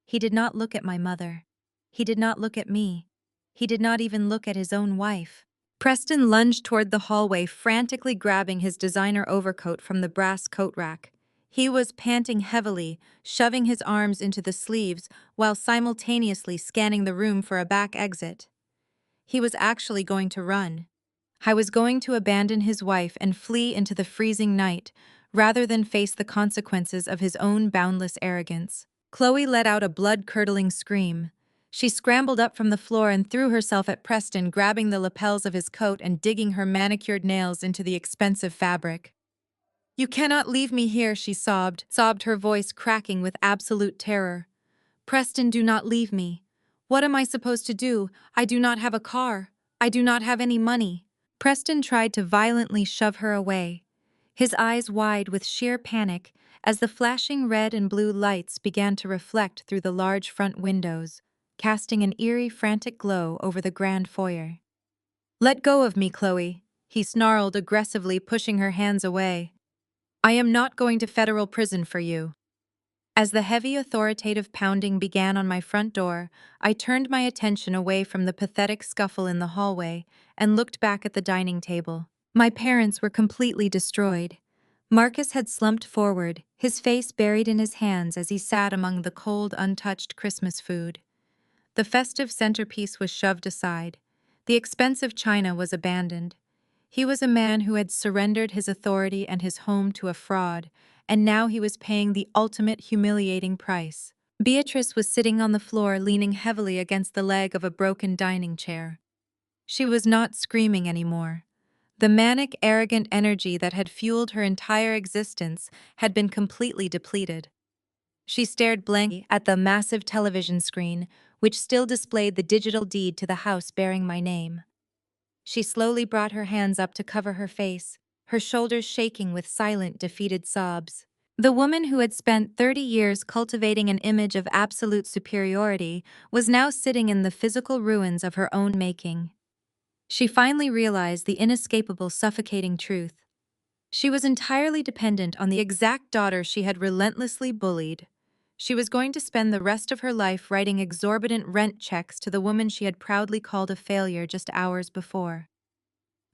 He did not look at my mother. He did not look at me. He did not even look at his own wife. Preston lunged toward the hallway, frantically grabbing his designer overcoat from the brass coat rack. He was panting heavily, shoving his arms into the sleeves while simultaneously scanning the room for a back exit. He was actually going to run. I was going to abandon his wife and flee into the freezing night, rather than face the consequences of his own boundless arrogance. Chloe let out a blood-curdling scream. She scrambled up from the floor and threw herself at Preston, grabbing the lapels of his coat and digging her manicured nails into the expensive fabric. You cannot leave me here, she sobbed, her voice cracking with absolute terror. Preston, do not leave me. What am I supposed to do? I do not have a car. I do not have any money. Preston tried to violently shove her away, his eyes wide with sheer panic as the flashing red and blue lights began to reflect through the large front windows, casting an eerie, frantic glow over the grand foyer. Let go of me, Chloe, he snarled, aggressively pushing her hands away. I am not going to federal prison for you. As the heavy, authoritative pounding began on my front door, I turned my attention away from the pathetic scuffle in the hallway and looked back at the dining table. My parents were completely destroyed. Marcus had slumped forward, his face buried in his hands as he sat among the cold, untouched Christmas food. The festive centerpiece was shoved aside. The expensive china was abandoned. He was a man who had surrendered his authority and his home to a fraud, and now he was paying the ultimate humiliating price. Beatrice was sitting on the floor, leaning heavily against the leg of a broken dining chair. She was not screaming anymore. The manic, arrogant energy that had fueled her entire existence had been completely depleted. She stared blankly at the massive television screen, which still displayed the digital deed to the house bearing my name. She slowly brought her hands up to cover her face, her shoulders shaking with silent, defeated sobs. The woman who had spent 30 years cultivating an image of absolute superiority was now sitting in the physical ruins of her own making. She finally realized the inescapable, suffocating truth. She was entirely dependent on the exact daughter she had relentlessly bullied. She was going to spend the rest of her life writing exorbitant rent checks to the woman she had proudly called a failure just hours before.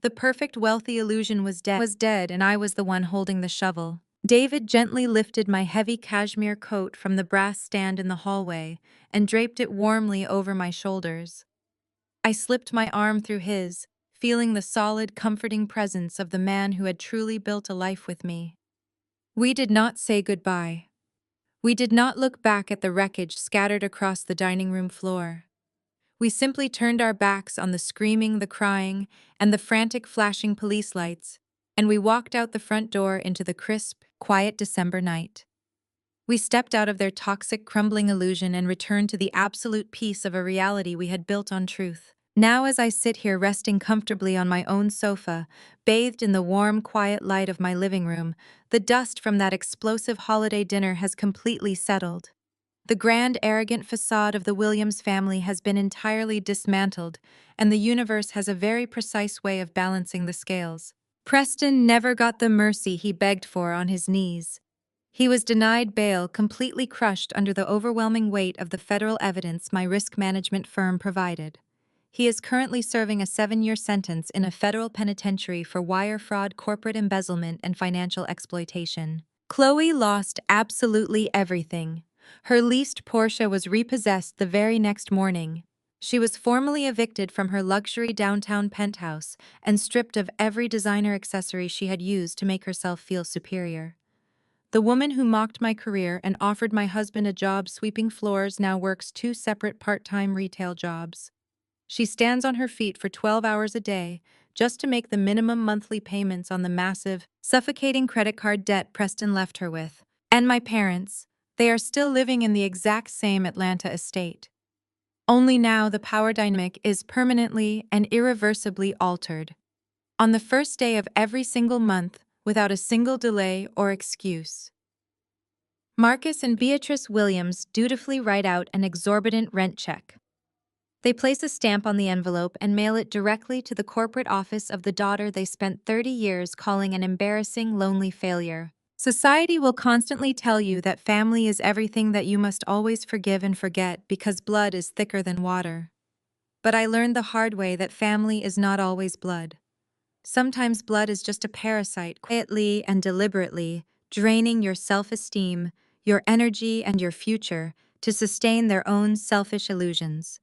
The perfect wealthy illusion was dead, and I was the one holding the shovel. David gently lifted my heavy cashmere coat from the brass stand in the hallway and draped it warmly over my shoulders. I slipped my arm through his, feeling the solid, comforting presence of the man who had truly built a life with me. We did not say goodbye. We did not look back at the wreckage scattered across the dining room floor. We simply turned our backs on the screaming, the crying, and the frantic flashing police lights, and we walked out the front door into the crisp, quiet December night. We stepped out of their toxic, crumbling illusion and returned to the absolute peace of a reality we had built on truth. Now, as I sit here resting comfortably on my own sofa, bathed in the warm, quiet light of my living room, the dust from that explosive holiday dinner has completely settled. The grand, arrogant facade of the Williams family has been entirely dismantled, and the universe has a very precise way of balancing the scales. Preston never got the mercy he begged for on his knees. He was denied bail, completely crushed under the overwhelming weight of the federal evidence my risk management firm provided. He is currently serving a 7-year sentence in a federal penitentiary for wire fraud, corporate embezzlement, and financial exploitation. Chloe lost absolutely everything. Her leased Porsche was repossessed the very next morning. She was formally evicted from her luxury downtown penthouse and stripped of every designer accessory she had used to make herself feel superior. The woman who mocked my career and offered my husband a job sweeping floors now works 2 separate part-time retail jobs. She stands on her feet for 12 hours a day just to make the minimum monthly payments on the massive, suffocating credit card debt Preston left her with. And my parents, they are still living in the exact same Atlanta estate. Only now the power dynamic is permanently and irreversibly altered. On the first day of every single month, without a single delay or excuse. Marcus and Beatrice Williams dutifully write out an exorbitant rent check. They place a stamp on the envelope and mail it directly to the corporate office of the daughter they spent 30 years calling an embarrassing, lonely failure. Society will constantly tell you that family is everything, that you must always forgive and forget because blood is thicker than water. But I learned the hard way that family is not always blood. Sometimes blood is just a parasite, quietly and deliberately draining your self-esteem, your energy, and your future to sustain their own selfish illusions.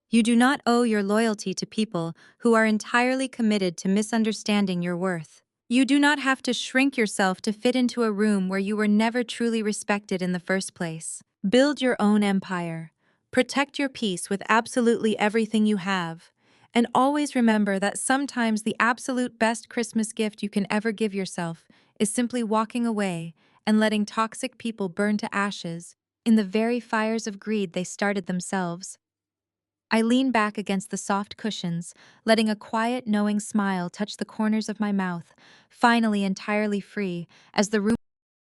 You do not owe your loyalty to people who are entirely committed to misunderstanding your worth. You do not have to shrink yourself to fit into a room where you were never truly respected in the first place. Build your own empire. Protect your peace with absolutely everything you have. And always remember that sometimes the absolute best Christmas gift you can ever give yourself is simply walking away and letting toxic people burn to ashes in the very fires of greed they started themselves. I lean back against the soft cushions, letting a quiet, knowing smile touch the corners of my mouth, finally entirely free, as the room